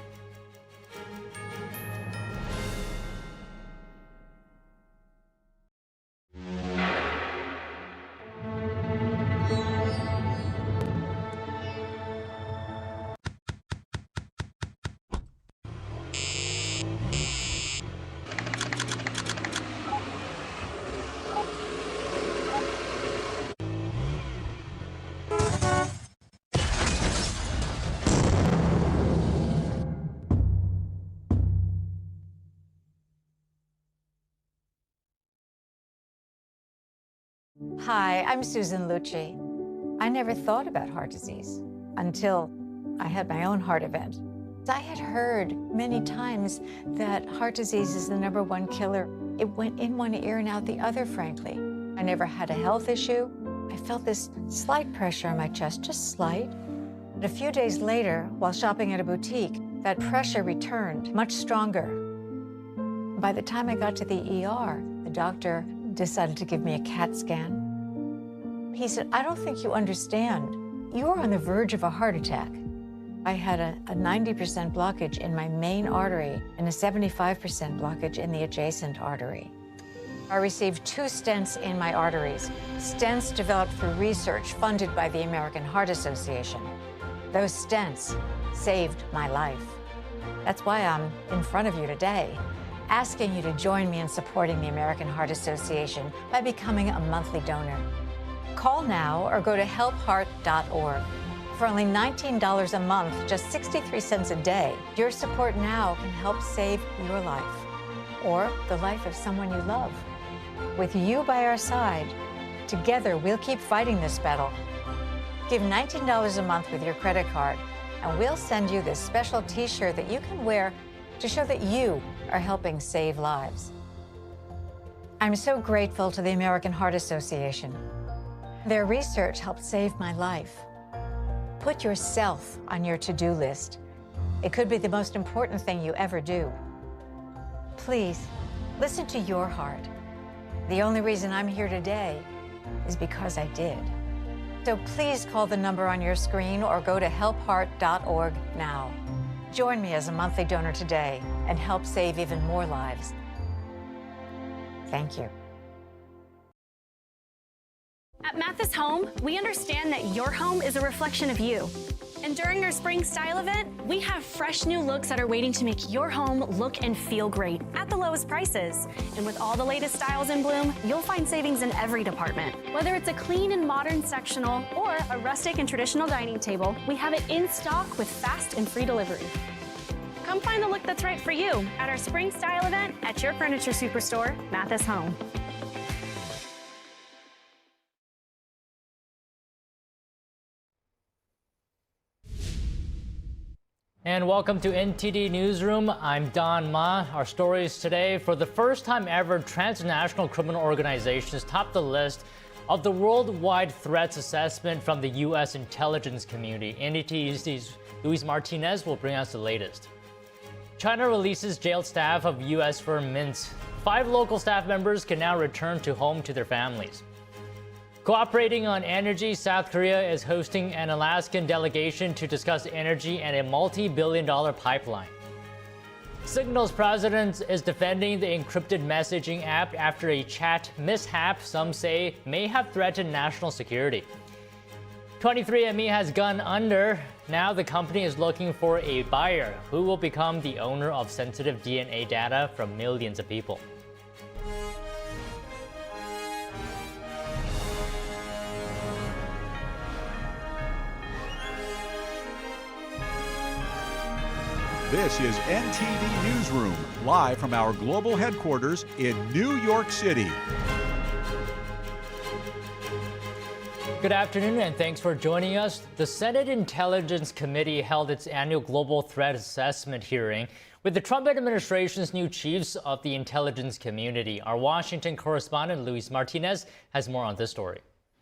Speaker 5: Hi, I'm Susan Lucci. I never thought about heart disease until I had my own heart event. I had heard many times that heart disease is the #1 killer. It went in one ear and out the other, frankly. I never had a health issue. I felt this slight pressure on my chest, just slight. But a few days later, while shopping at a boutique, that pressure returned, much stronger. By the time I got to the ER, the doctor decided to give me a CAT scan. He said, "I don't think you understand. You are on the verge of a heart attack." I had a 90% blockage in my main artery and a 75% blockage in the adjacent artery. I received 2 stents in my arteries, stents developed through research funded by the American Heart Association. Those stents saved my life. That's why I'm in front of you today, asking you to join me in supporting the American Heart Association by becoming a monthly donor. Call now or go to helpheart.org. For only $19 a month, just 63 cents a day, your support now can help save your life or the life of someone you love. With you by our side, together we'll keep fighting this battle. Give $19 a month with your credit card, and we'll send you this special t-shirt that you can wear to show that you are helping save lives. I'm so grateful to the American Heart Association. Their research helped save my life. Put yourself on your to-do list. It could be the most important thing you ever do. Please, listen to your heart. The only reason I'm here today is because I did. So please call the number on your screen or go to helpheart.org now. Join me as a monthly donor today and help save even more lives. Thank you.
Speaker 28: At Mathis Home, we understand that your home is a reflection of you. And during our spring style event, we have fresh new looks that are waiting to make your home look and feel great at the lowest prices. And with all the latest styles in bloom, you'll find savings in every department. Whether it's a clean and modern sectional or a rustic and traditional dining table, we have it in stock with fast and free delivery. Come find the look that's right for you at our spring style event at your furniture superstore, Mathis Home.
Speaker 7: And welcome to NTD Newsroom. I'm Don Ma. Our stories today: for the first time ever, transnational criminal organizations top the list of the worldwide threats assessment from the U.S. intelligence community. NTD's Luis Martinez will bring us the latest. China releases jailed staff of U.S. firm Mint. 5 local staff members can now return home to their families. Cooperating on energy, South Korea is hosting an Alaskan delegation to discuss energy and a multi-billion-dollar pipeline. Signal's president is defending the encrypted messaging app after a chat mishap some say may have threatened national security. 23andMe has gone under. Now the company is looking for a buyer who will become the owner of sensitive DNA data from millions of people.
Speaker 10: This is NTD Newsroom, live from our global headquarters in New York City.
Speaker 7: Good afternoon, and thanks for joining us. The Senate Intelligence Committee held its annual Global Threat Assessment hearing with the Trump administration's new chiefs of the intelligence community. Our Washington correspondent, Luis Martinez, has more on this story.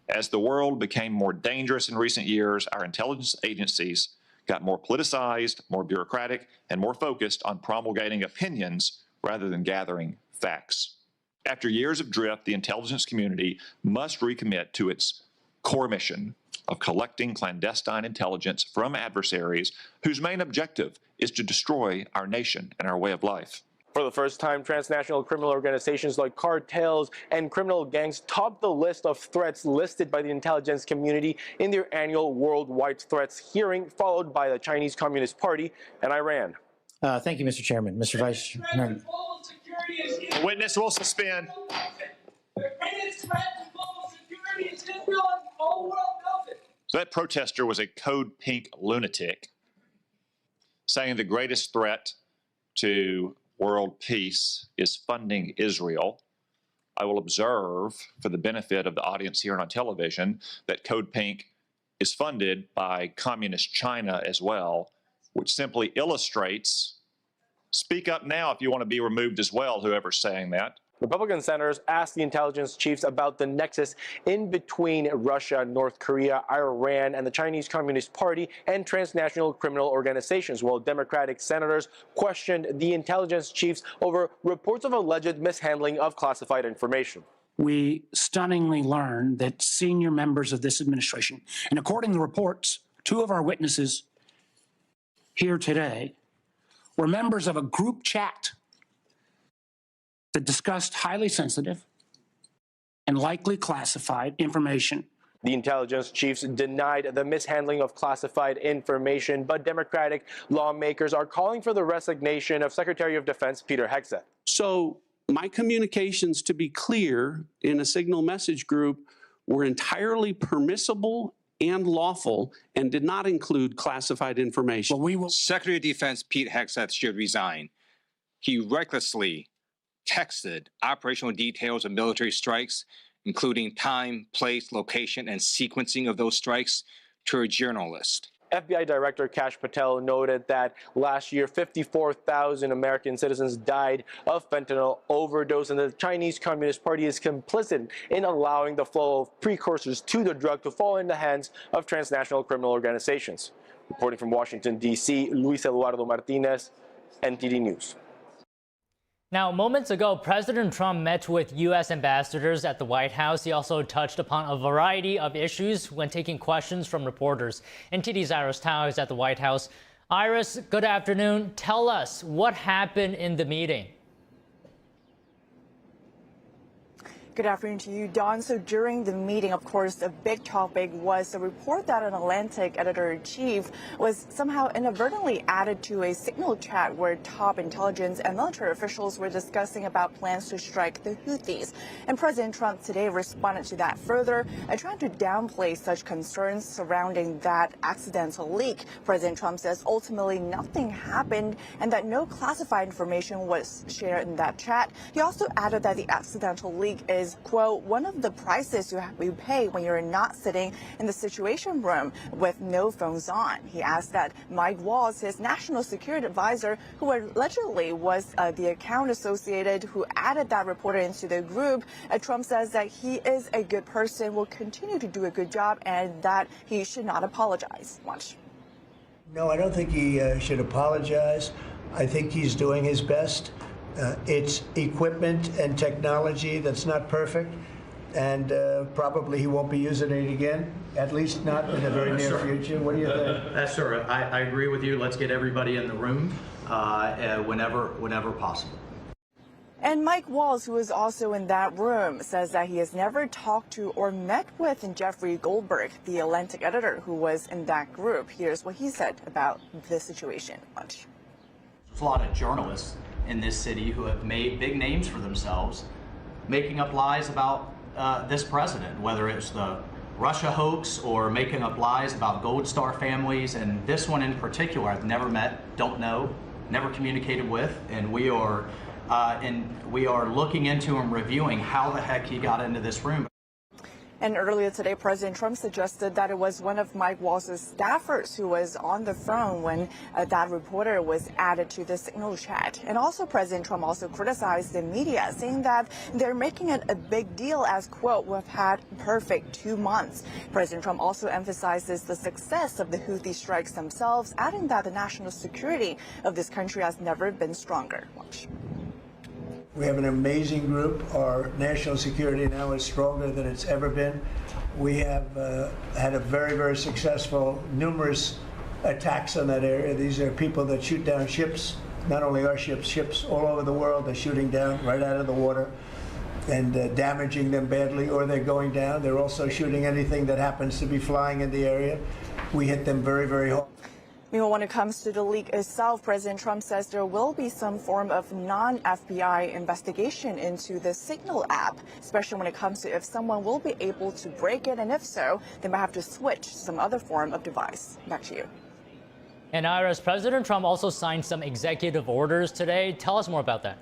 Speaker 14: As the world became more dangerous in recent years, our intelligence agencies got more politicized, more bureaucratic, and more focused on promulgating opinions rather than gathering facts. After years of drift, the intelligence community must recommit to its core mission of collecting clandestine intelligence from adversaries whose main objective is to destroy our nation and our way of life.
Speaker 17: For the first time, transnational criminal organizations like cartels and criminal gangs topped the list of threats listed by the intelligence community in their annual Worldwide Threats hearing, followed by the Chinese Communist Party and Iran.
Speaker 18: Thank you, Mr. Chairman. Mr. Vice Chairman.
Speaker 14: The witness will suspend. So that protester was a code pink lunatic saying the greatest threat to world peace is funding Israel. I will observe, for the benefit of the audience here and on television, that Code Pink is funded by Communist China as well, which simply illustrates, speak up now if you want to be removed as well, whoever's saying that.
Speaker 17: Republican senators asked the intelligence chiefs about the nexus in between Russia, North Korea, Iran, and the Chinese Communist Party and transnational criminal organizations, while Democratic senators questioned the intelligence chiefs over reports of alleged mishandling of classified information.
Speaker 3: We stunningly learned that senior members of this administration, and according to reports, 2 of our witnesses here today were members of a group chat that discussed highly sensitive and likely classified information.
Speaker 17: The intelligence chiefs denied the mishandling of classified information, but Democratic lawmakers are calling for the resignation of Secretary of Defense Peter Hegseth.
Speaker 9: So my communications, to be clear, in a signal message group were entirely permissible and lawful and did not include classified information.
Speaker 11: Well, Secretary of Defense Pete Hegseth should resign. He recklessly texted operational details of military strikes, including time, place, location, and sequencing of those strikes, to a journalist.
Speaker 17: FBI Director Kash Patel noted that last year, 54,000 American citizens died of fentanyl overdose, and the Chinese Communist Party is complicit in allowing the flow of precursors to the drug to fall in the hands of transnational criminal organizations. Reporting from Washington, D.C., Luis Eduardo Martinez, NTD News.
Speaker 7: Now, moments ago, President Trump met with U.S. ambassadors at the White House. He also touched upon a variety of issues when taking questions from reporters. NTD's Iris Tao is at the White House. Iris, good afternoon. Tell us what happened in the meeting.
Speaker 12: Good afternoon to you, Don. So during the meeting, of course, the big topic was the report that an Atlantic editor-in-chief was somehow inadvertently added to a signal chat where top intelligence and military officials were discussing about plans to strike the Houthis. And President Trump today responded to that further, trying to downplay such concerns surrounding that accidental leak. President Trump says ultimately nothing happened and that no classified information was shared in that chat. He also added that the accidental leak is, quote, one of the prices you pay when you're not sitting in the Situation Room with no phones on. He asked that Mike Waltz, his national security advisor, who allegedly was the account associated who added that reporter into the group. Trump says that he is a good person, will continue to do a good job, and that he should not apologize. Watch.
Speaker 19: No, I don't think he should apologize. I think he's doing his best. It's equipment and technology that's not perfect, and probably he won't be using it again, at least not in the very near future. What do you think?
Speaker 20: Sir, I agree with you. Let's get everybody in the room whenever possible.
Speaker 12: And Mike Waltz, who is also in that room, says that he has never talked to or met with Jeffrey Goldberg, the Atlantic editor who was in that group. Here's what he said about this situation. Watch.
Speaker 20: There's a lot of journalists in this city who have made big names for themselves, making up lies about this president, whether it's the Russia hoax or making up lies about Gold Star families. And this one in particular, I've never met, don't know, never communicated with, and we are looking into and reviewing how the heck he got into this room.
Speaker 12: And earlier today, President Trump suggested that it was one of Mike Waltz's staffers who was on the phone when that reporter was added to the signal chat. And also, President Trump also criticized the media, saying that they're making it a big deal as, quote, we've had perfect 2 months. President Trump also emphasizes the success of the Houthi strikes themselves, adding that the national security of this country has never been stronger. Watch.
Speaker 19: We have an amazing group. Our national security now is stronger than it's ever been. We have had a very, very successful, numerous attacks on that area. These are people that shoot down ships, not only our ships, ships all over the world. They're shooting down right out of the water and damaging them badly, or they're going down. They're also shooting anything that happens to be flying in the area. We hit them very, very hard.
Speaker 12: Meanwhile, when it comes to the leak itself, President Trump says there will be some form of non-FBI investigation into the Signal app, especially when it comes to if someone will be able to break it, and if so, they might have to switch to some other form of device. Back to you.
Speaker 7: And Iris, President Trump also signed some executive orders today. Tell us more about that.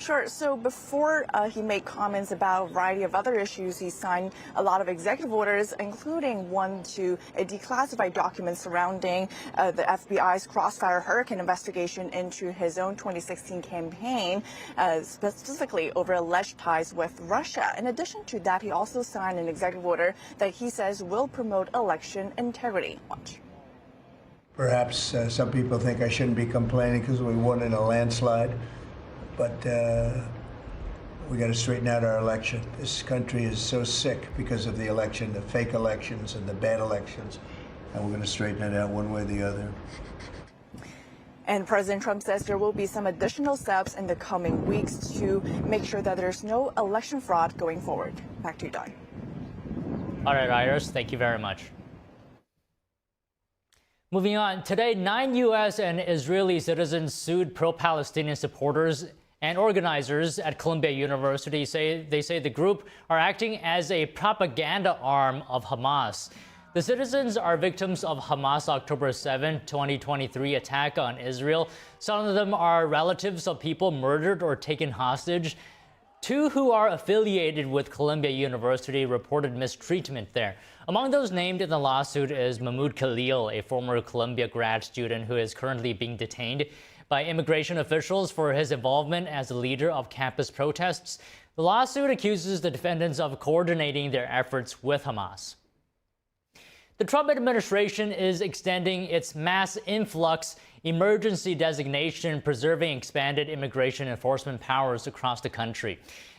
Speaker 12: Sure. So before he made comments about a variety of other issues, he signed a lot of executive orders, including one to declassify documents surrounding the FBI's Crossfire Hurricane investigation into his own 2016 campaign, specifically over alleged ties with Russia. In addition to that, he also signed an executive order that he says will promote election integrity. Watch.
Speaker 19: Perhaps some people think I shouldn't be complaining because we won in a landslide. But we got to straighten out our election. This country is so sick because of the election, the fake elections and the bad elections, and we're going to straighten it out one way or the other.
Speaker 12: And President Trump says there will be some additional steps in the coming weeks to make sure that there's no election fraud going forward. Back to you, Don.
Speaker 7: All right, Iris, thank you very much. Moving on, today 9 U.S. and Israeli citizens sued pro-Palestinian supporters and organizers at Columbia University. They say the group are acting as a propaganda arm of Hamas. The citizens are victims of Hamas' October 7, 2023 attack on Israel. Some of them are relatives of people murdered or taken hostage. 2 who are affiliated with Columbia University reported mistreatment there. Among those named in the lawsuit is Mahmoud Khalil, a former Columbia grad student who is currently being detained by immigration officials for his involvement as a leader of campus protests. The lawsuit accuses the defendants of coordinating their efforts with Hamas. The Trump administration is extending its mass influx emergency designation, preserving expanded immigration enforcement powers across the country.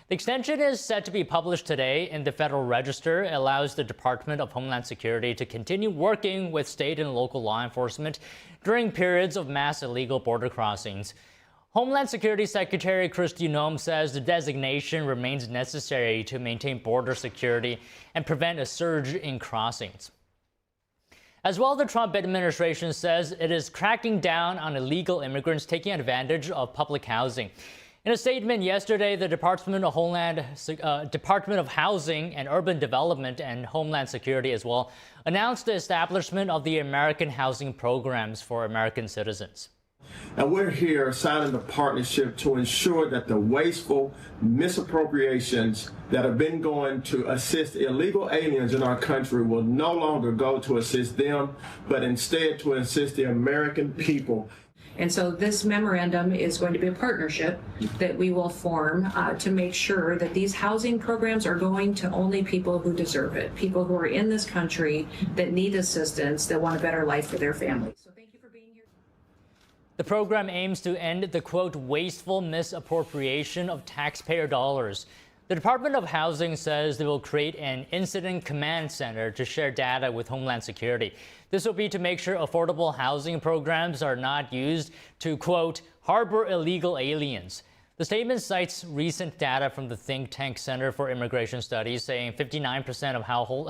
Speaker 7: The extension is set to be published today in the Federal Register. It allows the Department of Homeland Security to continue working with state and local law enforcement during periods of mass illegal border crossings. Homeland Security Secretary Kristi Noem says the designation remains necessary to maintain border security and prevent a surge in crossings. As well, the Trump administration says it is cracking down on illegal immigrants taking advantage of public housing. In a statement yesterday, the Department of Housing and Urban Development and Homeland Security as well announced the establishment of the American Housing Programs for American citizens.
Speaker 1: And we're here signing a partnership to ensure that the wasteful misappropriations that have been going to assist illegal aliens in our country will no longer go to assist them, but instead to assist the American people.
Speaker 15: And so this memorandum is going to be a partnership that we will form to make sure that these housing programs are going to only people who deserve it, people who are in this country that need assistance, that want a better life for their families. So thank you for being here.
Speaker 7: The program aims to end the, quote, wasteful misappropriation of taxpayer dollars. The Department of Housing says they will create an incident command center to share data with Homeland Security. This will be to make sure affordable housing programs are not used to, quote, harbor illegal aliens. The statement cites recent data from the think tank Center for Immigration Studies, saying 59% of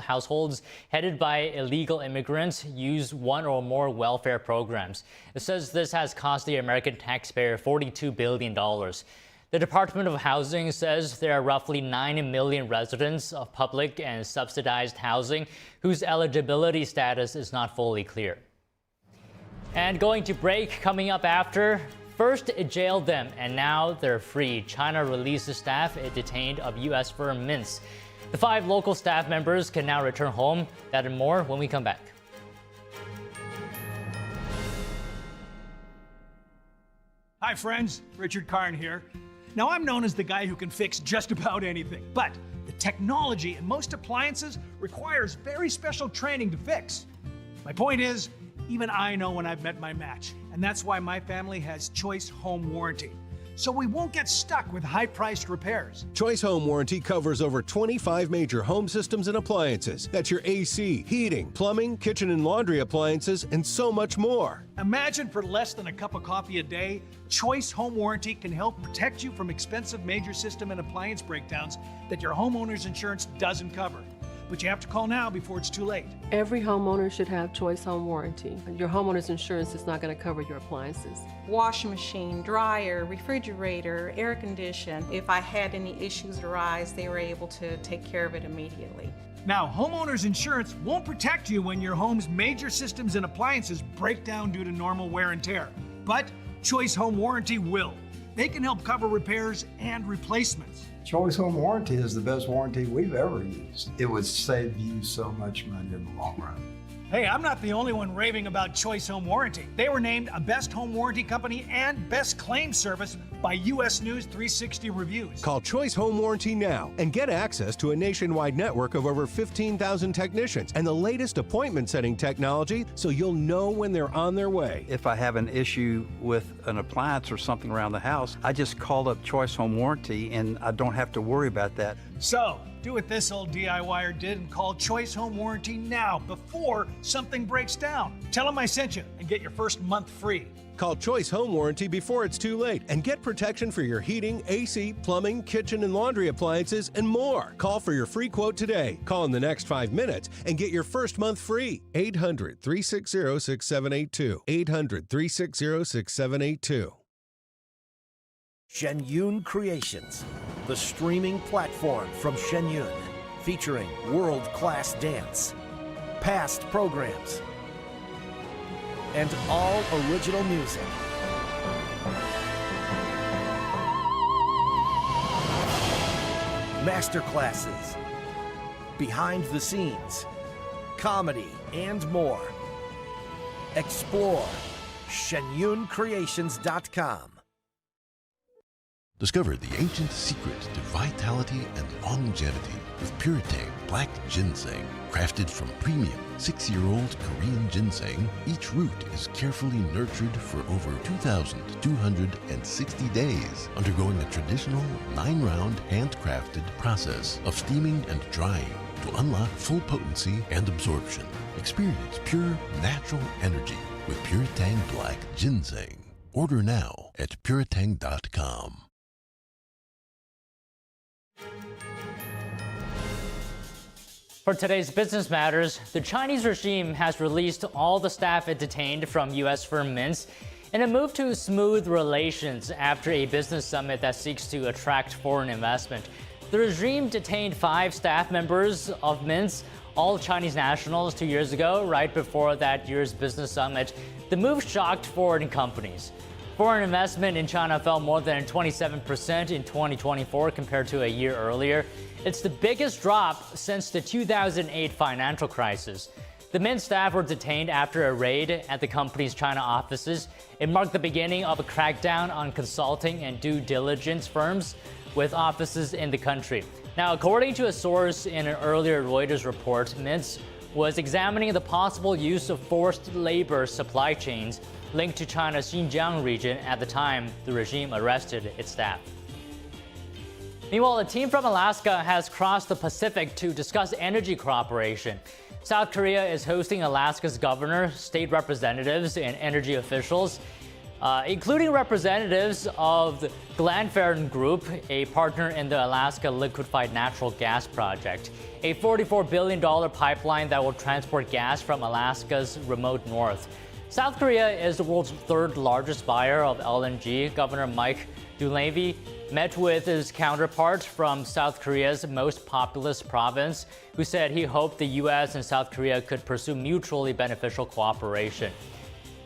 Speaker 7: households headed by illegal immigrants use one or more welfare programs. It says this has cost the American taxpayer $42 billion. The Department of Housing says there are roughly 9 million residents of public and subsidized housing whose eligibility status is not fully clear. And going to break coming up after. First, it jailed them, and now they're free. China releases staff it detained of U.S. firm Mintz. The 5 local staff members can now return home. That and more when we come back.
Speaker 16: Hi, friends. Richard Karn here. Now, I'm known as the guy who can fix just about anything, but the technology in most appliances requires very special training to fix. My point is, even I know when I've met my match, and that's why my family has Choice Home Warranty. So we won't get stuck with high-priced repairs.
Speaker 21: Choice Home Warranty covers over 25 major home systems and appliances. That's your AC, heating, plumbing, kitchen and laundry appliances, and so much more.
Speaker 16: Imagine for less than a cup of coffee a day, Choice Home Warranty can help protect you from expensive major system and appliance breakdowns that your homeowner's insurance doesn't cover. But you have to call now before it's too late.
Speaker 22: Every homeowner should have Choice Home Warranty. Your homeowner's insurance is not going to cover your appliances.
Speaker 23: Washing machine, dryer, refrigerator, air conditioner. If I had any issues arise, they were able to take care of it immediately.
Speaker 16: Now, homeowner's insurance won't protect you when your home's major systems and appliances break down due to normal wear and tear. But Choice Home Warranty will. They can help cover repairs and replacements.
Speaker 2: Choice Home Warranty is the best warranty we've ever used. It would save you so much money in the long run.
Speaker 16: Hey, I'm not the only one raving about Choice Home Warranty. They were named a Best Home Warranty Company and Best Claim Service by U.S. News 360 Reviews.
Speaker 21: Call Choice Home Warranty now and get access to a nationwide network of over 15,000 technicians and the latest appointment setting technology so you'll know when they're on their way.
Speaker 6: If I have an issue with an appliance or something around the house, I just call up Choice Home Warranty and I don't have to worry about that.
Speaker 16: So, do what this old DIYer did and call Choice Home Warranty now before something breaks down. Tell them I sent you and get your first month free.
Speaker 21: Call Choice Home Warranty before it's too late and get protection for your heating, AC, plumbing, kitchen, and laundry appliances, and more. Call for your free quote today. Call in the next 5 minutes and get your first month free. 800-360-6782. 800-360-6782.
Speaker 8: Shenyun Creations, the streaming platform from Shenyun, featuring world-class dance, past programs, and all original music. Masterclasses, behind the scenes, comedy, and more. Explore shenyuncreations.com.
Speaker 13: Discover the ancient secret to vitality and longevity with Puretang Black Ginseng. Crafted from premium 6-year-old Korean ginseng, each root is carefully nurtured for over 2,260 days, undergoing a traditional 9-round handcrafted process of steaming and drying to unlock full potency and absorption. Experience pure natural energy with Puretang Black Ginseng. Order now at puretang.com.
Speaker 7: For today's Business Matters, the Chinese regime has released all the staff it detained from U.S. firm Mintz in a move to smooth relations after a business summit that seeks to attract foreign investment. The regime detained 5 staff members of Mintz, all Chinese nationals, 2 years ago, right before that year's business summit. The move shocked foreign companies. Foreign investment in China fell more than 27% in 2024 compared to a year earlier. It's the biggest drop since the 2008 financial crisis. The Mintz staff were detained after a raid at the company's China offices. It marked the beginning of a crackdown on consulting and due diligence firms with offices in the country. Now, according to a source in an earlier Reuters report, Mintz was examining the possible use of forced labor supply chains linked to China's Xinjiang region at the time the regime arrested its staff. Meanwhile, a team from Alaska has crossed the Pacific to discuss energy cooperation. South Korea is hosting Alaska's governor, state representatives, and energy officials, including representatives of the Glenfarne Group, a partner in the Alaska Liquefied Natural Gas Project, a $44 billion pipeline that will transport gas from Alaska's remote north. South Korea is the world's 3rd largest buyer of LNG. Governor Mike Dunleavy met with his counterpart from South Korea's most populous province, who said he hoped the U.S. and South Korea could pursue mutually beneficial cooperation.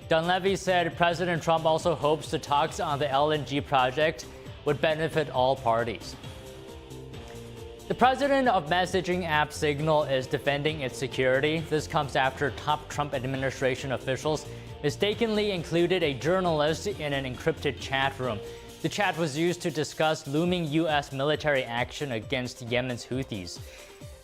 Speaker 7: Dunleavy said President Trump also hopes the talks on the LNG project would benefit all parties. The president of messaging app Signal is defending its security. This comes after top Trump administration officials mistakenly included a journalist in an encrypted chat room. The chat was used to discuss looming U.S. military action against Yemen's Houthis.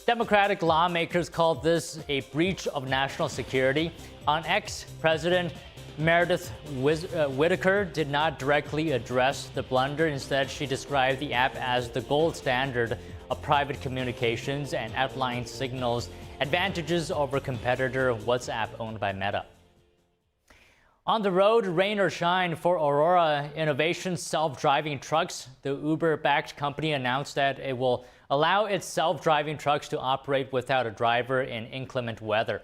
Speaker 7: Democratic lawmakers called this a breach of national security. On X, President Meredith Whittaker did not directly address the blunder. Instead, she described the app as the gold standard of private communications and outlined Signal's advantages over competitor WhatsApp owned by Meta. On the road, rain or shine for Aurora Innovation's self-driving trucks. The Uber-backed company announced that it will allow its self-driving trucks to operate without a driver in inclement weather.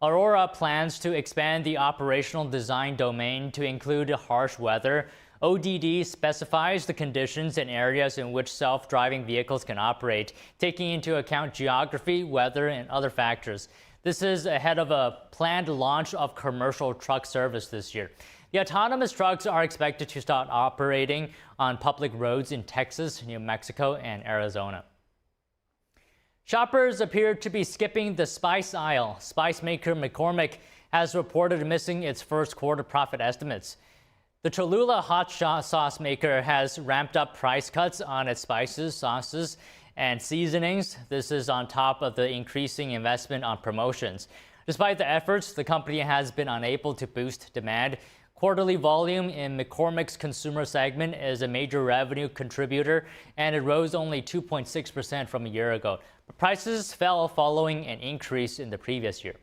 Speaker 7: Aurora plans to expand the operational design domain to include harsh weather. ODD specifies the conditions and areas in which self-driving vehicles can operate, taking into account geography, weather, and other factors. This is ahead of a planned launch of commercial truck service this year. The autonomous trucks are expected to start operating on public roads in Texas, New Mexico, and Arizona. Shoppers appear to be skipping the spice aisle. Spice maker McCormick has reported missing its first quarter profit estimates. The Cholula hot sauce maker has ramped up price cuts on its spices, sauces, and seasonings. This is on top of the increasing investment on promotions. Despite the efforts, the company has been unable to boost demand. Quarterly volume in McCormick's consumer segment is a major revenue contributor, and it rose only 2.6% from a year ago. But prices fell following an increase in the previous year.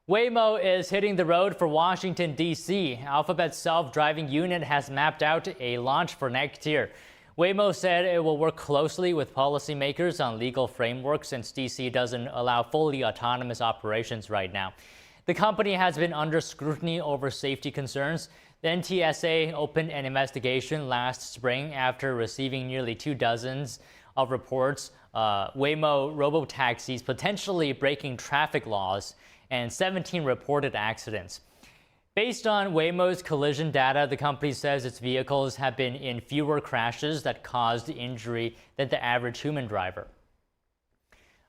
Speaker 7: Waymo is hitting the road for Washington, D.C. Alphabet's self-driving unit has mapped out a launch for next year. Waymo said it will work closely with policymakers on legal frameworks since D.C. doesn't allow fully autonomous operations right now. The company has been under scrutiny over safety concerns. The NTSA opened an investigation last spring after receiving nearly 2 dozens of reports Waymo robotaxis potentially breaking traffic laws and 17 reported accidents. Based on Waymo's collision data, the company says its vehicles have been in fewer crashes that caused injury than the average human driver.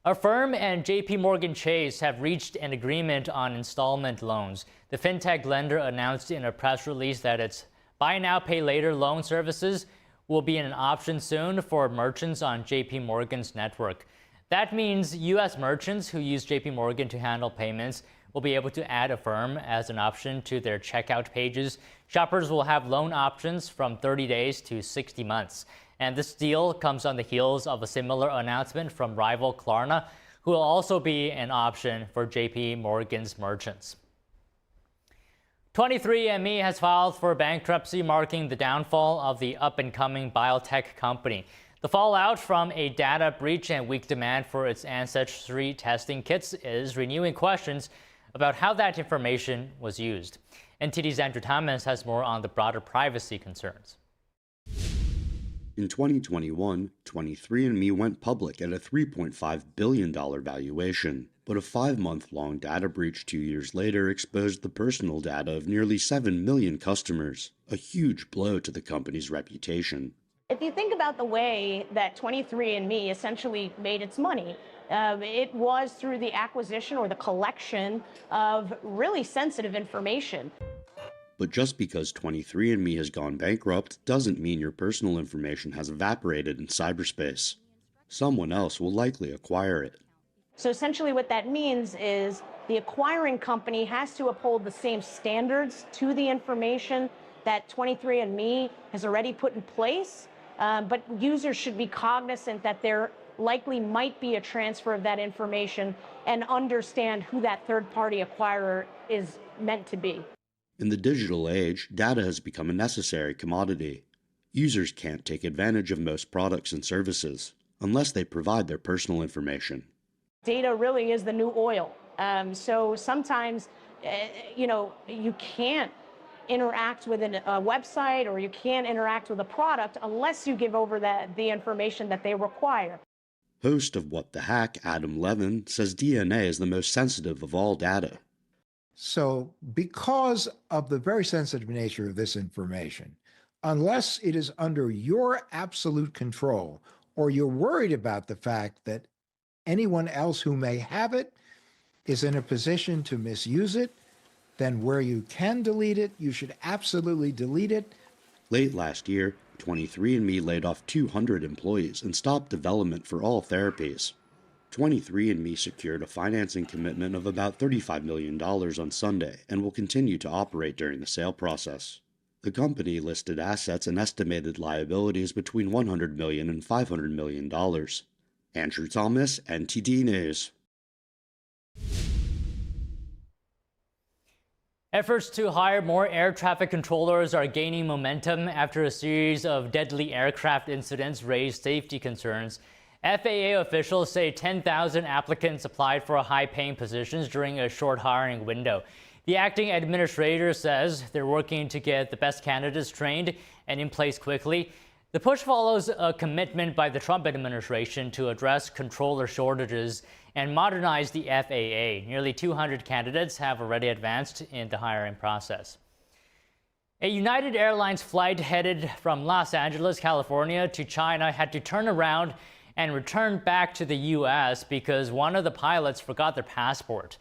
Speaker 7: Affirm and JP Chase have reached an agreement on installment loans. The fintech lender announced in a press release that its buy now, pay later loan services will be an option soon for merchants on JP Morgan's network. That means U.S. merchants who use JP Morgan to handle payments will be able to add Affirm as an option to their checkout pages. Shoppers will have loan options from 30 days to 60 months. And this deal comes on the heels of a similar announcement from rival Klarna, who will also be an option for JP Morgan's merchants. 23andMe has filed for bankruptcy, marking the downfall of the up-and-coming biotech company. The fallout from a data breach and weak demand for its ancestry testing kits is renewing questions about how that information was used. NTD's Andrew Thomas has more on the broader privacy concerns.
Speaker 4: In 2021, 23andMe went public at a $3.5 billion valuation, but a 5-month-long data breach 2 years later exposed the personal data of nearly 7 million customers, a huge blow to the company's reputation.
Speaker 5: If you think about the way that 23andMe essentially made its money, it was through the acquisition or the collection of really sensitive information.
Speaker 4: But just because 23andMe has gone bankrupt doesn't mean your personal information has evaporated in cyberspace. Someone else will likely acquire it.
Speaker 5: So essentially what that means is the acquiring company has to uphold the same standards to the information that 23andMe has already put in place, but users should be cognizant that there likely might be a transfer of that information and understand who that third-party acquirer is meant to be.
Speaker 4: In the digital age, data has become a necessary commodity. Users can't take advantage of most products and services unless they provide their personal information.
Speaker 5: Data really is the new oil. So sometimes, you can't interact with a website or you can't interact with a product unless you give over the information that they require.
Speaker 4: Host of What the Hack, Adam Levin, says DNA is the most sensitive of all data.
Speaker 10: So because of the very sensitive nature of this information, unless it is under your absolute control or you're worried about the fact that anyone else who may have it is in a position to misuse it, then where you can delete it, you should absolutely delete it.
Speaker 4: Late last year, 23andMe laid off 200 employees and stopped development for all therapies. 23andMe secured a financing commitment of about $35 million on Sunday and will continue to operate during the sale process. The company listed assets and estimated liabilities between $100 million and $500 million. Andrew Thomas, NTD News.
Speaker 7: Efforts to hire more air traffic controllers are gaining momentum after a series of deadly aircraft incidents raised safety concerns. FAA officials say 10,000 applicants applied for high-paying positions during a short hiring window. The acting administrator says they're working to get the best candidates trained and in place quickly. The push follows a commitment by the Trump administration to address controller shortages and modernize the FAA. Nearly 200 candidates have already advanced in the hiring process. A United Airlines flight headed from Los Angeles, California to China had to turn around and return back to the U.S. because one of the pilots forgot their passport.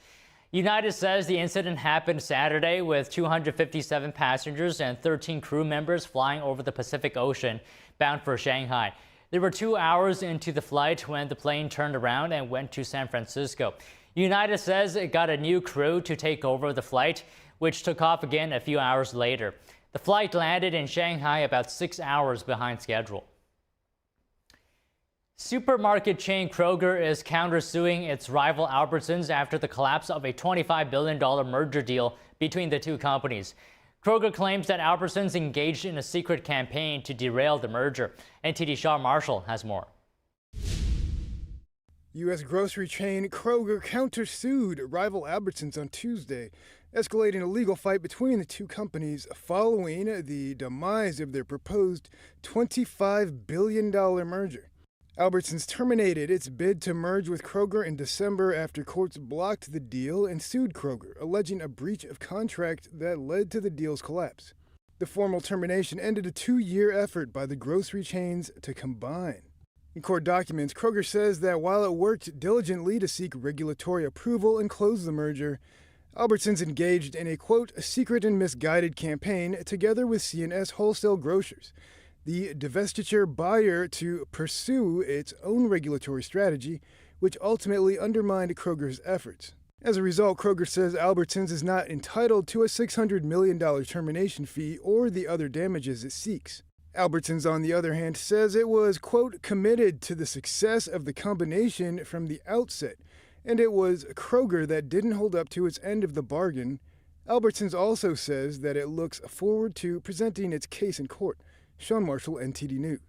Speaker 7: United says the incident happened Saturday with 257 passengers and 13 crew members flying over the Pacific Ocean bound for Shanghai. They were 2 hours into the flight when the plane turned around and went to San Francisco. United says it got a new crew to take over the flight, which took off again a few hours later. The flight landed in Shanghai about 6 hours behind schedule. Supermarket chain Kroger is countersuing its rival Albertsons after the collapse of a $25 billion merger deal between the two companies. Kroger claims that Albertsons engaged in a secret campaign to derail the merger. NTD Shaw Marshall has more.
Speaker 3: U.S. grocery chain Kroger countersued rival Albertsons on Tuesday, escalating a legal fight between the two companies following the demise of their proposed $25 billion merger. Albertsons terminated its bid to merge with Kroger in December after courts blocked the deal and sued Kroger, alleging a breach of contract that led to the deal's collapse. The formal termination ended a 2-year effort by the grocery chains to combine. In court documents, Kroger says that while it worked diligently to seek regulatory approval and close the merger, Albertsons engaged in a, quote, secret and misguided campaign together with C&S Wholesale Grocers, the divestiture buyer, to pursue its own regulatory strategy, which ultimately undermined Kroger's efforts. As a result, Kroger says Albertsons is not entitled to a $600 million termination fee or the other damages it seeks. Albertsons, on the other hand, says it was, quote, committed to the success of the combination from the outset, and it was Kroger that didn't hold up to its end of the bargain. Albertsons also says that it looks forward to presenting its case in court. Sean Marshall, NTD News.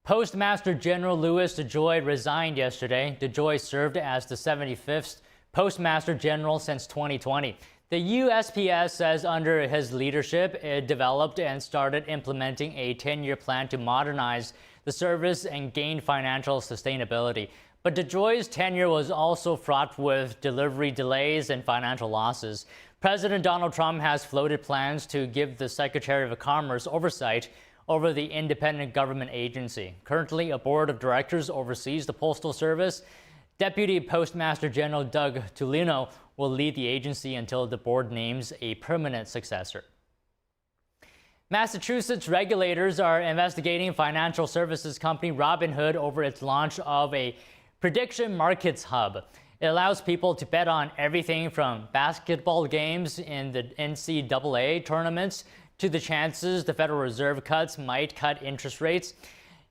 Speaker 7: Postmaster General Louis DeJoy resigned yesterday. DeJoy served as the 75th Postmaster General since 2020. The USPS says under his leadership, it developed and started implementing a 10-year plan to modernize the service and gain financial sustainability. But DeJoy's tenure was also fraught with delivery delays and financial losses. President Donald Trump has floated plans to give the Secretary of Commerce oversight over the independent government agency. Currently, a board of directors oversees the Postal Service. Deputy Postmaster General Doug Tulino will lead the agency until the board names a permanent successor. Massachusetts regulators are investigating financial services company Robinhood over its launch of a prediction markets hub. It allows people to bet on everything from basketball games in the NCAA tournaments to the chances the Federal Reserve might cut interest rates.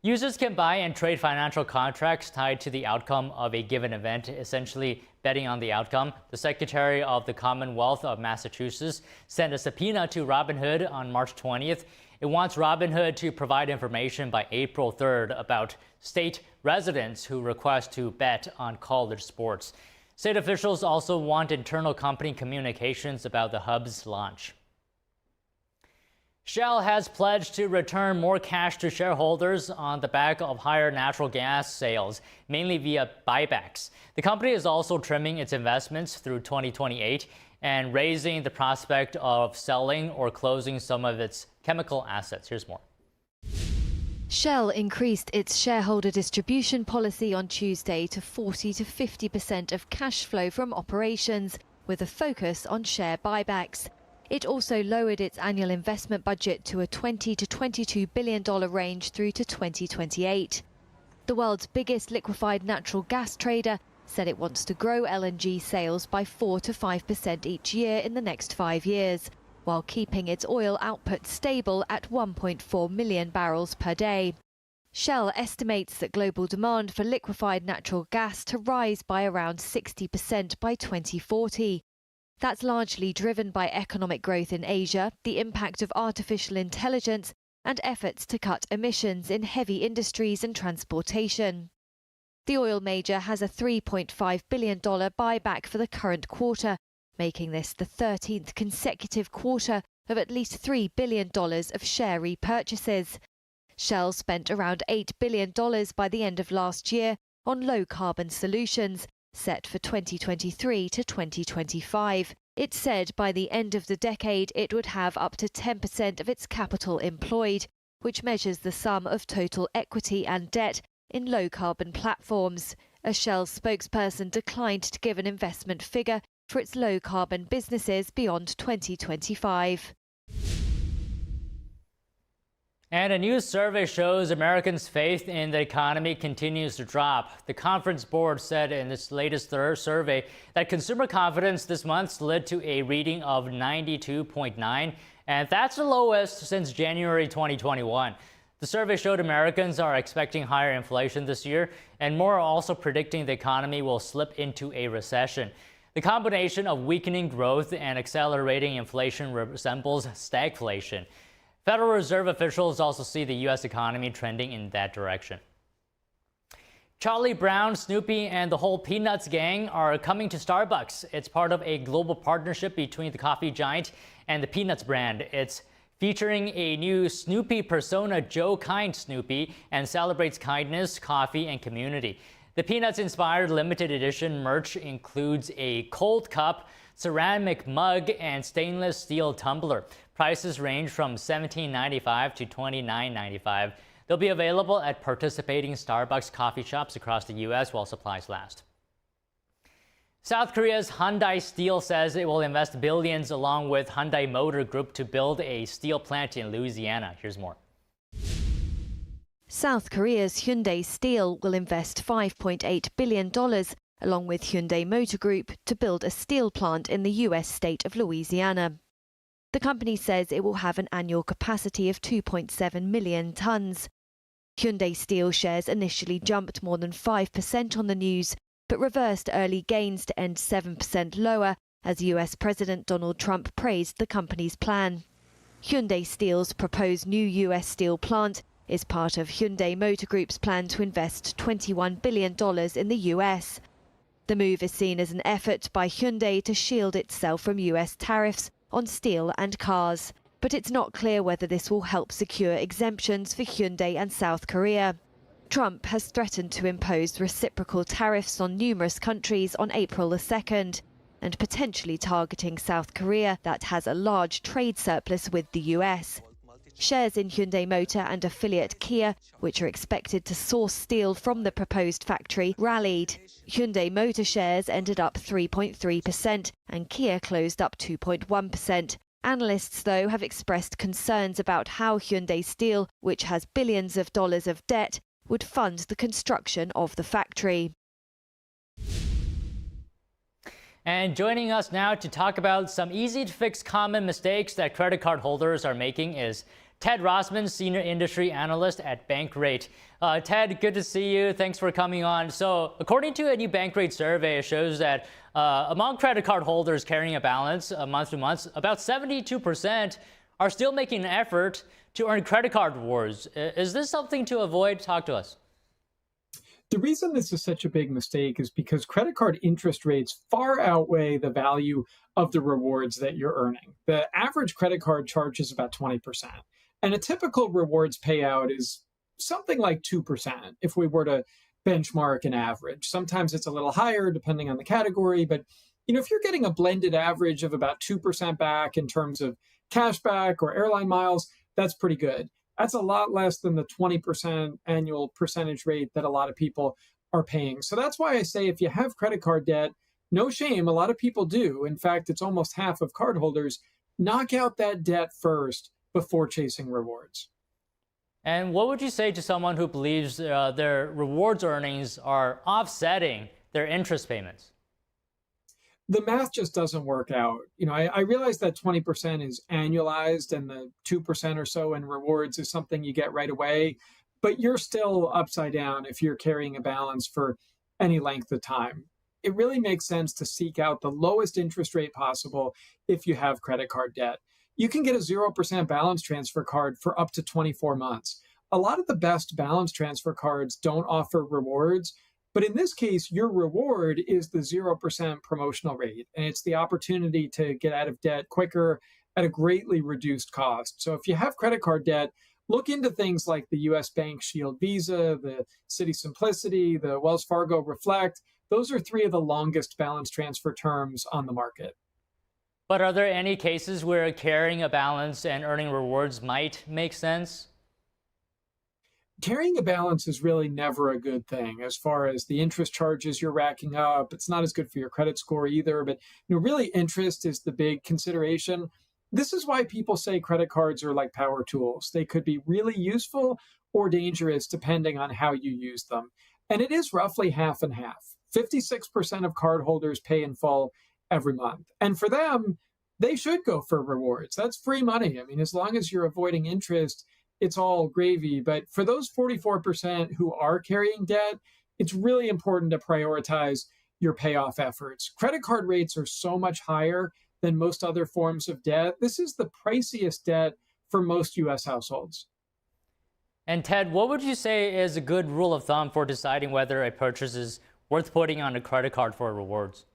Speaker 7: Users can buy and trade financial contracts tied to the outcome of a given event, essentially betting on the outcome. The Secretary of the Commonwealth of Massachusetts sent a subpoena to Robinhood on March 20th. It wants Robinhood to provide information by April 3rd about state residents who request to bet on college sports. State officials also want internal company communications about the hub's launch. Shell has pledged to return more cash to shareholders on the back of higher natural gas sales, mainly via buybacks. The company is also trimming its investments through 2028 and raising the prospect of selling or closing some of its chemical assets. Here's more.
Speaker 14: Shell increased its shareholder distribution policy on Tuesday to 40 to 50% of cash flow from operations, with a focus on share buybacks. It also lowered its annual investment budget to a $20 to $22 billion range through to 2028. The world's biggest liquefied natural gas trader said it wants to grow LNG sales by 4 to 5% each year in the next 5 years, while keeping its oil output stable at 1.4 million barrels per day. Shell estimates that global demand for liquefied natural gas to rise by around 60% by 2040. That's largely driven by economic growth in Asia, the impact of artificial intelligence, and efforts to cut emissions in heavy industries and transportation. The oil major has a $3.5 billion buyback for the current quarter, making this the 13th consecutive quarter of at least $3 billion of share repurchases. Shell spent around $8 billion by the end of last year on low-carbon solutions, set for 2023 to 2025. It said by the end of the decade it would have up to 10% of its capital employed, which measures the sum of total equity and debt in low-carbon platforms. A Shell spokesperson declined to give an investment figure for its low-carbon businesses beyond 2025.
Speaker 7: And a new survey shows Americans' faith in the economy continues to drop. The Conference Board said in its latest survey that consumer confidence this month slid to a reading of 92.9, and that's the lowest since January 2021. The survey showed Americans are expecting higher inflation this year, and more are also predicting the economy will slip into a recession. The combination of weakening growth and accelerating inflation resembles stagflation. Federal Reserve officials also see the U.S. economy trending in that direction. Charlie Brown, Snoopy, and the whole Peanuts gang are coming to Starbucks. It's part of a global partnership between the coffee giant and the Peanuts brand. It's featuring a new Snoopy persona, Joe Kind Snoopy, and celebrates kindness, coffee, and community. The Peanuts-inspired limited edition merch includes a cold cup, ceramic mug, and stainless steel tumbler. Prices range from $17.95 to $29.95. They'll be available at participating Starbucks coffee shops across the U.S. while supplies last. South Korea's Hyundai Steel says it will invest billions along with Hyundai Motor Group to build a steel plant in Louisiana. Here's more.
Speaker 14: South Korea's Hyundai Steel will invest $5.8 billion along with Hyundai Motor Group to build a steel plant in the U.S. state of Louisiana. The company says it will have an annual capacity of 2.7 million tons. Hyundai Steel shares initially jumped more than 5% on the news, but reversed early gains to end 7% lower as US President Donald Trump praised the company's plan. Hyundai Steel's proposed new US steel plant is part of Hyundai Motor Group's plan to invest $21 billion in the US. The move is seen as an effort by Hyundai to shield itself from US tariffs on steel and cars, but it's not clear whether this will help secure exemptions for Hyundai and South Korea. Trump has threatened to impose reciprocal tariffs on numerous countries on April the 2nd, and potentially targeting South Korea that has a large trade surplus with the US. Shares in Hyundai Motor and affiliate Kia, which are expected to source steel from the proposed factory, rallied. Hyundai Motor shares ended up 3.3% and Kia closed up 2.1%. Analysts, though, have expressed concerns about how Hyundai Steel, which has billions of dollars of debt, would fund the construction of the factory.
Speaker 7: And joining us now to talk about some easy-to-fix common mistakes that credit card holders are making is Ted Rossman, Senior Industry Analyst at Bankrate. Ted, good to see you. Thanks for coming on. So, according to a new Bankrate survey, it shows that among credit card holders carrying a balance month to month, about 72% are still making an effort to earn credit card rewards. Is this something to avoid? Talk to us.
Speaker 9: The reason this is such a big mistake is because credit card interest rates far outweigh the value of the rewards that you're earning. The average credit card charge is about 20%, and a typical rewards payout is something like 2% if we were to benchmark an average. Sometimes it's a little higher depending on the category, but if you're getting a blended average of about 2% back in terms of cashback or airline miles, that's pretty good. That's a lot less than the 20% annual percentage rate that a lot of people are paying. So that's why I say if you have credit card debt, no shame, a lot of people do. In fact, it's almost half of cardholders. Knock out that debt first before chasing rewards.
Speaker 7: And what would you say to someone who believes their rewards earnings are offsetting their interest payments?
Speaker 9: The math just doesn't work out. I realize that 20% is annualized and the 2% or so in rewards is something you get right away, but you're still upside down if you're carrying a balance for any length of time. It really makes sense to seek out the lowest interest rate possible if you have credit card debt. You can get a 0% balance transfer card for up to 24 months. A lot of the best balance transfer cards don't offer rewards, But in this case, your reward is the 0% promotional rate, and it's the opportunity to get out of debt quicker at a greatly reduced cost. So if you have credit card debt, look into things like the US Bank Shield Visa, the Citi Simplicity, the Wells Fargo Reflect. Those are 3 of the longest balance transfer terms on the market.
Speaker 7: But are there any cases where carrying a balance and earning rewards might make sense?
Speaker 9: Carrying a balance is really never a good thing as far as the interest charges you're racking up. It's not as good for your credit score either, but really interest is the big consideration. This is why people say credit cards are like power tools. They could be really useful or dangerous depending on how you use them. And it is roughly half and half. 56% of cardholders pay in full every month. And for them, they should go for rewards. That's free money. I mean, as long as you're avoiding interest, it's all gravy. But for those 44% who are carrying debt, it's really important to prioritize your payoff efforts. Credit card rates are so much higher than most other forms of debt. This is the priciest debt for most U.S. households.
Speaker 7: And Ted, what would you say is a good rule of thumb for deciding whether a purchase is worth putting on a credit card for rewards?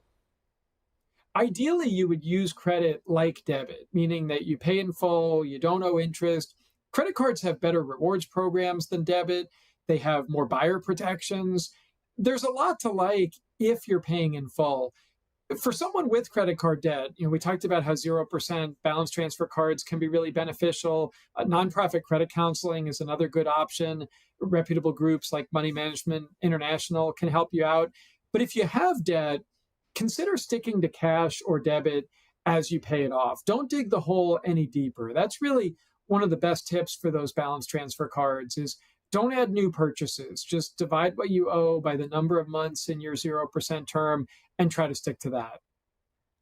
Speaker 9: Ideally, you would use credit like debit, meaning that you pay in full, you don't owe interest. Credit cards have better rewards programs than debit. They have more buyer protections. There's a lot to like if you're paying in full. For someone with credit card debt, we talked about how 0% balance transfer cards can be really beneficial. Nonprofit credit counseling is another good option. Reputable groups like Money Management International can help you out. But if you have debt, consider sticking to cash or debit as you pay it off. Don't dig the hole any deeper. That's really one of the best tips for those balance transfer cards is don't add new purchases. Just divide what you owe by the number of months in your 0% term and try to stick to that.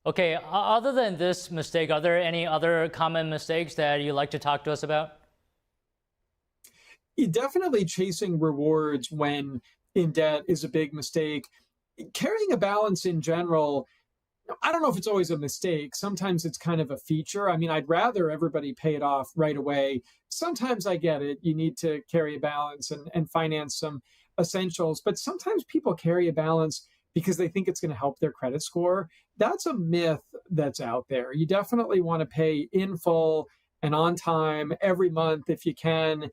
Speaker 7: Okay, other than this mistake, are there any other common mistakes that you'd like to talk to us about?
Speaker 9: Definitely chasing rewards when in debt is a big mistake. Carrying a balance in general, I don't know if it's always a mistake. Sometimes it's kind of a feature. I mean, I'd rather everybody pay it off right away. Sometimes I get it. You need to carry a balance and finance some essentials. But sometimes people carry a balance because they think it's going to help their credit score. That's a myth that's out there. You definitely want to pay in full and on time every month if you can.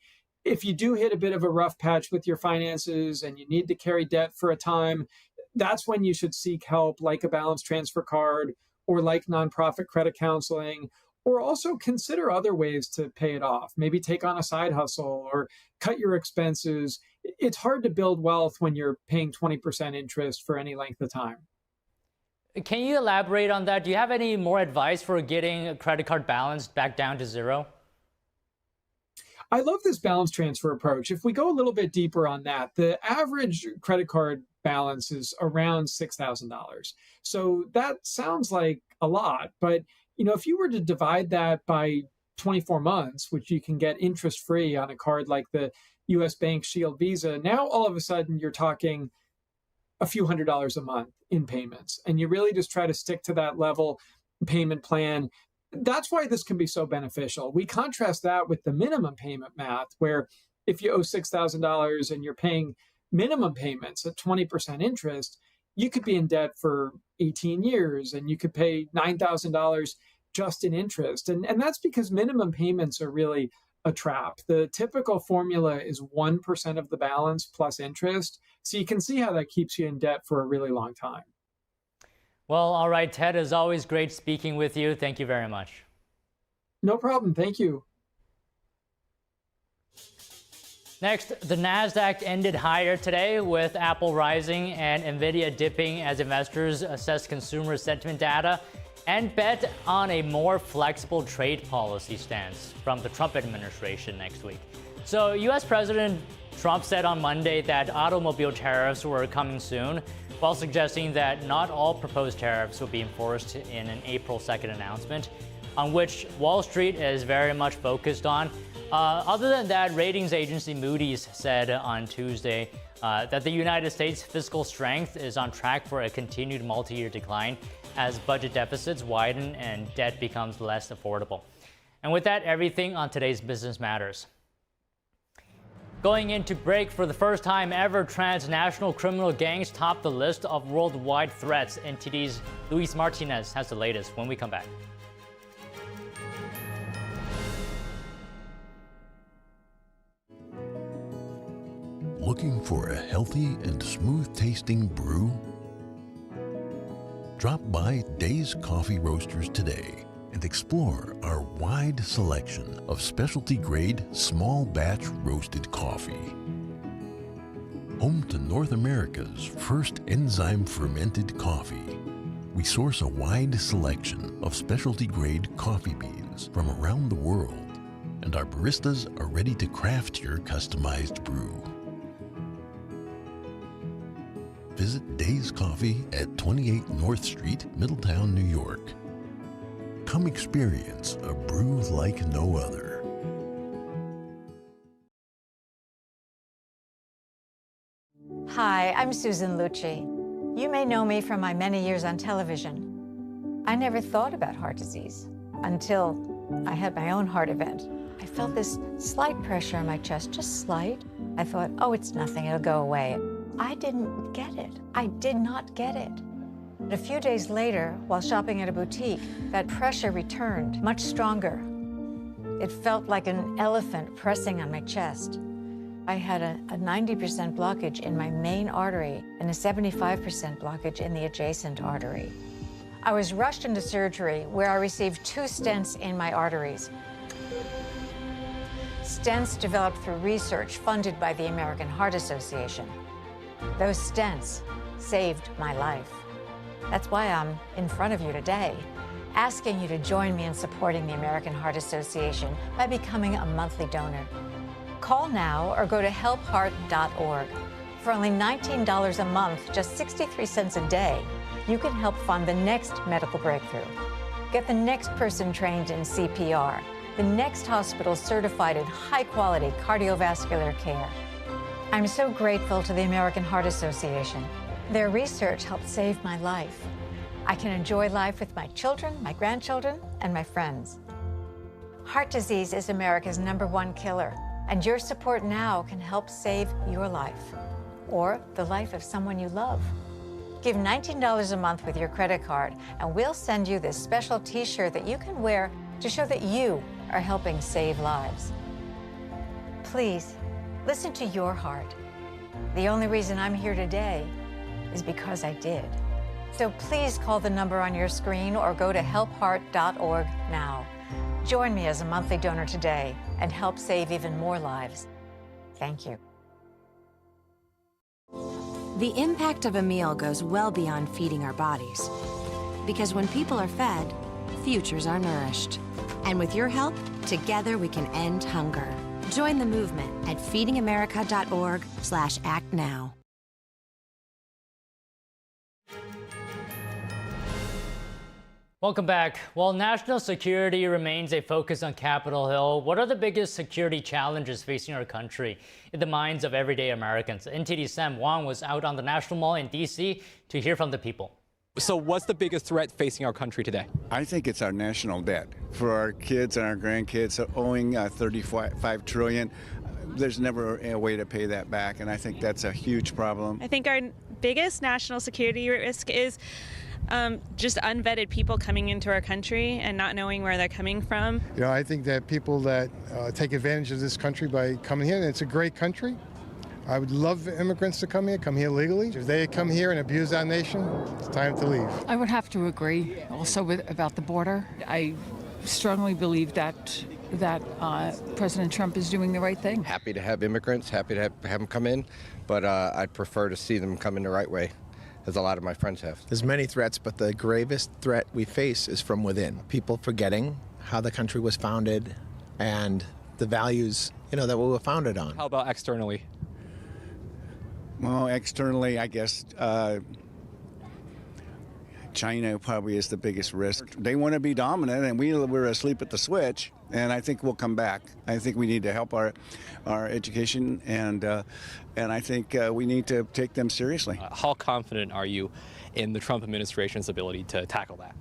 Speaker 9: If you do hit a bit of a rough patch with your finances and you need to carry debt for a time, that's when you should seek help like a balance transfer card or like nonprofit credit counseling, or also consider other ways to pay it off. Maybe take on a side hustle or cut your expenses. It's hard to build wealth when you're paying 20% interest for any length of time.
Speaker 7: Can you elaborate on that? Do you have any more advice for getting a credit card balance back down to zero?
Speaker 9: I love this balance transfer approach. If we go a little bit deeper on that, the average credit card balance is around $6,000. So that sounds like a lot, but if you were to divide that by 24 months, which you can get interest free on a card like the US Bank Shield Visa, now all of a sudden you're talking a few $100s a month in payments. And you really just try to stick to that level payment plan. That's why this can be so beneficial. We contrast that with the minimum payment math, where if you owe $6,000 and you're paying minimum payments at 20% interest, you could be in debt for 18 years and you could pay $9,000 just in interest. And that's because minimum payments are really a trap. The typical formula is 1% of the balance plus interest. So you can see how that keeps you in debt for a really long time.
Speaker 7: Well, all right, Ted, as always, great speaking with you. Thank you very much.
Speaker 9: No problem. Thank you.
Speaker 7: Next, the NASDAQ ended higher today with Apple rising and Nvidia dipping as investors assess consumer sentiment data and bet on a more flexible trade policy stance from the Trump administration next week. So U.S. President Trump said on Monday that automobile tariffs were coming soon, while suggesting that not all proposed tariffs will be enforced in an April 2nd announcement, on which Wall Street is very much focused on. Other than that, ratings agency Moody's said on Tuesday that the United States' fiscal strength is on track for a continued multi-year decline as budget deficits widen and debt becomes less affordable. And with that, everything on today's Business Matters. Going into break, for the first time ever, transnational criminal gangs top the list of worldwide threats. NTD's Luis Martinez has the latest when we come back.
Speaker 13: Looking for a healthy and smooth-tasting brew? Drop by Days Coffee Roasters today and explore our wide selection of specialty-grade, small-batch roasted coffee. Home to North America's first enzyme-fermented coffee, we source a wide selection of specialty-grade coffee beans from around the world, and our baristas are ready to craft your customized brew. Visit Days Coffee at 28 North Street, Middletown, New York. Come experience a brew like no other.
Speaker 11: Hi, I'm Susan Lucci. You may know me from my many years on television. I never thought about heart disease until I had my own heart event. I felt this slight pressure on my chest, just slight. I thought, oh, it's nothing, it'll go away. I didn't get it. I did not get it. A few days later, while shopping at a boutique, that pressure returned, much stronger. It felt like an elephant pressing on my chest. I had a 90% blockage in my main artery and a 75% blockage in the adjacent artery. I was rushed into surgery where I received 2 stents in my arteries. Stents developed through research funded by the American Heart Association. Those stents saved my life. That's why I'm in front of you today, asking you to join me in supporting the American Heart Association by becoming a monthly donor. Call now or go to helpheart.org. For only $19 a month, just 63 cents a day, you can help fund the next medical breakthrough. Get the next person trained in CPR, the next hospital certified in high-quality cardiovascular care. I'm so grateful to the American Heart Association. Their research helped save my life. I can enjoy life with my children, my grandchildren, and my friends. Heart disease is America's #1 killer, and your support now can help save your life or the life of someone you love. Give $19 a month with your credit card, and we'll send you this special t-shirt that you can wear to show that you are helping save lives. Please, listen to your heart. The only reason I'm here today is because I did. So please call the number on your screen or go to helpheart.org now. Join me as a monthly donor today and help save even more lives. Thank you.
Speaker 17: The impact of a meal goes well beyond feeding our bodies. Because when people are fed, futures are nourished. And with your help, together we can end hunger. Join the movement at feedingamerica.org/actnow.
Speaker 7: Welcome back. While national security remains a focus on Capitol Hill, what are the biggest security challenges facing our country in the minds of everyday Americans? NTD's Sam Wong was out on the National Mall in D.C. to hear from the people.
Speaker 18: So what's the biggest threat facing our country today?
Speaker 24: I think it's our national debt. For our kids and our grandkids owing $35 trillion, there's never a way to pay that back, and I think that's a huge problem.
Speaker 25: I think our biggest national security risk is just unvetted people coming into our country and not knowing where they're coming from.
Speaker 26: You know, I think that people that take advantage of this country by coming here, and it's a great country. I would love immigrants to come here legally. If they come here and abuse our nation, it's time to leave.
Speaker 27: I would have to agree also about the border. I strongly believe that President Trump is doing the right thing.
Speaker 28: Happy to have immigrants, happy to have them come in, but I'd prefer to see them come in the right way, as a lot of my friends have.
Speaker 29: There's many threats, but the gravest threat we face is from within. People forgetting how the country was founded and the values, that we were founded on.
Speaker 18: How about externally?
Speaker 24: Well, externally, I guess China probably is the biggest risk. They want to be dominant, and we're asleep at the switch, and I think we'll come back. I think we need to help our education, and I think we need to take them seriously.
Speaker 18: How confident are you in the Trump administration's ability to tackle that?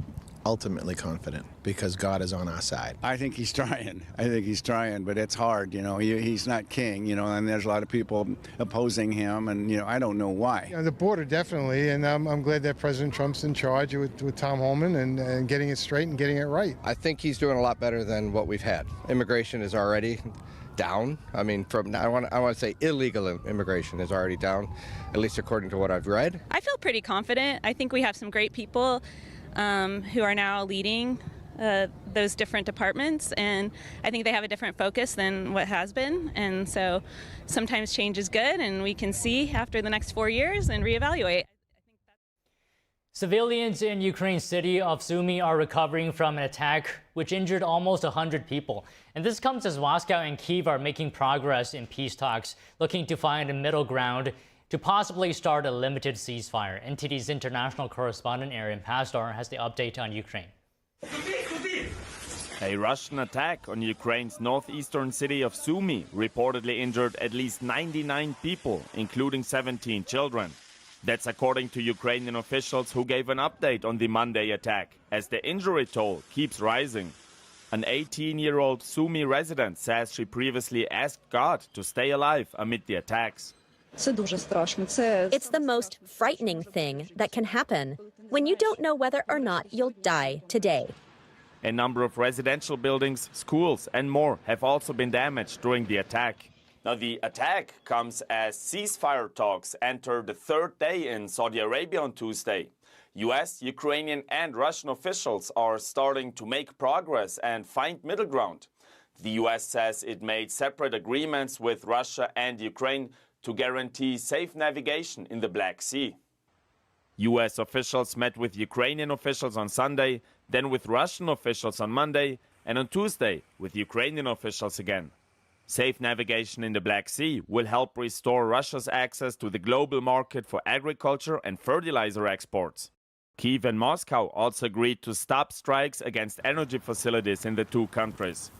Speaker 29: ultimately confident because God is on our side.
Speaker 24: I think he's trying. But it's hard. He's not king. And there's a lot of people opposing him, and I don't know why.
Speaker 26: The border definitely, and I'm glad that President Trump's in charge with Tom Homan and getting it straight and getting it right.
Speaker 28: I think he's doing a lot better than what we've had. Immigration is already down. I mean, I want to say illegal immigration is already down, at least according to what I've read.
Speaker 25: I feel pretty confident. I think we have some great people who are now leading those different departments, and I think they have a different focus than what has been. And so sometimes change is good, and we can see after the next 4 years and reevaluate.
Speaker 7: Civilians in Ukraine's city of Sumy are recovering from an attack which injured almost 100 people. And this comes as Moscow and Kyiv are making progress in peace talks, looking to find a middle ground to possibly start a limited ceasefire. NTD's international correspondent Arian Pastor has the update on Ukraine.
Speaker 1: A Russian attack on Ukraine's northeastern city of Sumy reportedly injured at least 99 people, including 17 children. That's according to Ukrainian officials who gave an update on the Monday attack, as the injury toll keeps rising. An 18-year-old Sumy resident says she previously asked God to stay alive amid the attacks.
Speaker 2: It's the most frightening thing that can happen when you don't know whether or not you'll die today.
Speaker 1: A number of residential buildings, schools and more have also been damaged during the attack. Now, the attack comes as ceasefire talks enter the third day in Saudi Arabia on Tuesday. US, Ukrainian and Russian officials are starting to make progress and find middle ground. The US says it made separate agreements with Russia and Ukraine to guarantee safe navigation in the Black Sea. US officials met with Ukrainian officials on Sunday, then with Russian officials on Monday, and on Tuesday with Ukrainian officials again. Safe navigation in the Black Sea will help restore Russia's access to the global market for agriculture and fertilizer exports. Kyiv and Moscow also agreed to stop strikes against energy facilities in the two countries.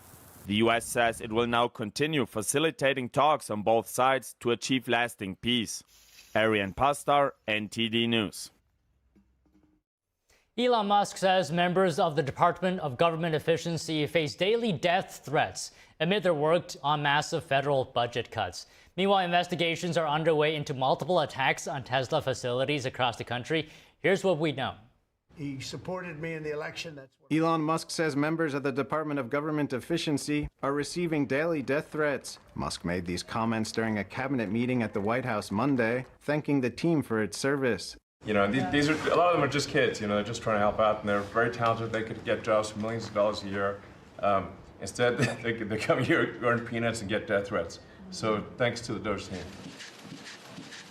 Speaker 1: The US says it will now continue facilitating talks on both sides to achieve lasting peace. Arian Pastar, NTD News.
Speaker 7: Elon Musk says members of the Department of Government Efficiency face daily death threats amid their work on massive federal budget cuts. Meanwhile, investigations are underway into multiple attacks on Tesla facilities across the country. Here's what we know.
Speaker 6: He supported me in the election.
Speaker 12: Elon Musk says members of the Department of Government Efficiency are receiving daily death threats. Musk made these comments during a cabinet meeting at the White House Monday, thanking the team for its service.
Speaker 15: These are a lot of them are just kids. They're just trying to help out, and they're very talented. They could get jobs for millions of dollars a year. Instead, they come here, earn peanuts, and get death threats. So thanks to the Doge team.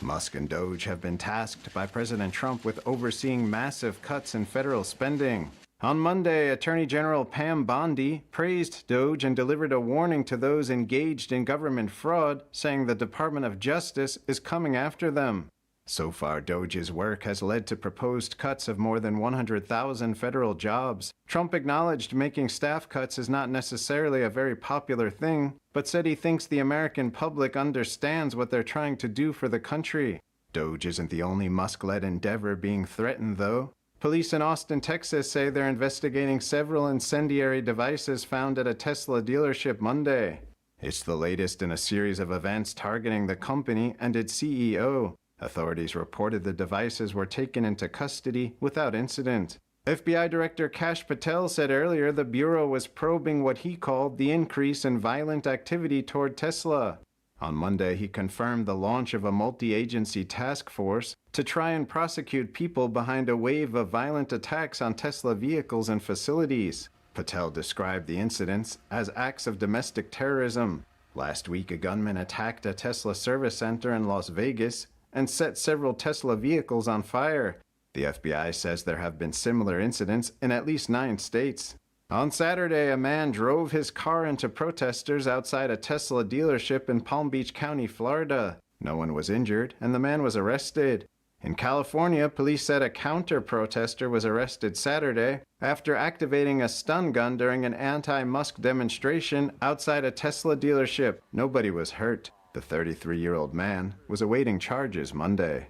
Speaker 12: Musk and Doge have been tasked by President Trump with overseeing massive cuts in federal spending. On Monday, Attorney General Pam Bondi praised Doge and delivered a warning to those engaged in government fraud, saying the Department of Justice is coming after them. So far, Doge's work has led to proposed cuts of more than 100,000 federal jobs. Trump acknowledged making staff cuts is not necessarily a very popular thing, but said he thinks the American public understands what they're trying to do for the country. Doge isn't the only Musk-led endeavor being threatened, though. Police in Austin, Texas say they're investigating several incendiary devices found at a Tesla dealership Monday. It's the latest in a series of events targeting the company and its CEO. Authorities reported the devices were taken into custody without incident. FBI Director Kash Patel said earlier the Bureau was probing what he called the increase in violent activity toward Tesla. On Monday, he confirmed the launch of a multi-agency task force to try and prosecute people behind a wave of violent attacks on Tesla vehicles and facilities. Patel described the incidents as acts of domestic terrorism. Last week, a gunman attacked a Tesla service center in Las Vegas and set several Tesla vehicles on fire. The FBI says there have been similar incidents in at least 9 states. On Saturday, a man drove his car into protesters outside a Tesla dealership in Palm Beach County, Florida. No one was injured, and the man was arrested. In California, police said a counter-protester was arrested Saturday after activating a stun gun during an anti-Musk demonstration outside a Tesla dealership. Nobody was hurt. The 33-year-old man was awaiting charges Monday.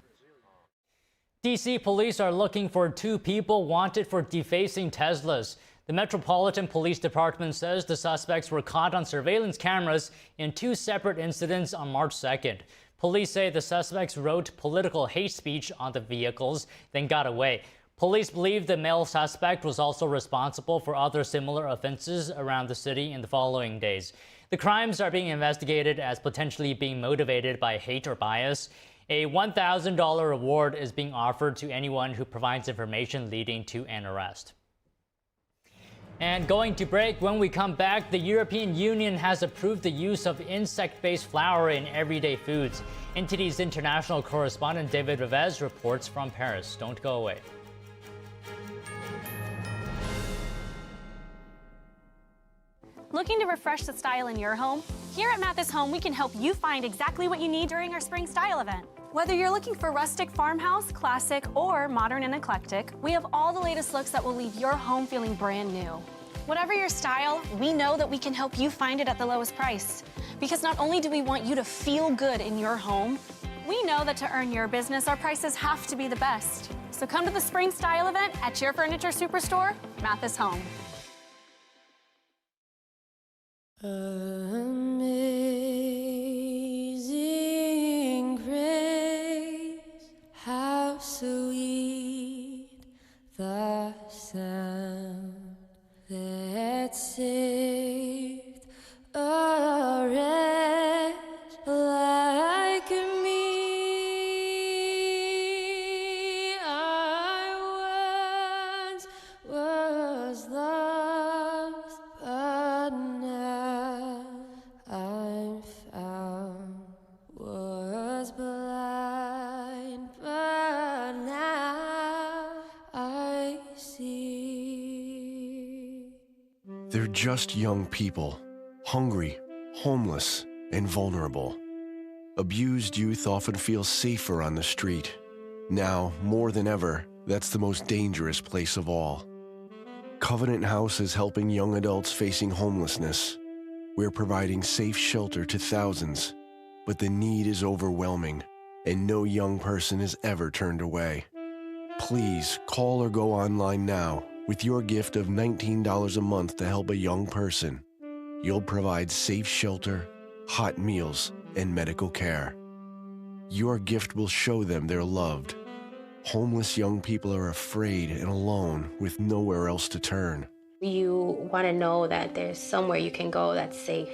Speaker 7: DC police are looking for 2 people wanted for defacing Teslas. The Metropolitan Police Department says the suspects were caught on surveillance cameras in 2 separate incidents on March 2nd. Police say the suspects wrote political hate speech on the vehicles, then got away. Police believe the male suspect was also responsible for other similar offenses around the city in the following days. The crimes are being investigated as potentially being motivated by hate or bias. A $1,000 reward is being offered to anyone who provides information leading to an arrest. And going to break, when we come back, the European Union has approved the use of insect-based flour in everyday foods. NTD's international correspondent David Revez reports from Paris. Don't go away.
Speaker 5: Looking to refresh the style in your home? Here at Mathis Home, we can help you find exactly what you need during our spring style event. Whether you're looking for rustic farmhouse, classic, or modern and eclectic, we have all the latest looks that will leave your home feeling brand new. Whatever your style, we know that we can help you find it at the lowest price. Because not only do we want you to feel good in your home, we know that to earn your business, our prices have to be the best. So come to the spring style event at your furniture superstore, Mathis Home.
Speaker 8: Amazing grace, how sweet the sound that saved a wretch like me. I once was lost, but now I'm found. Was blind, but now I see.
Speaker 10: They're just young people, hungry, homeless, and vulnerable. Abused youth often feel safer on the street. Now, more than ever, that's the most dangerous place of all. Covenant House is helping young adults facing homelessness. We're providing safe shelter to thousands, but the need is overwhelming, and no young person is ever turned away. Please call or go online now with your gift of $19 a month to help a young person. You'll provide safe shelter, hot meals, and medical care. Your gift will show them they're loved. Homeless young people are afraid and alone with nowhere else to turn.
Speaker 16: You want to know that there's somewhere you can go that's safe.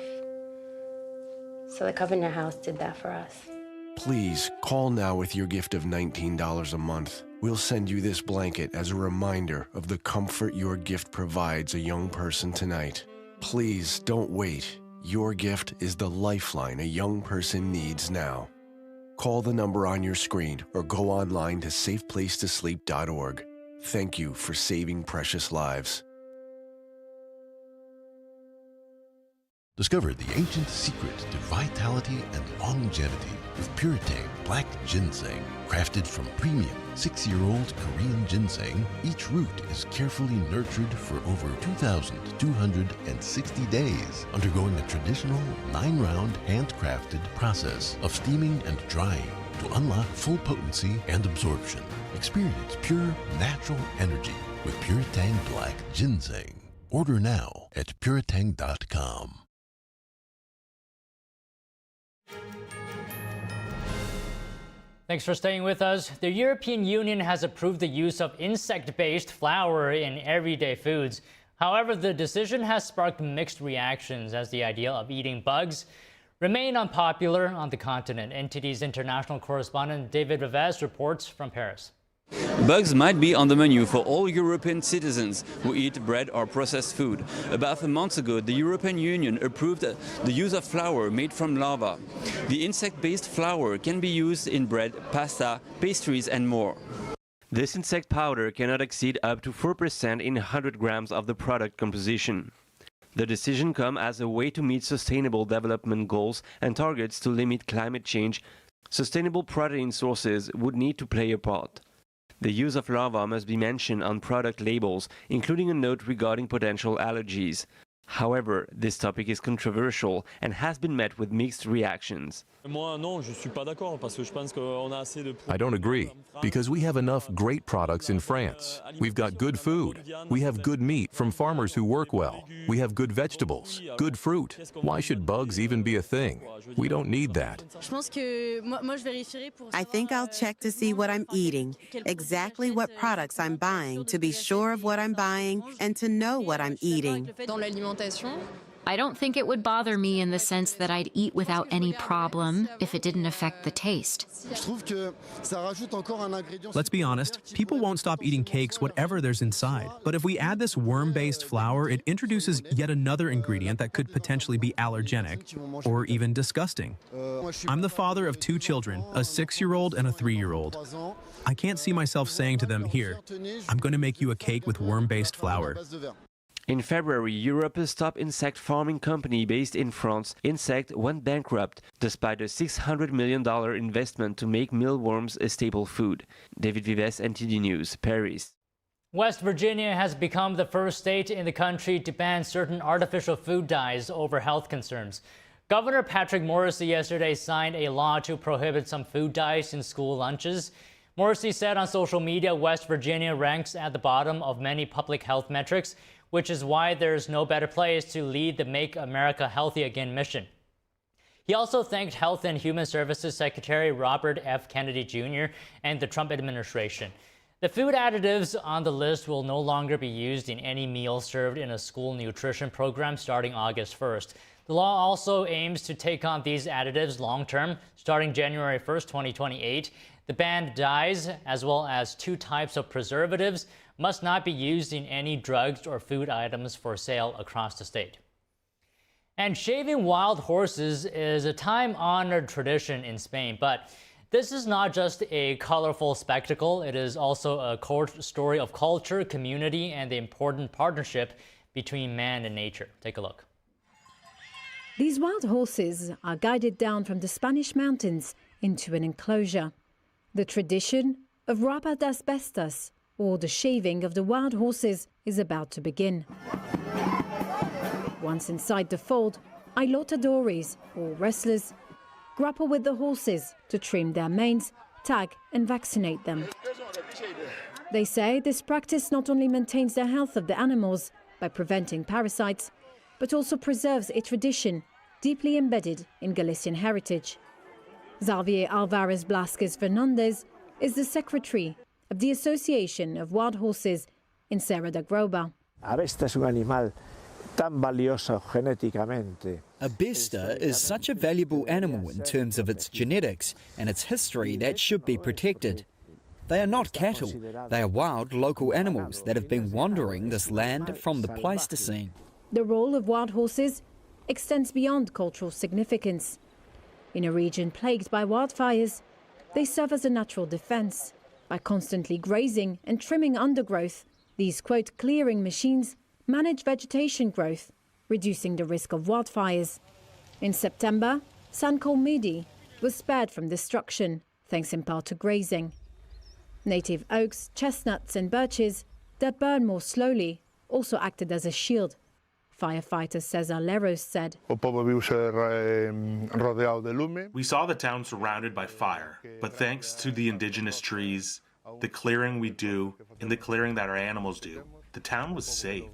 Speaker 16: So the Covenant House did that for us.
Speaker 10: Please call now with your gift of $19 a month. We'll send you this blanket as a reminder of the comfort your gift provides a young person tonight. Please don't wait. Your gift is the lifeline a young person needs now. Call the number on your screen or go online to safeplacetosleep.org. Thank you for saving precious lives.
Speaker 13: Discover the ancient secret to vitality and longevity with Puretang Black Ginseng. Crafted from premium 6-year-old Korean ginseng, each root is carefully nurtured for over 2,260 days, undergoing a traditional 9-round handcrafted process of steaming and drying to unlock full potency and absorption. Experience pure, natural energy with Puretang Black Ginseng. Order now at puretang.com.
Speaker 7: Thanks for staying with us. The European Union has approved the use of insect-based flour in everyday foods. However, the decision has sparked mixed reactions as the idea of eating bugs remain unpopular on the continent. NTD's international correspondent David Revez reports from Paris.
Speaker 19: Bugs might be on the menu for all European citizens who eat bread or processed food. About a month ago, the European Union approved the use of flour made from larvae. The insect-based flour can be used in bread, pasta, pastries and more. This insect powder cannot exceed up to 4% in 100 grams of the product composition. The decision comes as a way to meet sustainable development goals and targets to limit climate change. Sustainable protein sources would need to play a part. The use of larvae must be mentioned on product labels, including a note regarding potential allergies.
Speaker 3: However, this topic is controversial and has been met with mixed reactions.
Speaker 4: I
Speaker 9: don't agree, because we have enough great products in France. We've got good food. We have good meat from farmers who work well. We have good vegetables, good fruit. Why should bugs even be a thing? We don't need that.
Speaker 11: I think I'll check to see what I'm eating, exactly what products I'm buying, to be sure of what I'm buying and to know what I'm eating.
Speaker 14: I don't think it would bother me in the sense that I'd eat without any problem if it didn't affect the taste.
Speaker 20: Let's be honest, people won't stop eating cakes whatever there's inside. But if we add this worm-based flour, it introduces yet another ingredient that could potentially be allergenic or even disgusting. I'm the father of 2 children, a 6-year-old and a 3-year-old. I can't see myself saying to them, "Here, I'm going to make you a cake with worm-based flour."
Speaker 3: In February, Europe's top insect farming company based in France, Insect, went bankrupt despite a $600 million investment to make mealworms a staple food. David Vives, NTD News, Paris.
Speaker 7: West Virginia has become the first state in the country to ban certain artificial food dyes over health concerns. Governor Patrick Morrisey yesterday signed a law to prohibit some food dyes in school lunches. Morrisey said on social media West Virginia ranks at the bottom of many public health metrics, which is why there's no better place to lead the Make America Healthy Again mission. He also thanked Health and Human Services Secretary Robert F. Kennedy Jr. and the Trump administration. The food additives on the list will no longer be used in any meal served in a school nutrition program starting August 1st. The law also aims to take on these additives long-term, starting January 1st, 2028. The banned dyes, as well as 2 types of preservatives, must not be used in any drugs or food items for sale across the state. And shaving wild horses is a time-honored tradition in Spain, but this is not just a colorful spectacle. It is also a story of culture, community, and the important partnership between man and nature. Take a look.
Speaker 21: These wild horses are guided down from the Spanish mountains into an enclosure. The tradition of Rapa das Bestas, or the shaving of the wild horses, is about to begin. Once inside the fold, ailotadores, or wrestlers, grapple with the horses to trim their manes, tag and vaccinate them. They say this practice not only maintains the health of the animals by preventing parasites, but also preserves a tradition deeply embedded in Galician heritage. Xavier Alvarez Blasquez Fernandez is the secretary of the Association of Wild Horses in Serra da Groba.
Speaker 22: A besta es un animal tan valioso genéticamente.
Speaker 23: A besta is such a valuable animal in terms of its genetics and its history that should be protected. They are not cattle, they are wild local animals that have been wandering this land from the Pleistocene.
Speaker 21: The role of wild horses extends beyond cultural significance. In a region plagued by wildfires, they serve as a natural defense. By constantly grazing and trimming undergrowth, these, quote, clearing machines manage vegetation growth, reducing the risk of wildfires. In September, San Colmedi was spared from destruction, thanks in part to grazing. Native oaks, chestnuts and birches that burn more slowly also acted as a shield. Firefighter Cesar Leros said.
Speaker 30: We saw the town surrounded by fire, but thanks to the indigenous trees, the clearing we do, and the clearing that our animals do, the town was safe.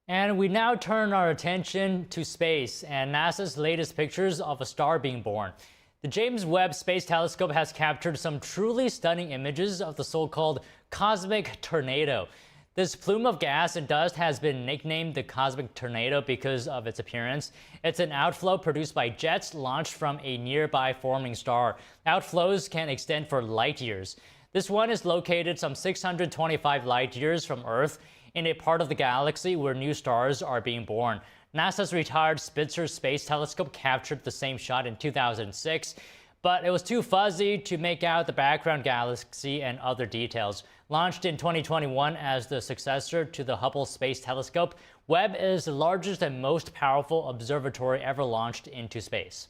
Speaker 7: And we now turn our attention to space and NASA's latest pictures of a star being born. The James Webb Space Telescope has captured some truly stunning images of the so-called cosmic tornado. This plume of gas and dust has been nicknamed the cosmic tornado because of its appearance. It's an outflow produced by jets launched from a nearby forming star. Outflows can extend for light years. This one is located some 625 light years from Earth in a part of the galaxy where new stars are being born. NASA's retired Spitzer Space Telescope captured the same shot in 2006, but it was too fuzzy to make out the background galaxy and other details. Launched in 2021 as the successor to the Hubble Space Telescope, Webb is the largest and most powerful observatory ever launched into space.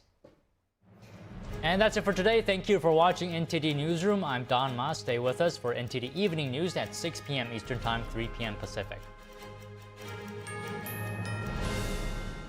Speaker 7: And that's it for today. Thank you for watching NTD Newsroom. I'm Don Ma. Stay with us for NTD Evening News at 6 p.m. Eastern Time, 3 p.m. Pacific.